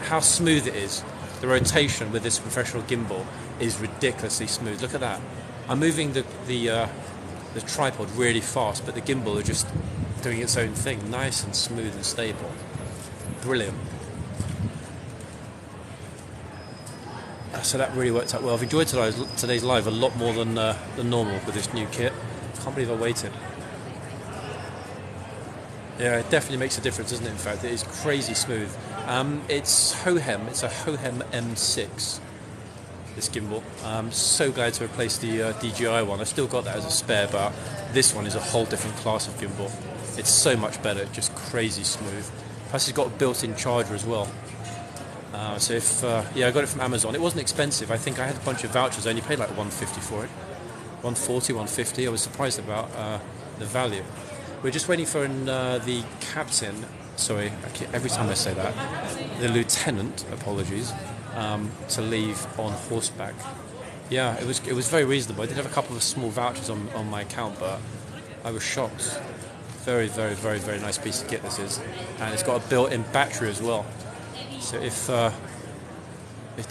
How smooth it is. The rotation with this professional gimbal is ridiculously smooth. Look at that. I'm moving the tripod really fast, but the gimbal are just doing its own thing. Nice and smooth and stable. Brilliant. So that really worked out well. I've enjoyed today's live a lot more than normal with this new kit. Can't believe I waited. Yeah, it definitely makes a difference, doesn't it? In fact, it is crazy smooth. It's Hohem. It's a Hohem M6. This gimbal. I'm so glad to replace the DJI one. I've still got that as a spare, but this one is a whole different class of gimbal. It's so much better. Just crazy smooth. Plus, it's got a built-in charger as well. So I got it from Amazon. It wasn't expensive. I think I had a bunch of vouchers. I only paid like $150 for it. $140, $150. I was surprised about the value. We're just waiting for the captain. Sorry, every time I say that, the lieutenant. Apologies. To leave on horseback. Yeah, it was very reasonable. I did have a couple of small vouchers on my account, but I was shocked. Very, very, very, very nice piece of kit this is, and it's got a built-in battery as well. So if the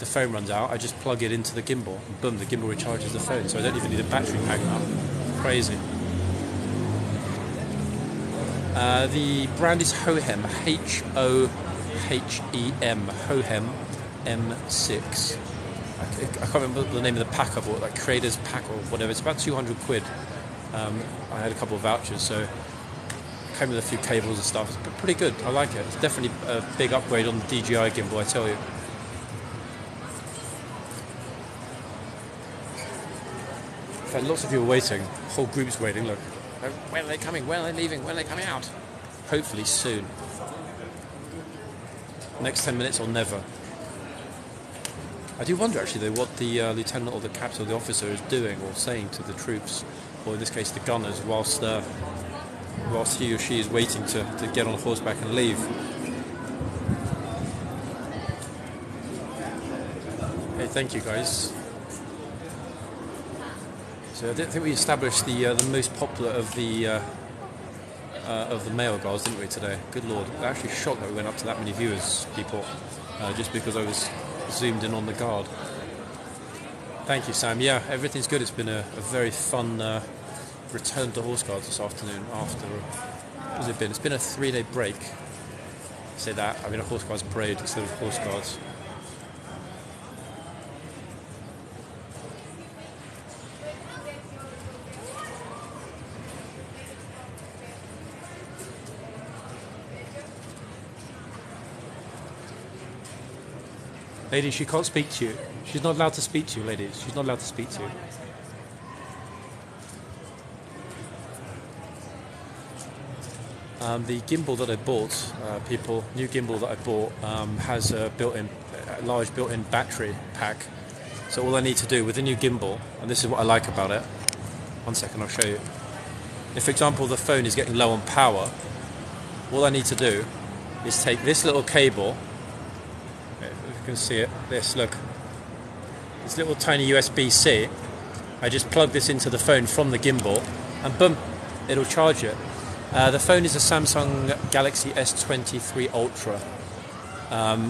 phone runs out, I just plug it into the gimbal, and boom, the gimbal recharges the phone. So I don't even need a battery pack now. Crazy. The brand is Hohem, H-O-H-E-M, Hohem M6. I can't remember the name of the pack I bought, like Creators Pack or whatever. It's about 200 quid. I had a couple of vouchers, so it came with a few cables and stuff. It's pretty good. I like it. It's definitely a big upgrade on the DJI gimbal, I tell you. In fact, lots of people waiting. Whole groups waiting. Look, when are they coming? When are they leaving? When are they coming out? Hopefully soon. Next 10 minutes or never. I do wonder actually though what the lieutenant or the captain or the officer is doing or saying to the troops, or in this case the gunners, whilst he or she is waiting to get on horseback and leave. Okay, thank you guys. So I think we established the most popular of the male guards, didn't we, today? Good Lord, I'm actually shocked that we went up to that many viewers, people, just because I was zoomed in on the guard. Thank you, Sam. Yeah, everything's good. It's been a very fun return to Horse Guards this afternoon after, what has it been? It's been a 3-day break. Say that, I mean a Horse Guards parade instead of Horse Guards. Ladies, she can't speak to you. She's not allowed to speak to you, ladies. She's not allowed to speak to you. The gimbal that I bought, new gimbal that I bought, has a large built-in battery pack. So all I need to do with the new gimbal, and this is what I like about it. One second, I'll show you. If, for example, the phone is getting low on power, all I need to do is take this little cable. If you can see it, look. This little tiny USB-C. I just plug this into the phone from the gimbal, and boom, it'll charge it. The phone is a Samsung Galaxy S23 Ultra,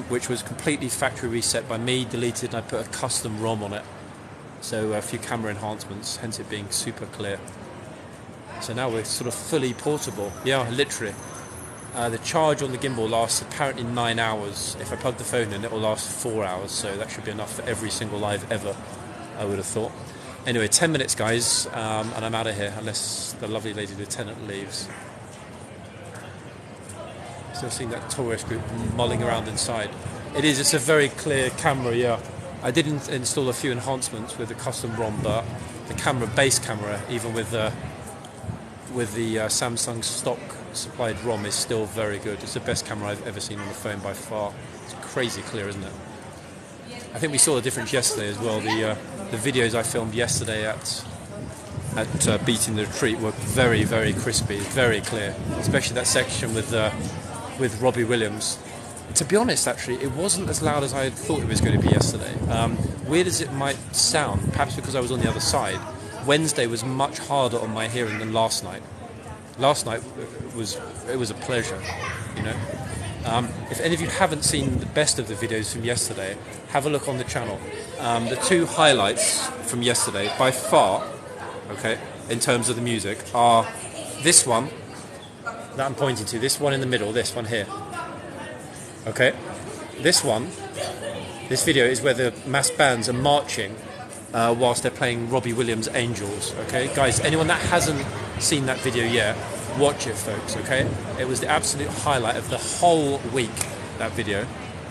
which was completely factory reset by me, deleted, and I put a custom ROM on it. So a few camera enhancements, hence it being super clear. So now we're sort of fully portable. Yeah, literally. The charge on the gimbal lasts apparently 9 hours. If I plug the phone in, it will last 4 hours, so that should be enough for every single live ever, I would have thought. Anyway, 10 minutes, guys, and I'm out of here, unless the lovely lady lieutenant leaves. Still seeing that tourist group mulling around inside. It's a very clear camera, yeah. I did install a few enhancements with the custom ROM, but the base camera, even with the Samsung stock supplied ROM, is still very good. It's the best camera I've ever seen on the phone by far. It's crazy clear, isn't it? I think we saw the difference yesterday as well. The videos I filmed yesterday at Beating the Retreat were very, very crispy, very clear, especially that section with Robbie Williams. To be honest, actually, it wasn't as loud as I had thought it was going to be yesterday. Weird as it might sound, perhaps because I was on the other side, Wednesday was much harder on my hearing than last night. Last night was a pleasure, you know. If any of you haven't seen the best of the videos from yesterday, have a look on the channel. The two highlights from yesterday, by far, okay, in terms of the music, are this one that I'm pointing to, this one in the middle, this one here. Okay, this video is where the mass bands are marching whilst they're playing Robbie Williams' Angels. Okay, guys, anyone that hasn't seen that video yet, watch it, folks. Okay, it was the absolute highlight of the whole week. That video,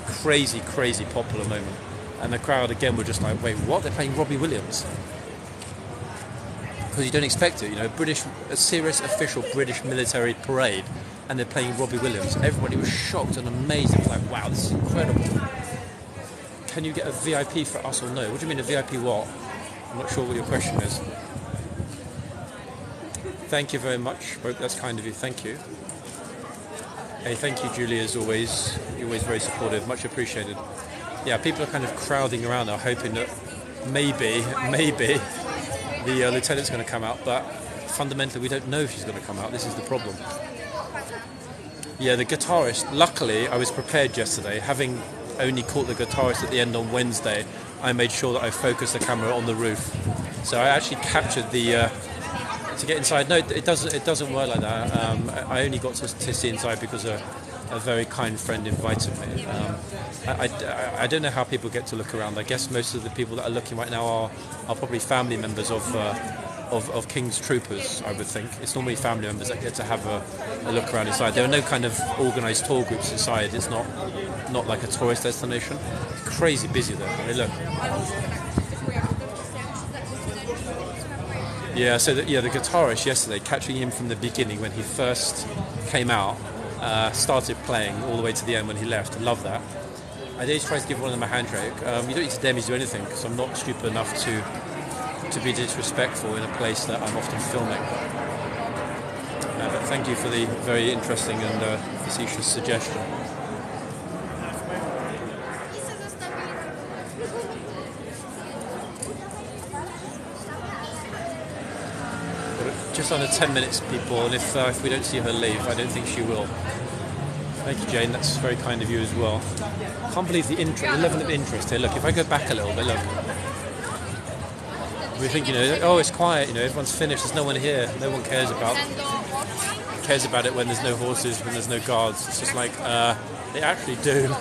crazy popular moment, and the crowd again were just like, wait, what? They're playing Robbie Williams? Because you don't expect it, you know, a serious official British military parade, and they're playing Robbie Williams. Everybody was shocked and amazed. It was like, wow, this is incredible. Can you get a VIP for us or no? What do you mean a VIP what? I'm not sure what your question is. Thank you very much, Rope, that's kind of you, thank you. Hey, thank you, Julie, as always. You're always very supportive, much appreciated. Yeah, people are kind of crowding around now, hoping that maybe the lieutenant's going to come out, but fundamentally we don't know if she's going to come out. This is the problem. Yeah, the guitarist, luckily I was prepared yesterday. Having only caught the guitarist at the end on Wednesday, I made sure that I focused the camera on the roof. So I actually captured to get inside. No, it doesn't work like that. I only got to see inside because a very kind friend invited me. I don't know how people get to look around. I guess most of the people that are looking right now are probably family members of King's troopers, I would think. It's normally family members that get to have a look around inside. There are no kind of organised tour groups inside. It's not like a tourist destination. It's crazy busy though. I mean, look. Yeah, so the guitarist yesterday, catching him from the beginning when he first came out, started playing all the way to the end when he left. I love that. I did try to give one of them a handshake. You don't need to dare me to do anything because I'm not stupid enough to be disrespectful in a place that I'm often filming. But thank you for the very interesting and facetious suggestion. Just under 10 minutes, people, and if we don't see her leave, I don't think she will. Thank you, Jane, that's very kind of you as well. I can't believe the level of interest here. Look, if I go back a little bit, look. We think, you know, oh, it's quiet, you know, everyone's finished, there's no one here, no one cares about it when there's no horses, when there's no guards. It's just like, they actually do. You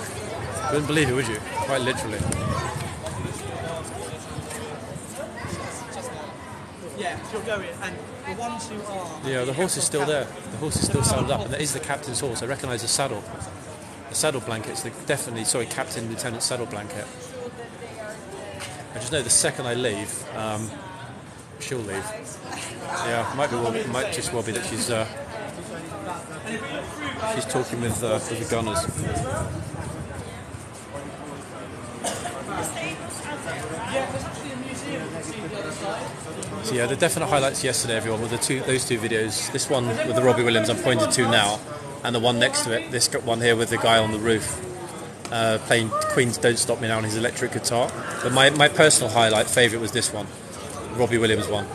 wouldn't believe it, would you? Quite literally. Yeah, you'll go in, and the ones who are... Yeah, the horse is still there. The horse is still saddled up, and that is the captain's horse. I recognise the saddle. The saddle blankets, definitely, sorry, Captain Lieutenant saddle blanket. I just know the second I leave, she'll leave. Yeah, might just well be that she's talking with the gunners. So yeah, the definite highlights yesterday, everyone, were those two videos. This one with the Robbie Williams I'm pointed to now, and the one next to it, this one here with the guy on the roof playing Queen's Don't Stop Me Now on his electric guitar. But my personal favourite was this one, Robbie Williams one.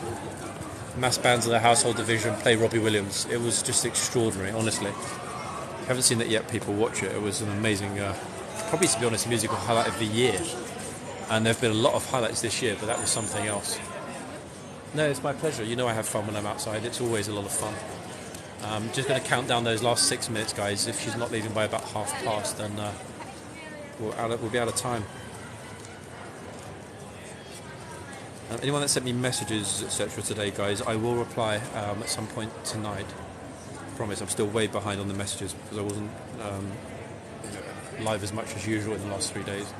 Mass bands of the household division play Robbie Williams. It was just extraordinary, honestly. If you haven't seen it yet, people watch it. It was an amazing, probably to be honest, musical highlight of the year. And there have been a lot of highlights this year, but that was something else. No, it's my pleasure. You know I have fun when I'm outside. It's always a lot of fun. Just going to count down those last 6 minutes, guys. If she's not leaving by about 1:30, then we'll be out of time. Anyone that sent me messages, etc. today, guys, I will reply at some point tonight. I promise. I'm still way behind on the messages because I wasn't live as much as usual in the last 3 days.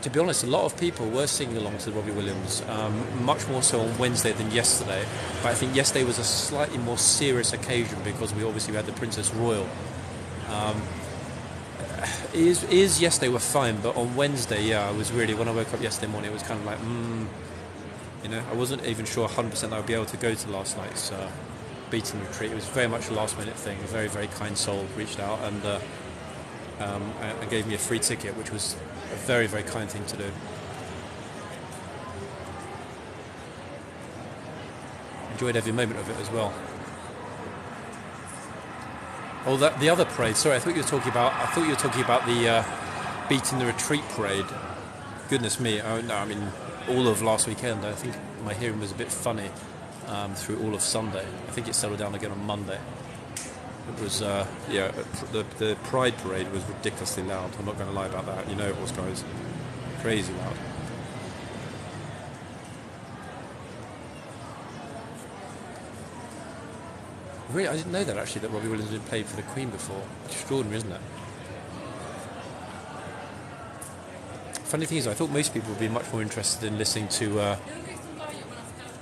To be honest, a lot of people were singing along to Robbie Williams, much more so on Wednesday than yesterday. But I think yesterday was a slightly more serious occasion because we obviously had the Princess Royal. Yesterday were fine, but on Wednesday, yeah, I was really, when I woke up yesterday morning, it was kind of like, you know, I wasn't even sure 100% I would be able to go to last night's beating retreat. It was very much a last minute thing. A very, very kind soul reached out and gave me a free ticket, which was a very, very kind thing to do. Enjoyed every moment of it as well. Oh, the other parade. Sorry, I thought you were talking about the beating the retreat parade. Goodness me! Oh no, I mean all of last weekend. I think my hearing was a bit funny through all of Sunday. I think it settled down again on Monday. It was, yeah, the Pride Parade was ridiculously loud. I'm not going to lie about that. You know it was, guys. Crazy loud. Really, I didn't know that actually, that Robbie Williams had played for the Queen before. Extraordinary, isn't it? Funny thing is, I thought most people would be much more interested in listening to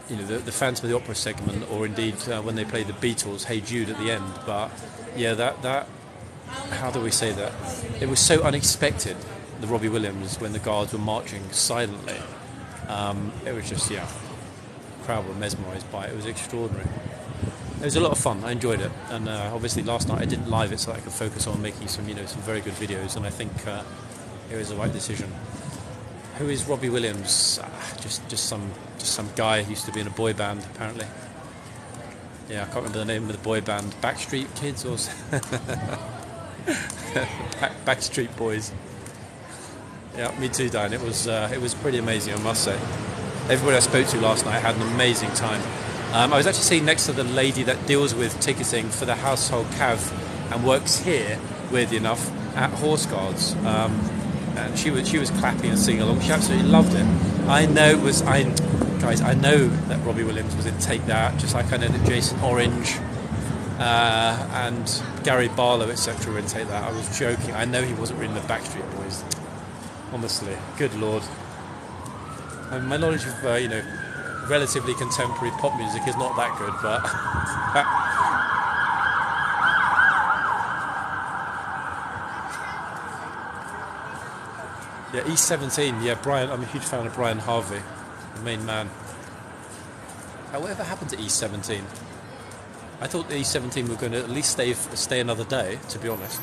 you know, the Phantom of the Opera segment, or indeed when they play the Beatles, Hey Jude at the end. But yeah, that how do we say that? It was so unexpected, the Robbie Williams, when the guards were marching silently. It was just, yeah, the crowd were mesmerised by it. It was extraordinary. It was a lot of fun. I enjoyed it, and obviously last night I didn't live it so I could focus on making some, you know, some very good videos, and I think it was the right decision. Who is Robbie Williams? Just some guy who used to be in a boy band, apparently. Yeah, I can't remember the name of the boy band. Backstreet Kids or Backstreet Boys. Yeah, me too, Dan. It was pretty amazing, I must say. Everybody I spoke to last night had an amazing time. I was actually sitting next to the lady that deals with ticketing for the household cav and works here, weirdly enough, at Horseguards. And she was clapping and singing along. She absolutely loved it. I know that Robbie Williams was in Take That, just like I know that Jason Orange and Gary Barlow, etc. were in Take That. I was joking. I know he wasn't really in the Backstreet Boys. Honestly, good lord. And my knowledge of you know, relatively contemporary pop music is not that good, but yeah, E17. Yeah, Brian. I'm a huge fan of Brian Harvey, the main man. Whatever happened to E17? I thought the E17 were going to at least stay another day, to be honest.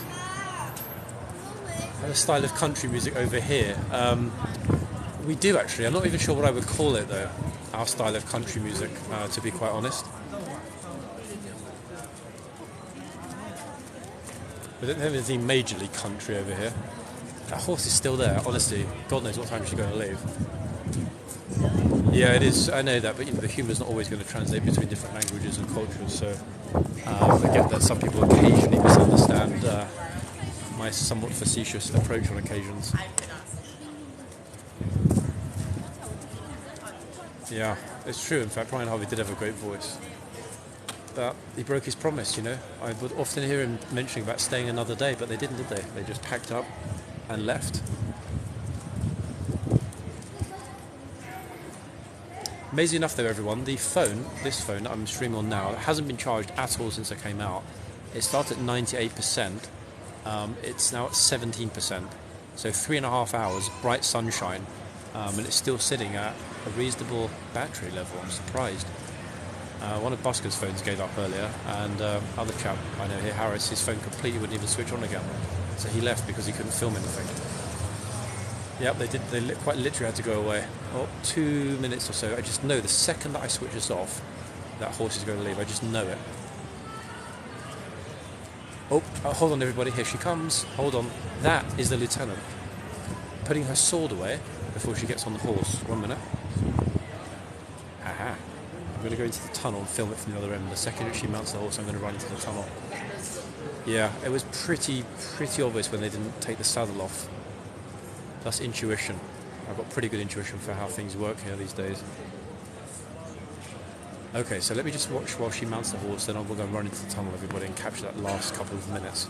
And a style of country music over here. We do actually. I'm not even sure what I would call it though. Our style of country music, to be quite honest. We don't have anything majorly country over here. That horse is still there, honestly. God knows what time she's going to leave. Yeah, it is. I know that, but you know, the humour's not always going to translate between different languages and cultures. So I get that some people occasionally misunderstand my somewhat facetious approach on occasions. Yeah, it's true. In fact, Brian Harvey did have a great voice. But he broke his promise, you know. I would often hear him mentioning about staying another day, but they didn't, did they? They just packed up and left. Amazing enough though, everyone, the phone, this phone that I'm streaming on now, it hasn't been charged at all since I came out. It started at 98%, it's now at 17%. So 3.5 hours, bright sunshine, and it's still sitting at a reasonable battery level. I'm surprised. One of Busker's phones gave up earlier, and other chap I know here, Harris, his phone completely wouldn't even switch on again. So he left because he couldn't film anything. Yep, they quite literally had to go away. Oh, 2 minutes or so. I just know the second that I switch this off, that horse is going to leave. I just know it. Oh, hold on everybody, here she comes. Hold on. That is the lieutenant. Putting her sword away before she gets on the horse. 1 minute. Aha. I'm going to go into the tunnel and film it from the other end. The second she mounts the horse, I'm going to run into the tunnel. Yeah, it was pretty obvious when they didn't take the saddle off. That's intuition. I've got pretty good intuition for how things work here these days. Okay, so let me just watch while she mounts the horse, then we'll go and run into the tunnel, everybody, and capture that last couple of minutes.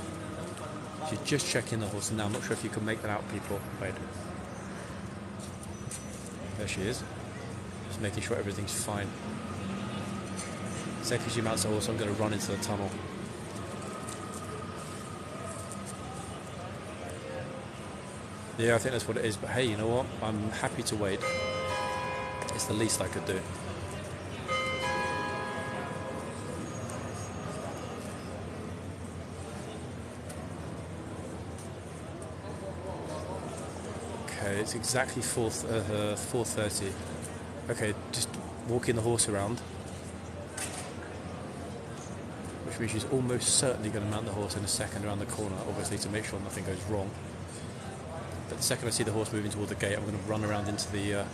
She's just checking the horse now. I'm not sure if you can make that out, people. Wait. There she is. Just making sure everything's fine. Second she mounts the horse, I'm going to run into the tunnel. Yeah, I think that's what it is, but hey, you know what? I'm happy to wait. It's the least I could do. Okay, it's exactly 4:30. Okay, just walking the horse around. Which means she's almost certainly going to mount the horse in a second around the corner, obviously to make sure nothing goes wrong. But the second I see the horse moving toward the gate, I'm going to run around into the...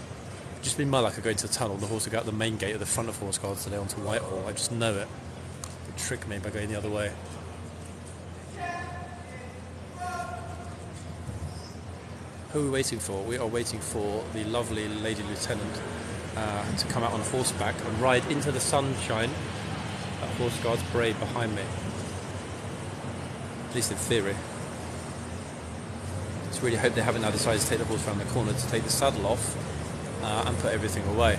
just be my luck, I go into the tunnel, the horse will go out the main gate at the front of horseguards today onto Whitehall. I just know it. They trick me by going the other way. Who are we waiting for? We are waiting for the lovely Lady Lieutenant to come out on horseback and ride into the sunshine at horseguardsparade behind me. At least in theory. Just really hope they haven't now decided to take the horse around the corner to take the saddle off and put everything away.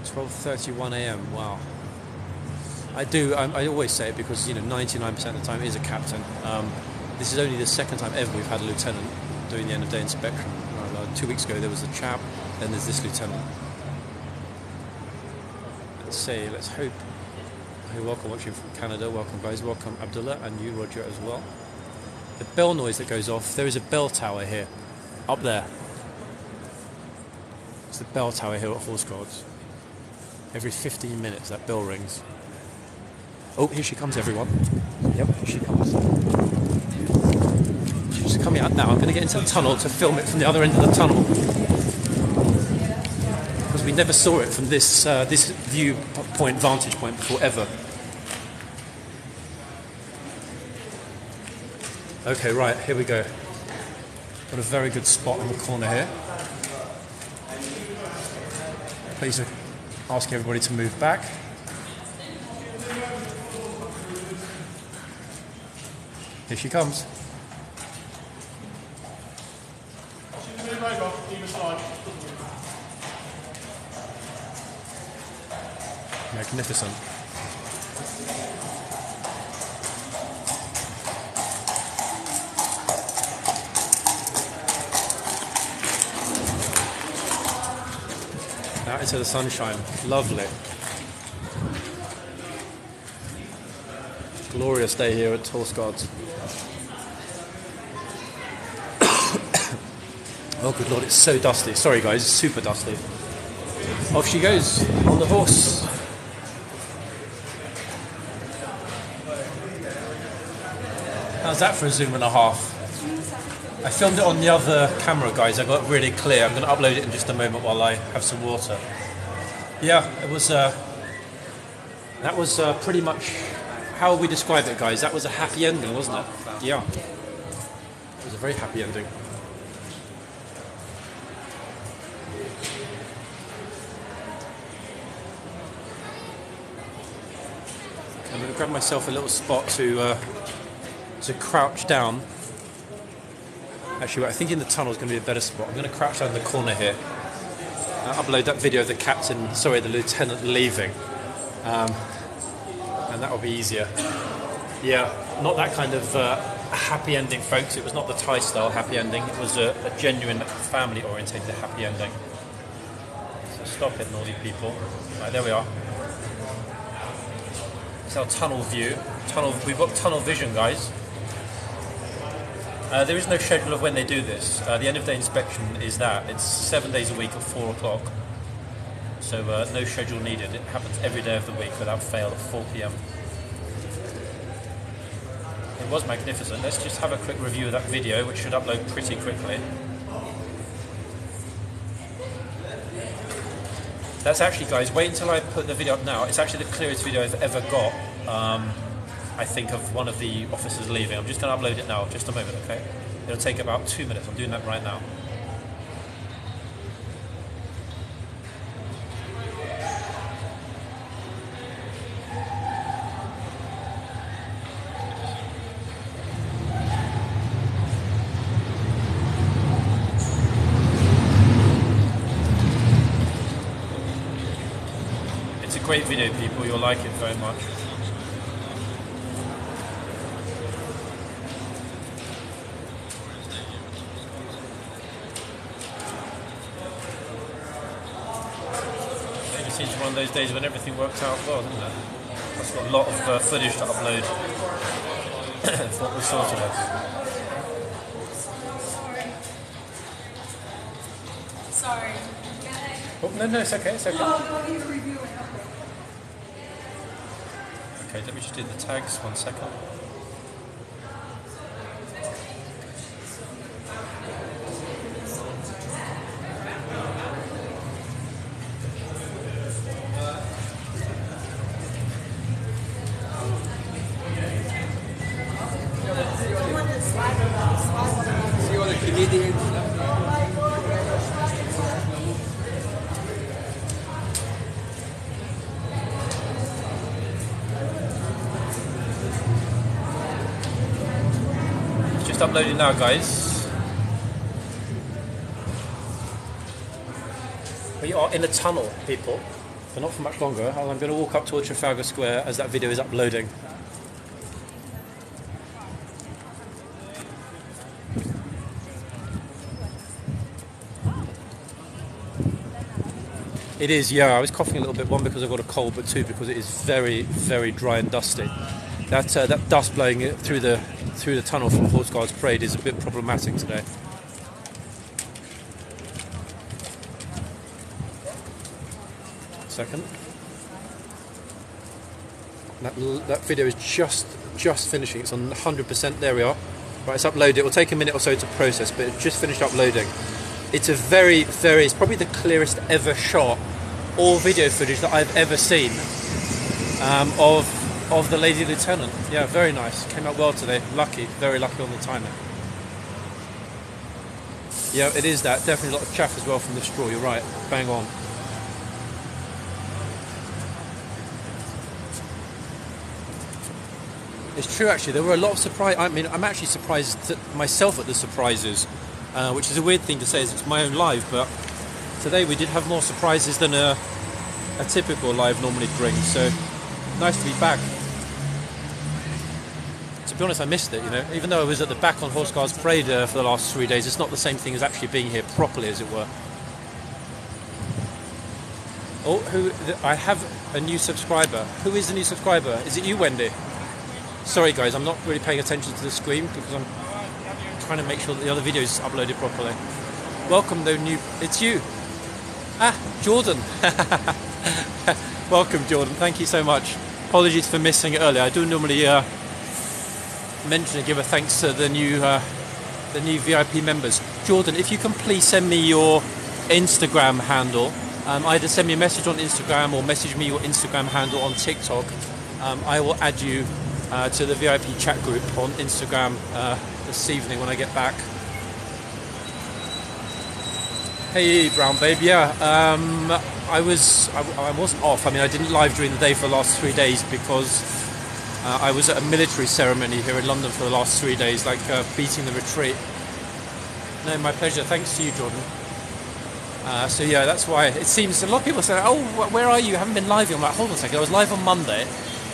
(12:31 a.m) Wow. I always say it because, you know, 99% of the time is a captain. This is only the second time ever we've had a lieutenant doing the end of day inspection. 2 weeks ago there was a chap, then there's this lieutenant. Let's see, let's hope. Hey, welcome watching from Canada, welcome guys, welcome Abdullah, and you Roger as well. The bell noise that goes off, there is a bell tower here, up there. It's the bell tower here at Horseguards. Every 15 minutes that bell rings. Oh, here she comes, everyone. Yep, here she comes. She's coming out now. I'm going to get into the tunnel to film it from the other end of the tunnel. Because we never saw it from this this viewpoint, vantage point before ever. Okay, right, here we go. Got a very good spot in the corner here. Please ask everybody to move back. Here she comes. Move over, either side. Magnificent. Out into the sunshine. Lovely. Glorious day here at Horseguards. Oh good lord, it's so dusty. Sorry guys, it's super dusty. Off she goes on the horse. How's that for a zoom and a half? I filmed it on the other camera guys, I got it really clear. I'm going to upload it in just a moment while I have some water. Yeah, it was that was pretty much how we describe it guys. That was a happy ending, wasn't it? Yeah. It was a very happy ending. I'm going to grab myself a little spot to crouch down. Actually, I think in the tunnel is going to be a better spot. I'm going to crouch down in the corner here. Upload that video of the lieutenant leaving. And that will be easier. Yeah, not that kind of happy ending, folks. It was not the Thai style happy ending. It was a genuine family orientated happy ending. So stop it, naughty people. Right, there we are. It's our tunnel view. We've got tunnel vision, guys. There is no schedule of when they do this. The end of day inspection is that. It's 7 days a week at 4 o'clock. So no schedule needed. It happens every day of the week without fail at 4 p.m. It was magnificent. Let's just have a quick review of that video, which should upload pretty quickly. That's actually, guys, wait until I put the video up now. It's actually the clearest video I've ever got, I think, of one of the officers leaving. I'm just going to upload it now, just a moment, okay? It'll take about 2 minutes. I'm doing that right now. Great video, people. You'll like it very much. Maybe seems one of those days when everything works out well, doesn't it? That's got a lot of footage to upload. That's what we sorted out. Sorry. Oh, no, it's okay, it's okay. Okay, let me just do the tags, 1 second. See all the Canadians. Just uploading now, guys. We are in a tunnel, people, but not for much longer. I'm going to walk up towards Trafalgar Square as that video is uploading. It is, yeah. I was coughing a little bit, one because I've got a cold, but two because it is very, very dry and dusty. That dust blowing through the tunnel from horseguardsparade is a bit problematic today. Second. That video is just finishing. It's on 100%. There we are. Right, it's uploaded. It will take a minute or so to process, but it's just finished uploading. It's a very, it's probably the clearest ever shot or video footage that I've ever seen of the Lady Lieutenant. Yeah, very nice. Came out well today. Lucky, very lucky on the timing. Yeah, it is that. Definitely a lot of chaff as well from the straw. You're right. Bang on. It's true, actually. There were a lot of surprise. I mean, I'm actually surprised myself at the surprises, which is a weird thing to say as it's my own live, but today we did have more surprises than a typical live normally brings, so nice to be back. To be honest, I missed it, you know. Even though I was at the back on horseguardsparade for the last 3 days, it's not the same thing as actually being here properly, as it were. Oh, I have a new subscriber. Who is the new subscriber? Is it you, Wendy? Sorry guys, I'm not really paying attention to the screen because I'm trying to make sure that the other video is uploaded properly. Welcome though, it's you. Ah, Jordan. Welcome, Jordan. Thank you so much. Apologies for missing it earlier. I do normally mention and give a thanks to the new VIP members. Jordan, if you can please send me your Instagram handle. Either send me a message on Instagram or message me your Instagram handle on TikTok. I will add you to the VIP chat group on Instagram this evening when I get back. Hey, Brown Babe. Yeah, I wasn't off. I mean, I didn't live during the day for the last 3 days because I was at a military ceremony here in London for the last 3 days, like beating the retreat. No, my pleasure. Thanks to you, Jordan. So yeah, that's why it seems a lot of people say, "Oh, where are you? You haven't been live." I'm like, hold on a second. I was live on Monday.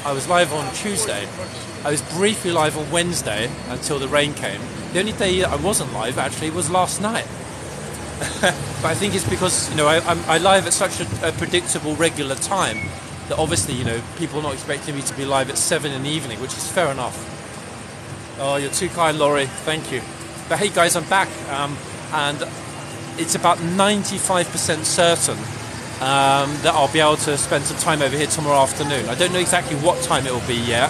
I was live on Tuesday. I was briefly live on Wednesday until the rain came. The only day I wasn't live actually was last night. But I think it's because, you know, I live at such a predictable, regular time that obviously, you know, people are not expecting me to be live at 7 in the evening, which is fair enough. Oh, you're too kind, Laurie. Thank you. But hey, guys, I'm back, and it's about 95% certain that I'll be able to spend some time over here tomorrow afternoon. I don't know exactly what time it will be yet,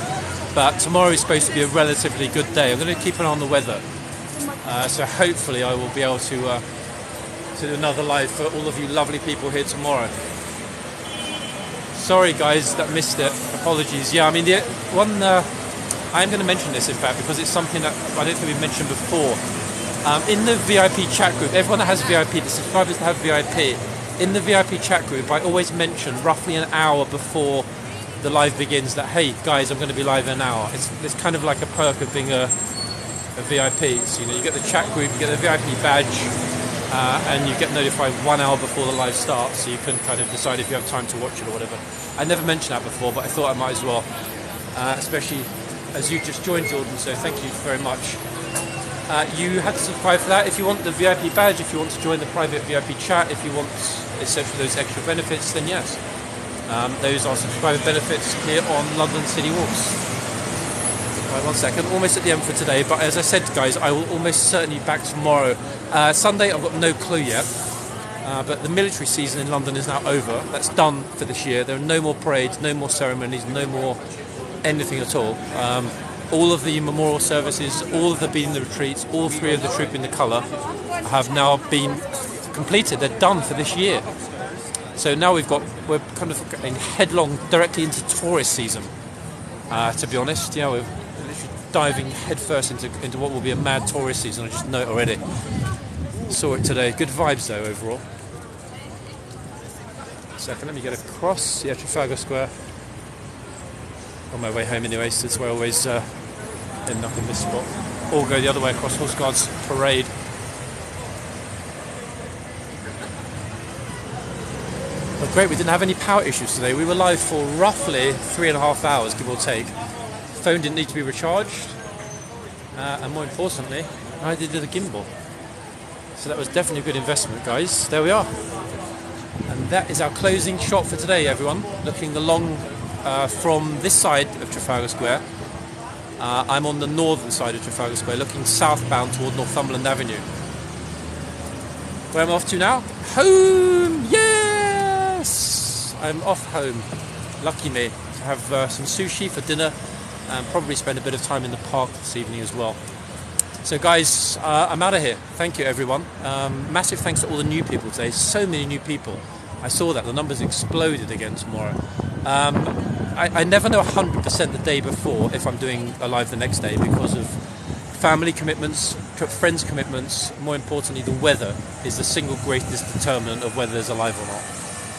but tomorrow is supposed to be a relatively good day. I'm going to keep an eye on the weather, so hopefully I will be able to do another live for all of you lovely people here tomorrow. Sorry guys that missed it, apologies. Yeah, I mean, the one I'm going to mention this in fact because it's something that I don't think we've mentioned before. In the VIP chat group, everyone that has VIP, the subscribers that have VIP, in the VIP chat group I always mention roughly an hour before the live begins that, hey guys, I'm going to be live in an hour. It's kind of like a perk of being a VIP. So, you know, you get the chat group, you get the VIP badge, and you get notified 1 hour before the live starts, so you can kind of decide if you have time to watch it or whatever. I never mentioned that before, but I thought I might as well, especially as you just joined, Jordan, so thank you very much. You had to subscribe for that. If you want the VIP badge, if you want to join the private VIP chat, if you want etc. those extra benefits, then yes. Those are subscriber benefits here on London City Walks. Right, 1 second, almost at the end for today, but as I said guys, I will almost certainly be back tomorrow. Sunday I've got no clue yet, but the military season in London is now over. That's done for this year. There are no more parades, no more ceremonies, no more anything at all. All of the memorial services, all of the beating the retreats, all 3 of the troop in the colour have now been completed. They're done for this year. So now we're kind of getting headlong directly into tourist season, to be honest. Yeah, we're literally diving headfirst into what will be a mad tourist season. I just know it already. Saw it today. Good vibes though overall. Second, let me get across. Yeah, Trafalgar Square. On my way home anyway, so that's where I always end up in this spot. Or go the other way across Horseguardsparade. But great, we didn't have any power issues today. We were live for roughly 3.5 hours, give or take. Phone didn't need to be recharged. And more importantly, I did the gimbal. So that was definitely a good investment, guys. There we are. And that is our closing shot for today, everyone. Looking along from this side of Trafalgar Square. I'm on the northern side of Trafalgar Square, looking southbound toward Northumberland Avenue. Where am I off to now? Home! Yes! I'm off home. Lucky me. To have some sushi for dinner and probably spend a bit of time in the park this evening as well. So guys, I'm out of here. Thank you everyone. Massive thanks to all the new people today. So many new people. I saw that. The numbers exploded again tomorrow. I never know 100% the day before if I'm doing a live the next day because of family commitments, friends commitments. More importantly, the weather is the single greatest determinant of whether there's a live or not.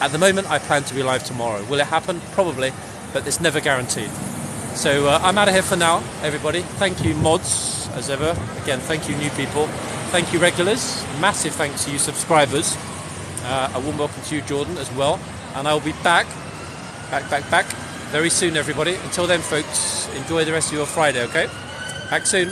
At the moment, I plan to be live tomorrow. Will it happen? Probably, but it's never guaranteed. So I'm out of here for now, everybody. Thank you, mods, as ever. Again, thank you, new people. Thank you, regulars. Massive thanks to you, subscribers. A warm welcome to you, Jordan, as well. And I'll be back very soon, everybody. Until then, folks, enjoy the rest of your Friday, okay? Back soon.